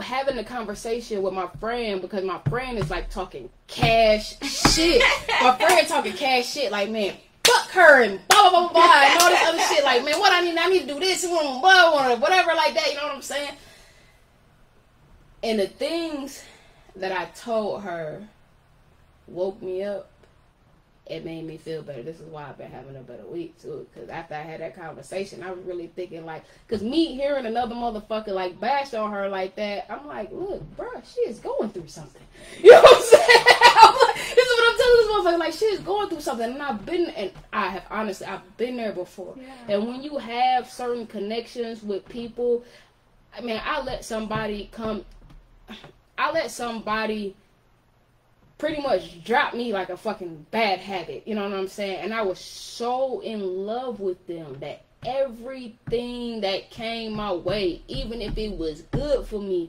having a conversation with my friend, because my friend is like talking cash shit. My friend talking cash shit, like, man, fuck her and blah, blah, blah, blah, and all this other shit. Like, man, what I need to do this, blah, blah, whatever like that. You know what I'm saying? And the things that I told her woke me up. It made me feel better. This is why I've been having a better week too. Because after I had that conversation, I was really thinking like, because me hearing another motherfucker like bash on her like that, I'm like, look, bro, she is going through something. You know what I'm saying? I'm like, this is what I'm telling this motherfucker. Like, she is going through something, and I've been there before. Yeah. And when you have certain connections with people, I mean, I let somebody pretty much dropped me like a fucking bad habit. You know what I'm saying? And I was so in love with them that everything that came my way, even if it was good for me,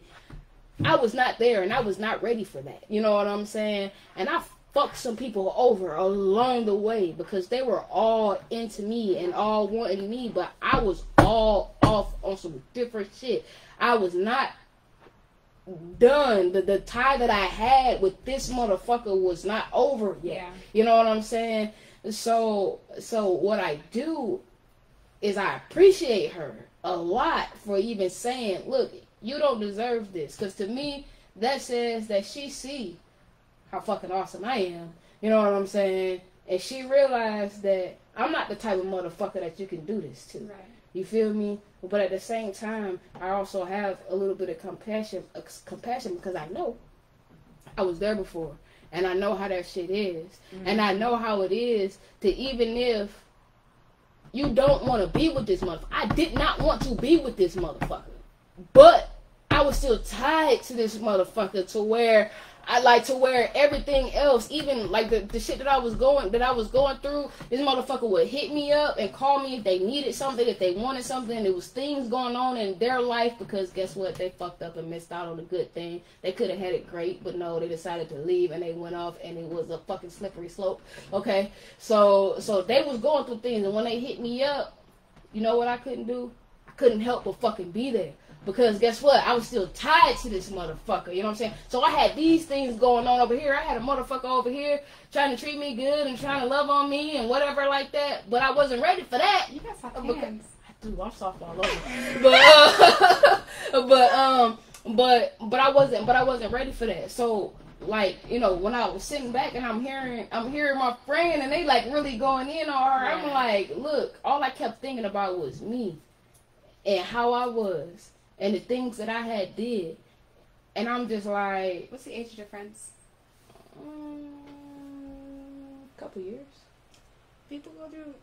I was not there and I was not ready for that. You know what I'm saying? And I fucked some people over along the way because they were all into me and all wanting me, but I was all off on some different shit. I was not done. The tie that I had with this motherfucker was not over yet. Yeah. You know what I'm saying? So what I do is I appreciate her a lot for even saying, look, you don't deserve this. Because to me, that says that she see how fucking awesome I am. You know what I'm saying? And she realized that I'm not the type of motherfucker that you can do this to. Right. You feel me? But at the same time, I also have a little bit of compassion because I know I was there before. And I know how that shit is. Mm-hmm. And I know how it is to, even if you don't want to be with this motherfucker. I did not want to be with this motherfucker. But I was still tied to this motherfucker to where everything else, even like the shit that I was going through, this motherfucker would hit me up and call me if they needed something, if they wanted something. There was things going on in their life because guess what? They fucked up and missed out on a good thing. They could have had it great, but no, they decided to leave and they went off and it was a fucking slippery slope. Okay? So they was going through things, and when they hit me up, you know what I couldn't do? I couldn't help but fucking be there. Because guess what? I was still tied to this motherfucker. You know what I'm saying? So I had these things going on over here. I had a motherfucker over here trying to treat me good and trying to love on me and whatever like that. But I wasn't ready for that. You got soft hands. I do. I'm soft all over. But I wasn't ready for that. So like, you know, when I was sitting back and I'm hearing my friend and they like really going in on her, I'm like, look, all I kept thinking about was me and how I was. And the things that I had did. And I'm just like... What's the age difference? Couple years. People go through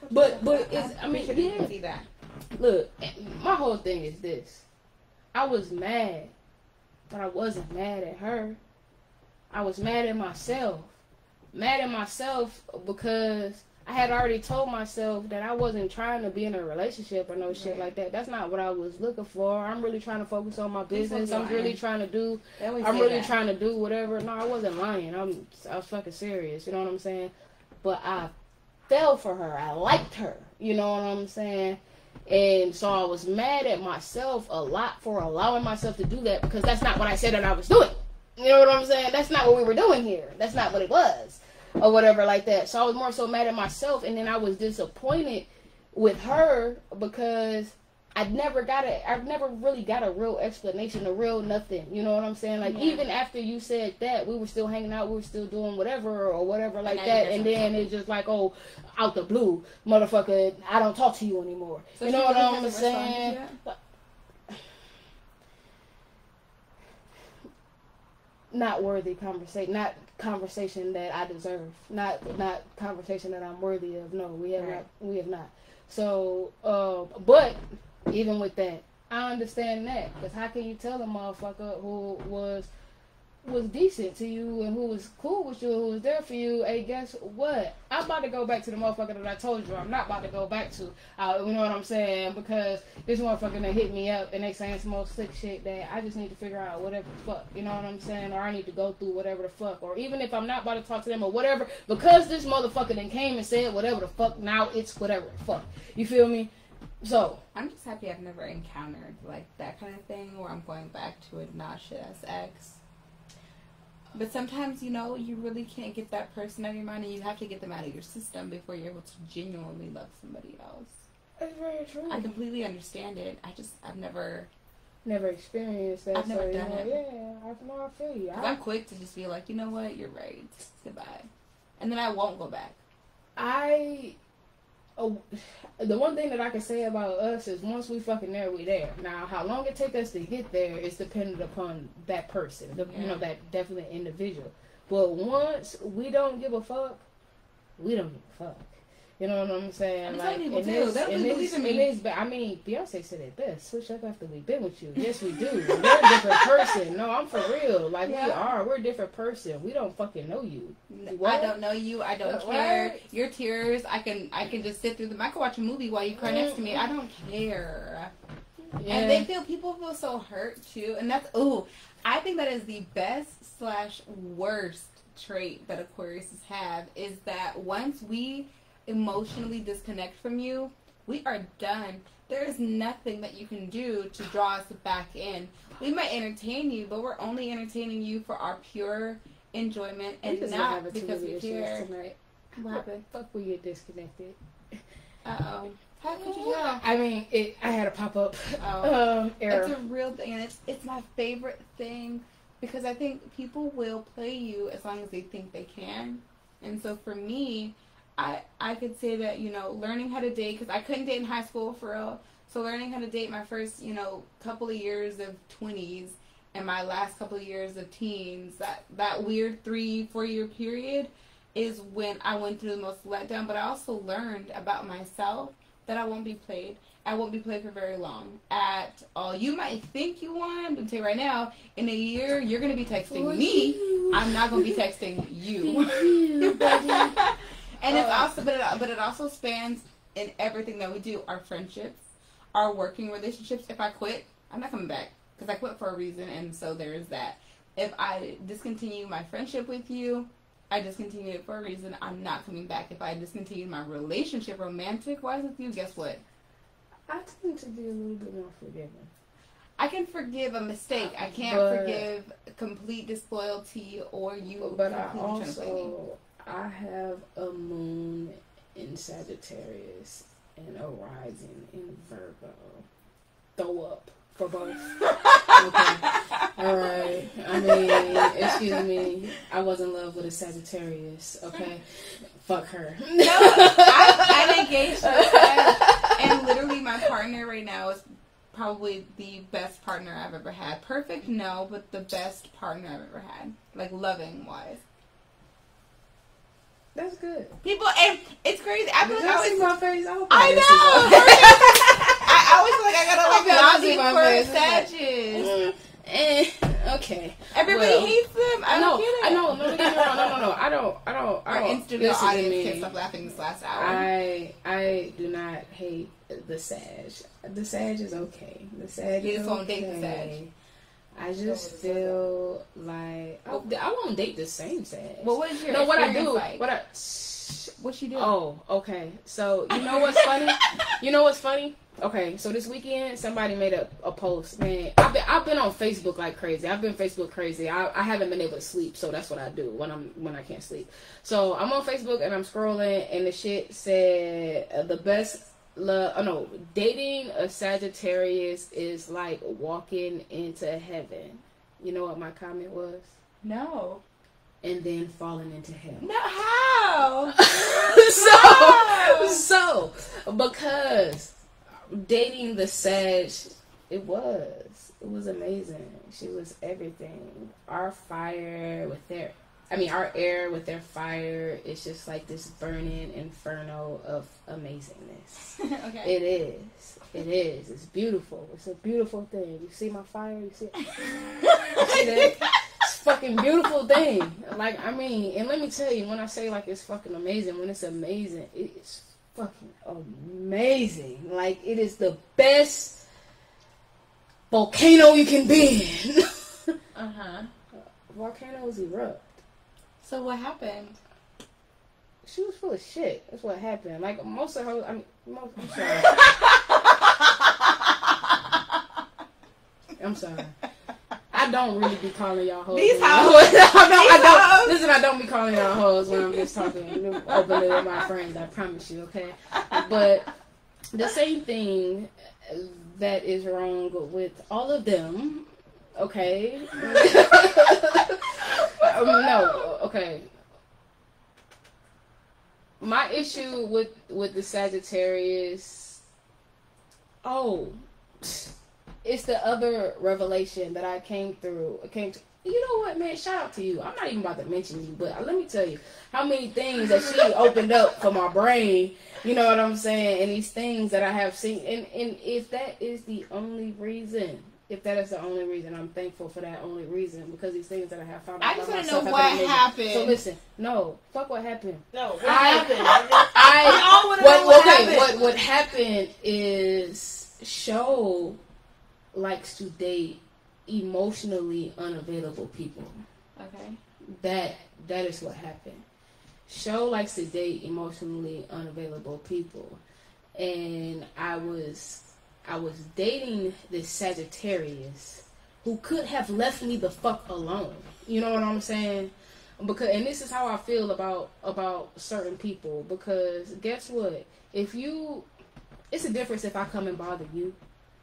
But it's... I mean, yeah. See that. Look, my whole thing is this. I was mad. But I wasn't mad at her. I was mad at myself. Mad at myself because... I had already told myself that I wasn't trying to be in a relationship or no shit like that. That's not what I was looking for. I'm really trying to focus on my business. I'm really trying to do whatever. No, I wasn't lying. I was fucking serious. You know what I'm saying? But I fell for her. I liked her. You know what I'm saying? And so I was mad at myself a lot for allowing myself to do that because that's not what I said that I was doing. You know what I'm saying? That's not what we were doing here. That's not what it was. Or whatever like that. So I was more so mad at myself, and then I was disappointed with her because I've never really got a real explanation, a real nothing. You know what I'm saying? Like, even after you said that, we were still hanging out, we were still doing whatever or whatever like that, and then it's just like, oh, out the blue, motherfucker, I don't talk to you anymore. So you know what I'm saying? Not worthy conversation, not conversation that I deserve, not conversation that I'm worthy of. No, we have not. So, but even with that, I understand that because how can you tell a motherfucker who was decent to you and who was cool with you, who was there for you, hey, guess what? I'm about to go back to the motherfucker that I told you I'm not about to go back to. You know what I'm saying? Because this motherfucker done hit me up and they saying some more slick shit that I just need to figure out whatever the fuck. You know what I'm saying? Or I need to go through whatever the fuck. Or even if I'm not about to talk to them or whatever, because this motherfucker then came and said whatever the fuck, now it's whatever the fuck. You feel me? So I'm just happy I've never encountered like that kind of thing where I'm going back to a not shit ass ex. But sometimes, you know, you really can't get that person out of your mind, and you have to get them out of your system before you're able to genuinely love somebody else. That's very true. I completely understand it. I've never experienced that. I've never done it. Yeah, I feel you. I'm quick to just be like, you know what, you're right. Goodbye. And then I won't go back. The one thing that I can say about us is once we fucking there, we there. Now, how long it take us to get there is dependent upon that person, you know, that definite individual. But once we don't give a fuck, we don't give a fuck. You know what I'm saying? And like, some people do. They don't believe in me. I mean, Beyonce said it best. Switch up after we've been with you. Yes, we do. We're a different person. No, I'm for real. Like, we are. We're a different person. We don't fucking know you. What? I don't know you. I don't care. What? Your tears, I can just sit through them. I can watch a movie while you cry next to me. I don't care. Yeah. And people feel so hurt, too. And that's, I think that is the best/worst trait that Aquariuses have, is that once we emotionally disconnect from you, we are done. There is nothing that you can do to draw us back in. We might entertain you, but we're only entertaining you for our pure enjoyment and not because we care. Tonight. What happened? Fuck, we get disconnected. Uh-oh. How could you know? I mean, I had a pop-up error. It's a real thing, and it's my favorite thing, because I think people will play you as long as they think they can. And so for me, I could say that, learning how to date, because I couldn't date in high school for real. So learning how to date my first, couple of years of 20s and my last couple of years of teens, that weird 3-4 year period is when I went through the most letdown. But I also learned about myself that I won't be played. I won't be played for very long at all. You might think you won, but I'll tell you right now, in a year, you're going to be texting me. I'm not going to be texting you. And it's also, but it also spans in everything that we do. Our friendships, our working relationships. If I quit, I'm not coming back, because I quit for a reason, and so there is that. If I discontinue my friendship with you, I discontinue it for a reason. I'm not coming back. If I discontinue my relationship, romantic-wise, with you, guess what? I tend to be a little bit more forgiving. I can forgive a mistake. I can't forgive complete disloyalty or you. But I have a moon in Sagittarius and a rising in Virgo. Throw up for both. Okay. All right. I mean, excuse me. I was in love with a Sagittarius. Okay. Fuck her. No, I'm engaged to a and literally my partner right now is probably the best partner I've ever had. Perfect? No, but the best partner I've ever had. Like, loving-wise. That's good. People, and it's crazy. I feel like I see my face. I always feel like I gotta login for Sagittarius. Okay. Everybody hates them. I don't get it. I know. No, get me wrong. No. I don't. Our Instagram audience can't stop laughing this last hour. I do not hate the Sag. The Sag is okay. The Sag is okay. Won't date the Sag. I just feel like I won't date the same Sag. Well, what is your what I do? Like? What you do? Oh, okay. So you know what's funny? Okay, so this weekend somebody made a post. Man, I've been on Facebook like crazy. I've been Facebook crazy. I haven't been able to sleep, so that's what I do when I can't sleep. So I'm on Facebook and I'm scrolling, and the shit said the best. Dating a Sagittarius is like walking into heaven. You know what my comment was? No. And then falling into hell. No, how? So because dating the Sag, it was amazing. She was everything. Our air with their fire is just like this burning inferno of amazingness. Okay. It is. It's beautiful. It's a beautiful thing. You see my fire? You see it? You see that? It's a fucking beautiful thing. Like, I mean, and let me tell you, when I say like it's fucking amazing, when it's amazing, it's fucking amazing. Like, it is the best volcano you can be in. Volcanoes erupt. So what happened? She was full of shit. That's what happened. Like, most of her, I'm sorry. I'm sorry. I don't really be calling y'all hoes. These hoes. I don't be calling y'all hoes when I'm just talking openly with my friends. I promise you, okay? But the same thing that is wrong with all of them, okay? No, okay. My issue with the Sagittarius, it's the other revelation that I came You know what, man? Shout out to you. I'm not even about to mention you, but let me tell you how many things that she opened up for my brain. You know what I'm saying? And these things that I have seen. And if that is the only reason, I'm thankful for that only reason, because these things that I have found out. I just want to know what happened. So listen, no, fuck what happened. No, what happened? What happened is Show likes to date emotionally unavailable people. Okay. That is what happened. Show likes to date emotionally unavailable people, and I was dating this Sagittarius who could have left me the fuck alone. You know what I'm saying? And this is how I feel about certain people, because guess what? It's a difference if I come and bother you,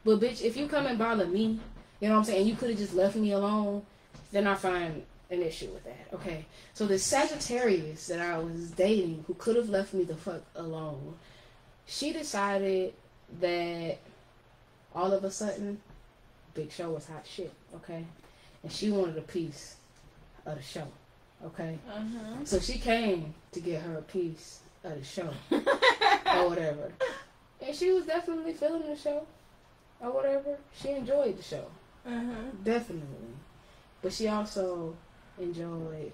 but bitch, if you come and bother me, you know what I'm saying, you could have just left me alone, then I find an issue with that. Okay, so the Sagittarius that I was dating, who could have left me the fuck alone, she decided that all of a sudden, Big Show was hot shit. Okay, and she wanted a piece of the show. Okay, so she came to get her a piece of the show or whatever, and she was definitely feeling the show or whatever. She enjoyed the show. Definitely. But she also enjoyed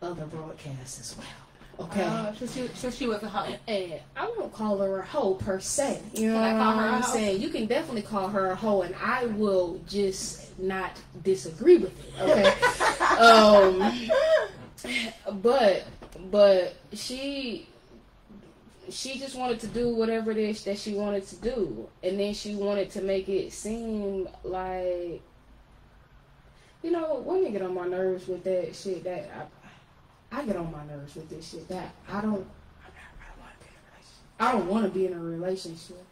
other broadcasts as well. Okay. So she was a hoe. And I won't call her a hoe per se. You know what I'm saying? You can definitely call her a hoe, and I will just not disagree with it. Okay. But she just wanted to do whatever it is that she wanted to do. And then she wanted to make it seem like, you know, women get on my nerves with that shit that I get on my nerves with this shit that I don't want to be in a relationship.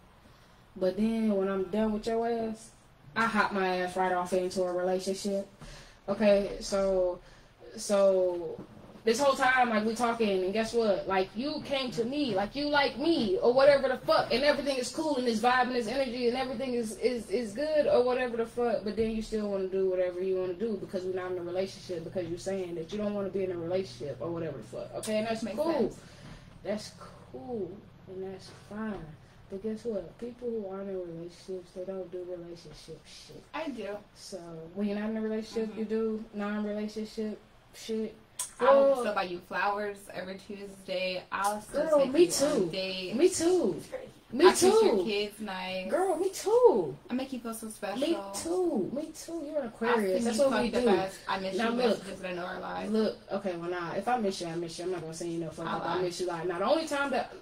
But then when I'm done with your ass, I hop my ass right off into a relationship. Okay, so this whole time, like, we talking, and guess what? Like, you came to me, like, you like me, or whatever the fuck, and everything is cool, and this vibe, and this energy, and everything is good, or whatever the fuck, but then you still want to do whatever you want to do, because we're not in a relationship, because you're saying that you don't want to be in a relationship, or whatever the fuck, okay? And that's cool. Sense. That's cool, and that's fine. But guess what? People who aren't in relationships, they don't do relationship shit. I do. So, when you're not in a relationship, you do non-relationship shit. I'll still buy you flowers every Tuesday. I'll still take you on dates. Me too. I treat your kids nice. Girl, me too. I make you feel so special. Me too. You're an Aquarius. That's what we do. I miss you messages that I know are lies. Look, okay, well, nah, if I miss you, I miss you. I'm not going to send you no fuck up. I miss you. Like, now, the only time that,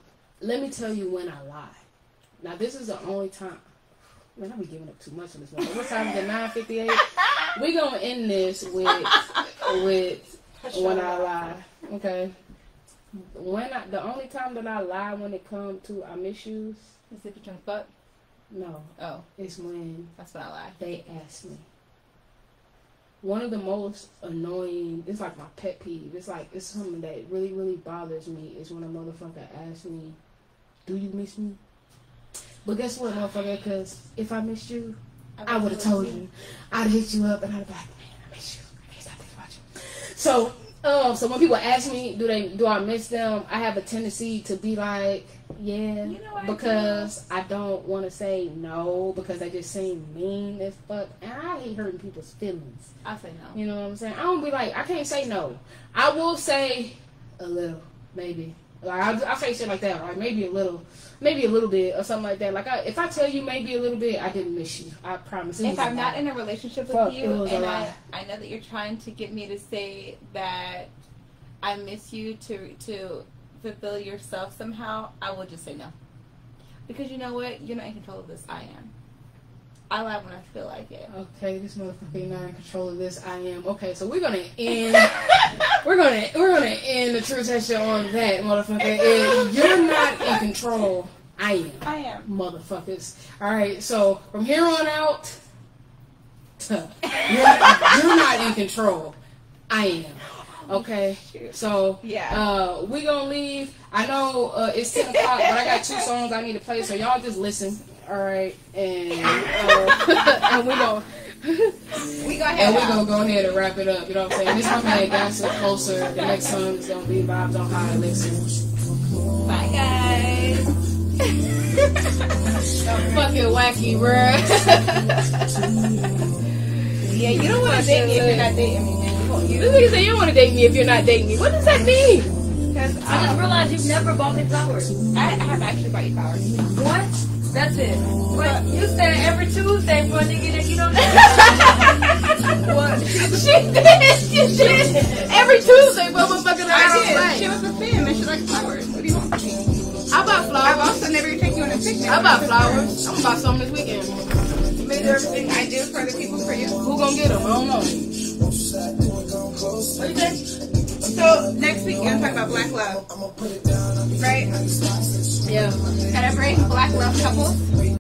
let me tell you when I lie. Now, this is the only time. Man, I be giving up too much on this one. What time is it? 9:58? We going to end this with when I lie, okay? The only time that I lie when it comes to I miss yous is if you drink fuck. No. Oh, it's when that's when I lie. They ask me. One of the most annoying, it's like my pet peeve. It's like, it's something that really, really bothers me is when a motherfucker asks me, "Do you miss me?" But guess what, motherfucker? Because if I missed you, I would have told you. I'd hit you up and I'd be like, "Man, I miss you. I can't stop thinking about you." So when people ask me, do I miss them? I have a tendency to be like, yeah, because I don't want to say no because they just seem mean as fuck, and I hate hurting people's feelings. I say no. You know what I'm saying? I don't be like, I can't say no. I will say a little, maybe. Like I say shit like that, right? Maybe a little bit or something like that. Like if I tell you maybe a little bit, I didn't miss you. I promise. If I'm not in a relationship with you, and I know that you're trying to get me to say that I miss you to fulfill yourself somehow, I will just say no. Because you know what? You're not in control of this. I am. I lie when I feel like it. Okay, this motherfucker not in control of this. I am. Okay, so we're gonna end. we're gonna end the truth session on that, motherfucker. If you're not in control, I am. I am. Motherfuckers. All right. So from here on out, you're not in control. I am. Okay, so yeah, we gonna leave. I know it's 10 o'clock, but I got 2 songs I need to play, so y'all just listen. All right, and We go ahead. And we're going to go ahead and wrap it up. You know what I'm saying? This one had gotten closer. The next song is going to be Vibes on High Elixir. Bye, guys. Fucking wacky, bruh. Yeah, you don't want to date me if you're not dating me, man. This nigga say you don't want to date me if you're not dating me. What does that mean? Because I just realized you've never bought me flowers. I have actually bought you flowers. What? That's it. But you said every Tuesday for a nigga that you don't know. What? She did. Every Tuesday, but motherfucker, I did. She was a fan, man. She likes flowers. What do you want from me? I bought flowers. I've also never taken you on a picnic. I bought flowers. I'm gonna buy some this weekend. You may do everything I do for other people for you. Who gonna get them? I don't know. What you say? So next week we're gonna talk about black love, right? Yeah. Gotta bring black love couples.